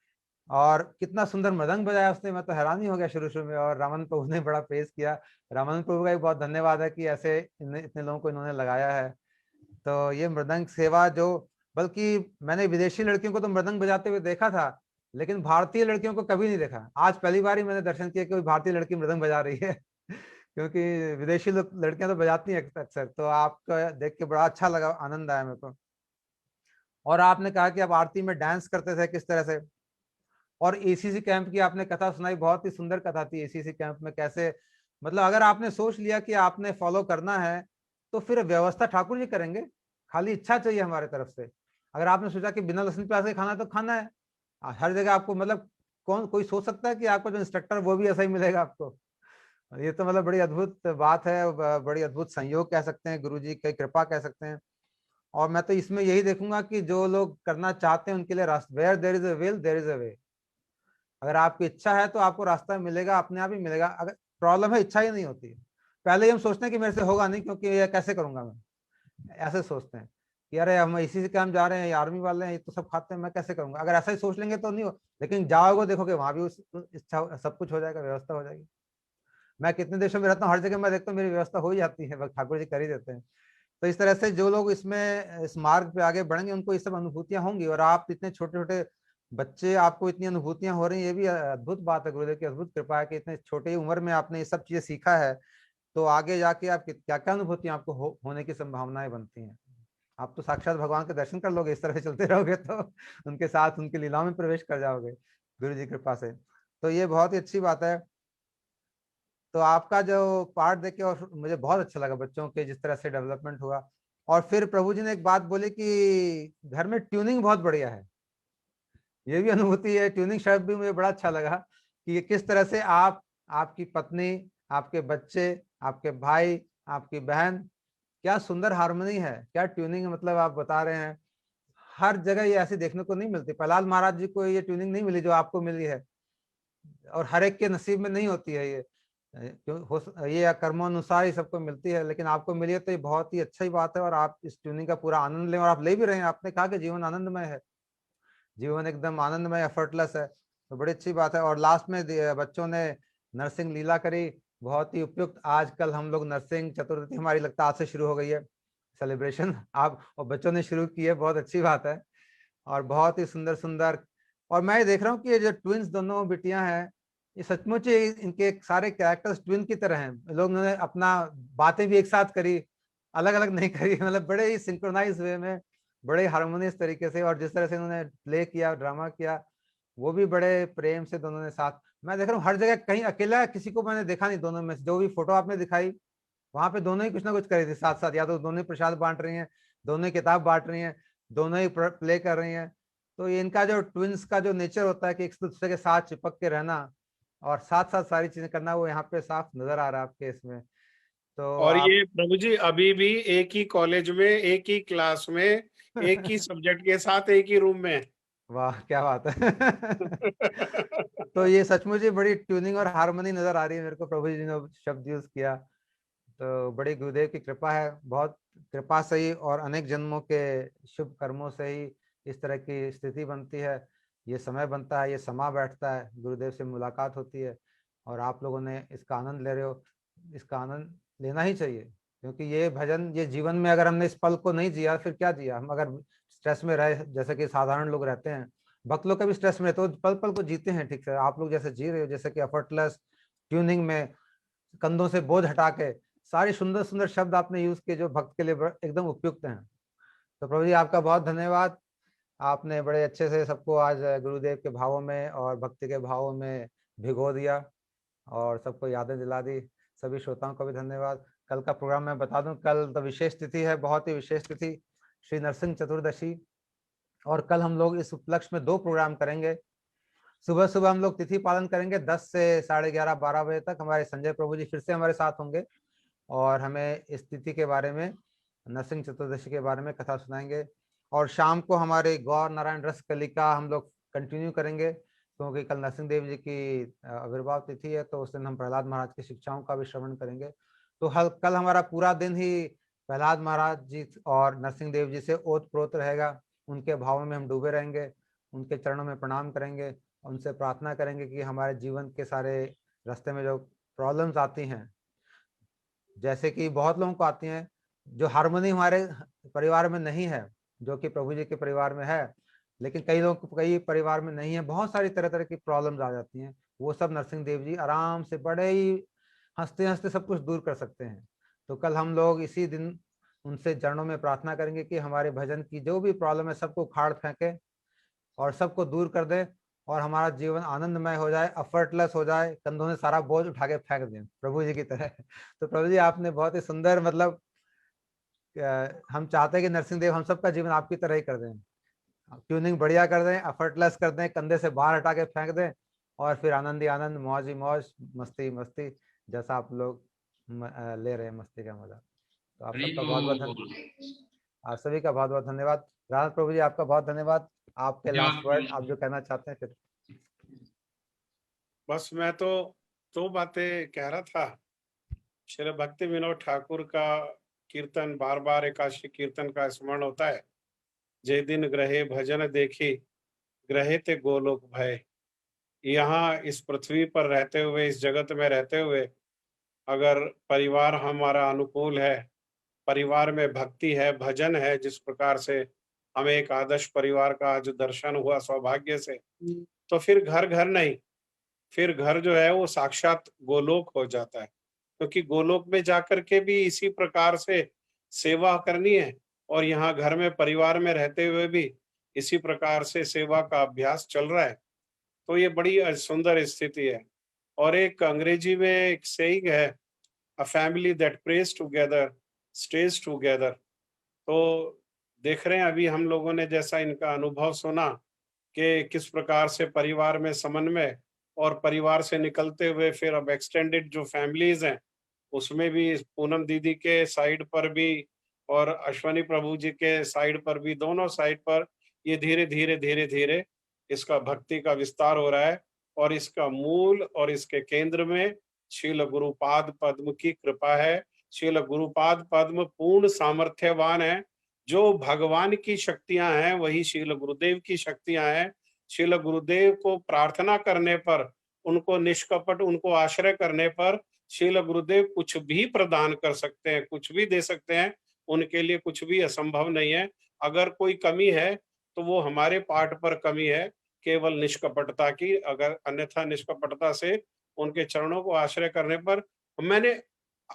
और कितना सुंदर मृदंग बजाया उसने, मैं तो हैरान ही हो गया शुरू में। और रामन प्रभु ने बड़ा प्रेज किया। रामन प्रभु का भी बहुत धन्यवाद है कि ऐसे इतने लोगों को इन्होंने लगाया है। तो ये मृदंग सेवा, जो बल्कि मैंने विदेशी लड़कियों को तो मृदंग बजाते हुए देखा था, लेकिन भारतीय लड़कियों को कभी नहीं देखा। आज पहली बार ही मैंने दर्शन किया कि कोई भारतीय लड़की मृदंग बजा रही है। क्योंकि विदेशी लोग लड़कियां तो बजाती हैं अक्सर, तो आपका देख के बड़ा अच्छा लगा, आनंद आया मेरे को। और आपने कहा कि आप आरती में डांस करते थे किस तरह से, और एसीसी कैंप की आपने कथा सुनाई, बहुत ही सुंदर कथा थी। एसीसी कैंप में कैसे, मतलब अगर आपने सोच लिया कि आपने फॉलो करना है तो फिर व्यवस्था ठाकुर जी करेंगे, खाली इच्छा चाहिए हमारे तरफ से। अगर आपने सोचा कि बिना लहसुन प्याज के खाना है तो खाना है, हर जगह आपको, मतलब कौन कोई सोच सकता है कि आपको जो इंस्ट्रक्टर वो भी ऐसा ही मिलेगा आपको। ये तो मतलब बड़ी अद्भुत बात है, बड़ी अद्भुत संयोग कह सकते हैं, गुरु जी की कृपा कह सकते हैं। और मैं तो इसमें यही देखूंगा कि जो लोग करना चाहते हैं उनके लिए रास्ता, where there is a will there is a way. अगर आपकी इच्छा है तो आपको रास्ता मिलेगा, अपने आप ही मिलेगा। अगर प्रॉब्लम है इच्छा ही नहीं होती है, पहले ही हम सोचते हैं कि मेरे से होगा नहीं, क्योंकि ये कैसे करूंगा मैं, ऐसे सोचते हैं कि अरे हम इसी से काम जा रहे हैं, आर्मी वाले हैं, ये तो सब खाते हैं, मैं कैसे करूंगा। अगर ऐसा ही सोच लेंगे तो नहीं हो, लेकिन जाओगे देखोगे वहां भी उस इच्छा सब कुछ हो जाएगा, व्यवस्था हो जाएगी। मैं कितने देशों में रहता हूँ, हर जगह मैं देखता हूँ मेरी व्यवस्था हो ही जाती है, बस ठाकुर जी कर ही देते हैं। तो इस तरह से जो लोग इसमें इस मार्ग पे आगे बढ़ेंगे उनको ये सब अनुभूतियां होंगी। और आप इतने छोटे छोटे बच्चे, आपको इतनी अनुभूतियां हो रही हैं, ये भी अद्भुत बात है, गुरुदेव की अद्भुत कृपा है कि इतने छोटी उम्र में आपने ये सब चीजें सीखा है। तो आगे जाके आप क्या क्या अनुभूतियां आपको होने की संभावनाएं बनती हैं। आप तो साक्षात भगवान के दर्शन कर लोगे, इस तरह से चलते रहोगे तो उनके साथ उनकी लीलाओं में प्रवेश कर जाओगे गुरु जी की कृपा से। तो ये बहुत ही अच्छी बात है। तो आपका जो पार्ट देख के और मुझे बहुत अच्छा लगा, बच्चों के जिस तरह से डेवलपमेंट हुआ। और फिर प्रभु जी ने एक बात बोली कि घर में ट्यूनिंग बहुत बढ़िया है, ये भी अनुभूति है। ट्यूनिंग शब्द भी मुझे बड़ा अच्छा लगा कि ये किस तरह से आप, आपकी पत्नी, आपके बच्चे, आपके भाई, आपकी बहन, क्या सुंदर हार्मनी है, क्या ट्यूनिंग है। मतलब आप बता रहे हैं हर जगह ये ऐसी देखने को नहीं मिलती। प्रहलाद महाराज जी को ये ट्यूनिंग नहीं मिली जो आपको मिली है, और हर एक के नसीब में नहीं होती है ये, ये कर्मानुसार ही सबको मिलती है, लेकिन आपको मिली है तो ये बहुत ही अच्छा ही बात है। और आप इस ट्यूनिंग का पूरा आनंद लें, और आप ले भी रहे हैं। आपने कहा कि जीवन आनंदमय है, जीवन एकदम आनंदमय, एफर्टलेस है, तो बड़ी अच्छी बात है। और लास्ट में बच्चों ने नरसिंह लीला करी, बहुत ही उपयुक्त। आजकल हम लोग नरसिंह चतुर्थी हमारी लगता है आज से शुरू हो गई है सेलिब्रेशन, आप और बच्चों ने शुरू की है, बहुत अच्छी बात है। और बहुत ही सुंदर सुंदर, और मैं देख रहा हूँ कि ये जो ट्विंस दोनों बेटियां हैं, ये सचमुच ही इनके सारे कैरेक्टर्स ट्विन की तरह हैं। लोग ने अपना बातें भी एक साथ करी, अलग अलग नहीं करी, मतलब बड़े ही सिंक्रोनाइज वे में, बड़े हार्मोनियस तरीके से। और जिस तरह से इन्होंने प्ले किया, ड्रामा किया, वो भी बड़े प्रेम से दोनों ने साथ। मैं देख रहा हूँ हर जगह, कहीं अकेला किसी को मैंने देखा नहीं दोनों में से। जो भी फोटो आपने दिखाई वहां पे दोनों ही कुछ ना कुछ कर रही थी साथ साथ, या तो दोनों ही प्रसाद बांट रही हैं, दोनों ही किताब बांट रही हैं, दोनों ही प्ले कर रही हैं। तो ये इनका जो ट्विंस का जो नेचर होता है कि एक दूसरे के साथ चिपक के रहना और साथ साथ सारी चीजें करना, वो यहाँ पे साफ नजर आ रहा है आपके इसमें। तो और आप ये प्रभु जी अभी भी एक ही कॉलेज में, एक ही क्लास में, एक ही सब्जेक्ट के साथ एक ही रूम में वाह क्या बात है। तो ये सचमुच ही बड़ी ट्यूनिंग और हारमोनी नजर आ रही है मेरे को, प्रभु जी ने शब्द यूज किया। तो बड़ी गुरुदेव की कृपा है, बहुत कृपा से ही और अनेक जन्मों के शुभ कर्मों से ही इस तरह की स्थिति बनती है, ये समय बनता है, ये समा बैठता है, गुरुदेव से मुलाकात होती है। और आप लोगों ने इसका आनंद ले रहे हो, इसका आनंद लेना ही चाहिए। क्योंकि ये भजन, ये जीवन में अगर हमने इस पल को नहीं जिया फिर क्या जिया। हम अगर स्ट्रेस में रहे, जैसे कि साधारण लोग रहते हैं, भक्त लोग कभी स्ट्रेस में, तो पल पल को जीते हैं ठीक से। आप लोग जैसे जी रहे हो, जैसे कि एफर्टलेस ट्यूनिंग में, कंधों से बोझ हटा के, सारे सुंदर सुंदर शब्द आपने यूज किए जो भक्त के लिए एकदम उपयुक्त हैं। तो प्रभु जी आपका बहुत धन्यवाद, आपने बड़े अच्छे से सबको आज गुरुदेव के भावों में और भक्ति के भावों में भिगो दिया और सबको यादें दिला दी। सभी श्रोताओं को भी धन्यवाद। कल का प्रोग्राम मैं बता दूं, कल तो विशेष तिथि है, बहुत ही विशेष तिथि, श्री नरसिंह चतुर्दशी। और कल हम लोग इस उपलक्ष्य में 2 प्रोग्राम करेंगे। सुबह सुबह हम लोग तिथि पालन करेंगे 10 से 11:30 12 बजे तक। हमारे संजय प्रभु जी फिर से हमारे साथ होंगे और हमें इस तिथि के बारे में, नरसिंह चतुर्दशी के बारे में कथा सुनाएंगे। और शाम को हमारे गौर नारायण रस कलिका हम लोग कंटिन्यू करेंगे, क्योंकि कल नरसिंह देव जी की आविर्भाव तिथि है, तो उस दिन हम प्रहलाद महाराज की शिक्षाओं का भी श्रवण करेंगे। तो कल हमारा पूरा दिन ही प्रहलाद महाराज जी और नरसिंह देव जी से ओत प्रोत रहेगा। उनके भावों में हम डूबे रहेंगे, उनके चरणों में प्रणाम करेंगे, उनसे प्रार्थना करेंगे कि हमारे जीवन के सारे रास्ते में जो प्रॉब्लम्स आती हैं, जैसे कि बहुत लोगों को आती हैं, जो हार्मनी हमारे परिवार में नहीं है, जो कि प्रभु जी के परिवार में है, लेकिन कई लोग, कई परिवार में नहीं है, बहुत सारी तरह तरह की प्रॉब्लम्स आ जाती हैं। वो सब नरसिंह देव जी आराम से बड़े ही हंसते हंसते सब कुछ दूर कर सकते हैं। तो कल हम लोग इसी दिन उनसे चरणों में प्रार्थना करेंगे कि हमारे भजन की जो भी प्रॉब्लम है सबको उखाड़ फेंके और सबको दूर कर दे और हमारा जीवन आनंदमय हो जाए, एफर्टलेस हो जाए, कंधों से सारा बोझ उठा के फेंक दें प्रभु जी की तरह। तो प्रभु जी आपने बहुत ही सुंदर मतलब हम चाहते हैं कि नरसिंह देव हम सबका जीवन आपकी तरह ही कर दें, ट्यूनिंग बढ़िया कर दें, एफर्टलेस कर दें, कंधे से बाहर हटा के फेंक दें और फिर आनंद ही आनंद, मौज ही मौज, मस्ती मस्ती, जैसा आप लोग ले रहे हैं मस्ती का मजा। तो आप सबका बहुत बहुत आप सभी का बहुत बहुत धन्यवाद। राधा प्रभु जी आपका बहुत धन्यवाद। आपके लास्ट वर्ड, आप जो कहना चाहते हैं फिर। बस मैं तो दो बातें कह रहा था। श्री भक्ति विनोद ठाकुर का कीर्तन बार बार एकादशी कीर्तन का स्मरण होता है। जे दिन ग्रहे भजन देखी, ग्रहे ते गोलोक भय। यहाँ इस पृथ्वी पर रहते हुए, इस जगत में रहते हुए, अगर परिवार हमारा अनुकूल है, परिवार में भक्ति है, भजन है, जिस प्रकार से हमें एक आदर्श परिवार का आज दर्शन हुआ सौभाग्य से, तो फिर घर घर नहीं, फिर घर जो है वो साक्षात गोलोक हो जाता है। क्योंकि गोलोक में जाकर के भी इसी प्रकार से सेवा करनी है और यहाँ घर में परिवार में रहते हुए भी इसी प्रकार से सेवा का अभ्यास चल रहा है। तो ये बड़ी सुंदर स्थिति है। और एक अंग्रेजी में एक सेइंग है, a family that praise together stage together. तो देख रहे हैं अभी हम लोगों ने जैसा इनका अनुभव सुना कि किस प्रकार से परिवार में समन्वय और परिवार से निकलते हुए फिर अब एक्सटेंडेड जो फैमिलीज हैं उसमें भी पूनम दीदी के साइड पर भी और अश्वनी प्रभु जी के साइड पर भी, दोनों साइड पर ये धीरे धीरे धीरे धीरे इसका भक्ति का विस्तार हो रहा है। और इसका मूल और इसके केंद्र में श्रील गुरुपाद पद्म की कृपा है। श्रील गुरुपाद पद्म पूर्ण सामर्थ्यवान है। जो भगवान की शक्तियां हैं वही श्रील गुरुदेव की शक्तियां हैं। श्रील गुरुदेव को प्रार्थना करने पर, उनको निष्कपट उनको आश्रय करने पर श्रील गुरुदेव कुछ भी प्रदान कर सकते हैं, कुछ भी दे सकते हैं। उनके लिए कुछ भी असंभव नहीं है। अगर कोई कमी है तो वो हमारे पार्ट पर कमी है, केवल निष्कपटता की। अगर अन्यथा निष्कपटता से उनके चरणों को आश्रय करने पर, मैंने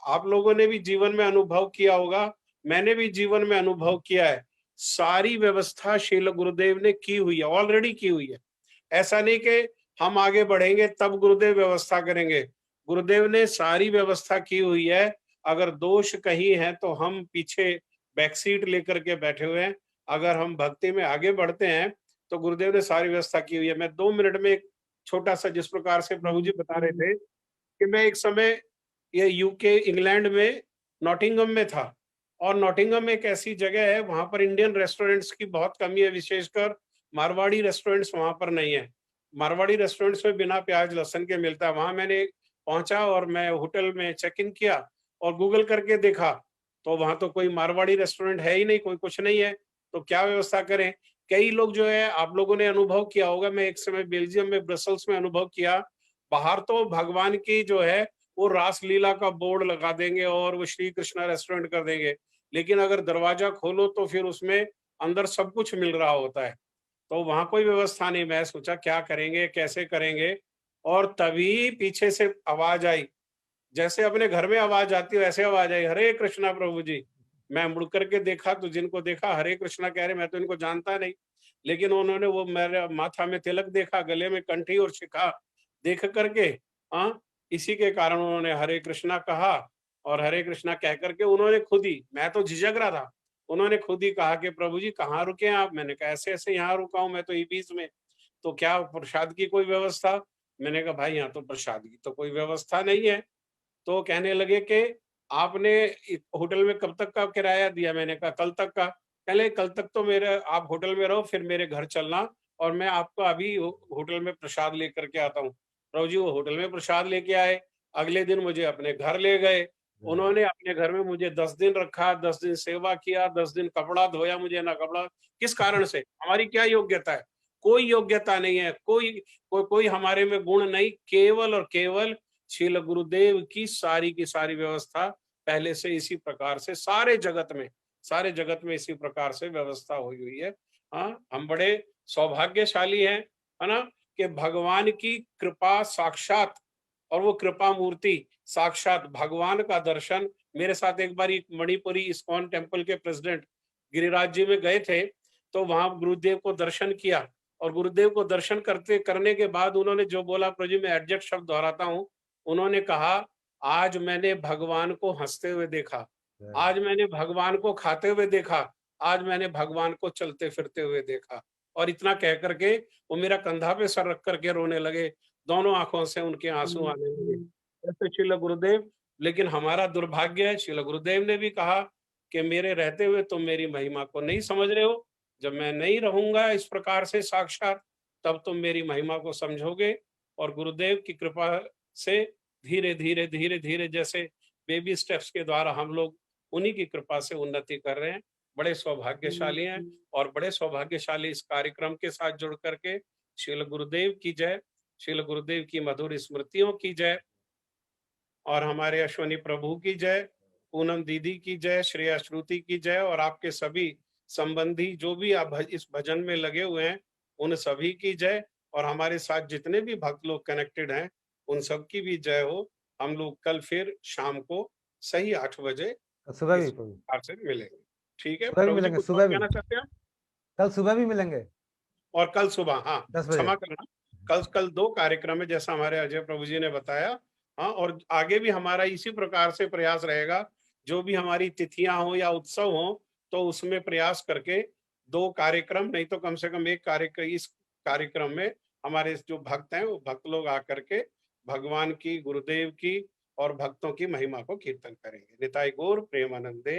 आप लोगों ने भी जीवन में अनुभव किया होगा, मैंने भी जीवन में अनुभव किया है, सारी व्यवस्था श्रील गुरुदेव ने की हुई है, ऑलरेडी की हुई है। ऐसा नहीं कि हम आगे बढ़ेंगे तब गुरुदेव व्यवस्था करेंगे। गुरुदेव ने सारी व्यवस्था की हुई है। अगर दोष कहीं है तो हम पीछे बैकसीट लेकर के बैठे हुए हैं। अगर हम भक्ति में आगे बढ़ते हैं तो गुरुदेव ने सारी व्यवस्था की हुई है। मैं 2 मिनट में एक छोटा सा, जिस प्रकार से प्रभु जी बता रहे थे कि मैं एक समय ये यूके इंग्लैंड में नॉटिंघम में था, और नॉटिंघम एक ऐसी जगह है वहां पर इंडियन रेस्टोरेंट्स की बहुत कमी है, विशेषकर मारवाड़ी रेस्टोरेंट्स वहां पर नहीं है। मारवाड़ी रेस्टोरेंट्स में बिना प्याज लहसुन के मिलता है। वहां मैंने पहुंचा और मैं होटल में चेक इन किया और गूगल करके देखा तो वहां तो कोई मारवाड़ी रेस्टोरेंट है ही नहीं, कोई कुछ नहीं है। तो क्या व्यवस्था करें। कई लोग जो है, आप लोगों ने अनुभव किया होगा, मैं एक समय बेल्जियम में ब्रसल्स में अनुभव किया, बाहर तो भगवान की जो है वो रासलीला का बोर्ड लगा देंगे और वो श्री कृष्णा रेस्टोरेंट कर देंगे, लेकिन अगर दरवाजा खोलो तो फिर उसमें अंदर सब कुछ मिल रहा होता है। तो वहां कोई व्यवस्था नहीं। मैं सोचा क्या करेंगे, कैसे करेंगे, और तभी पीछे से आवाज आई, जैसे अपने घर में आवाज आती है वैसे आवाज आई, हरे कृष्णा प्रभु जी। मैं मुड़ करके देखा तो जिनको देखा हरे कृष्णा कह रहे, मैं तो इनको जानता नहीं, लेकिन उन्होंने वो मेरे माथा में तिलक देखा, गले में कंठी और शिखा देख करके, हाँ, इसी के कारण उन्होंने हरे कृष्णा कहा। और हरे कृष्णा कह करके उन्होंने खुद ही, मैं तो झिझक रहा था, उन्होंने खुद ही कहा कि प्रभु जी कहाँ रुके हैं आप। मैंने कहा ऐसे ऐसे यहाँ रुका हूँ मैं तो बीच में, तो क्या प्रसाद की कोई व्यवस्था। मैंने कहा भाई यहाँ तो प्रसाद की तो कोई व्यवस्था नहीं है। तो कहने लगे कि आपने होटल में कब तक का किराया दिया। मैंने कहा कल तक का। पहले कल तक तो मेरे आप होटल में रहो, फिर मेरे घर चलना और मैं आपको अभी होटल में प्रसाद लेकर के आता हूँ। प्रभु जी वो होटल में प्रसाद लेके आए, अगले दिन मुझे अपने घर ले गए। उन्होंने अपने घर में मुझे 10 दिन रखा, 10 दिन सेवा किया, 10 दिन कपड़ा धोया मुझे ना कपड़ा। किस कारण से, हमारी क्या योग्यता है, कोई योग्यता नहीं है, कोई हमारे में गुण नहीं, केवल और केवल श्रील गुरुदेव की सारी व्यवस्था पहले से इसी प्रकार से सारे जगत में इसी प्रकार से व्यवस्था हुई हुई है। हाँ, हम बड़े सौभाग्यशाली हैं, है ना, कि भगवान की कृपा साक्षात और वो कृपा मूर्ति साक्षात भगवान का दर्शन। मेरे साथ एक बार मणिपुरी इस्कॉन टेम्पल के प्रेसिडेंट गिरिराज जी में गए थे, तो वहां गुरुदेव को दर्शन किया, और गुरुदेव को दर्शन करने के बाद उन्होंने जो बोला, प्रभु जी मैं एडजस्ट शब्द दोहराता हूं, उन्होंने कहा आज मैंने भगवान को हंसते हुए देखा, आज मैंने भगवान को खाते हुए देखा, आज मैंने भगवान को चलते फिरते हुए देखा। और इतना कह करके वो मेरा कंधा पे सर रख करके रोने लगे, दोनों आंखों से उनके आंसू आने लगे। ऐसे श्रील गुरुदेव, लेकिन हमारा दुर्भाग्य है, श्रील गुरुदेव ने भी कहा कि मेरे रहते हुए तुम मेरी महिमा को नहीं समझ रहे हो, जब मैं नहीं रहूंगा इस प्रकार से साक्षात, तब तुम मेरी महिमा को समझोगे। और गुरुदेव की कृपा से धीरे धीरे धीरे धीरे जैसे बेबी स्टेप्स के द्वारा हम लोग उन्हीं की कृपा से उन्नति कर रहे हैं। बड़े सौभाग्यशाली हैं और बड़े सौभाग्यशाली इस कार्यक्रम के साथ जुड़ करके। श्रील गुरुदेव की जय, श्रील गुरुदेव की मधुर स्मृतियों की जय, और हमारे अश्वनी प्रभु की जय, पूनम दीदी की जय, श्रेया श्रुति की जय, और आपके सभी संबंधी जो भी आप इस भजन में लगे हुए हैं उन सभी की जय, और हमारे साथ जितने भी भक्त लोग कनेक्टेड हैं उन सब की भी जय हो। हम लोग कल फिर शाम को सही 8 बजे सुबह इस भी प्रकार से मिलेंगे। ठीक है, सुबह भी प्रभु जी मिलेंगे, कुछ सुबह और भी कहना चाहते हैं? कल सुबह भी मिलेंगे और कल सुबह, हाँ 10 बजे। क्षमा करना, कल 2 कार्यक्रम है जैसा हमारे अजय प्रभु जी ने बताया। हाँ, और आगे भी हमारा इसी प्रकार से प्रयास रहेगा, जो भी हमारी तिथियां हो या उत्सव हो तो उसमें प्रयास करके 2 कार्यक्रम नहीं तो कम से कम 1 कार्यक्रम, इस कार्यक्रम में हमारे जो भक्त हैं वो भक्त लोग आकर के भगवान की, गुरुदेव की और भक्तों की महिमा को कीर्तन करेंगे। निताई गौर प्रेमानंदे,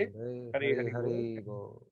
हरि हरि बोल। हरि बोल।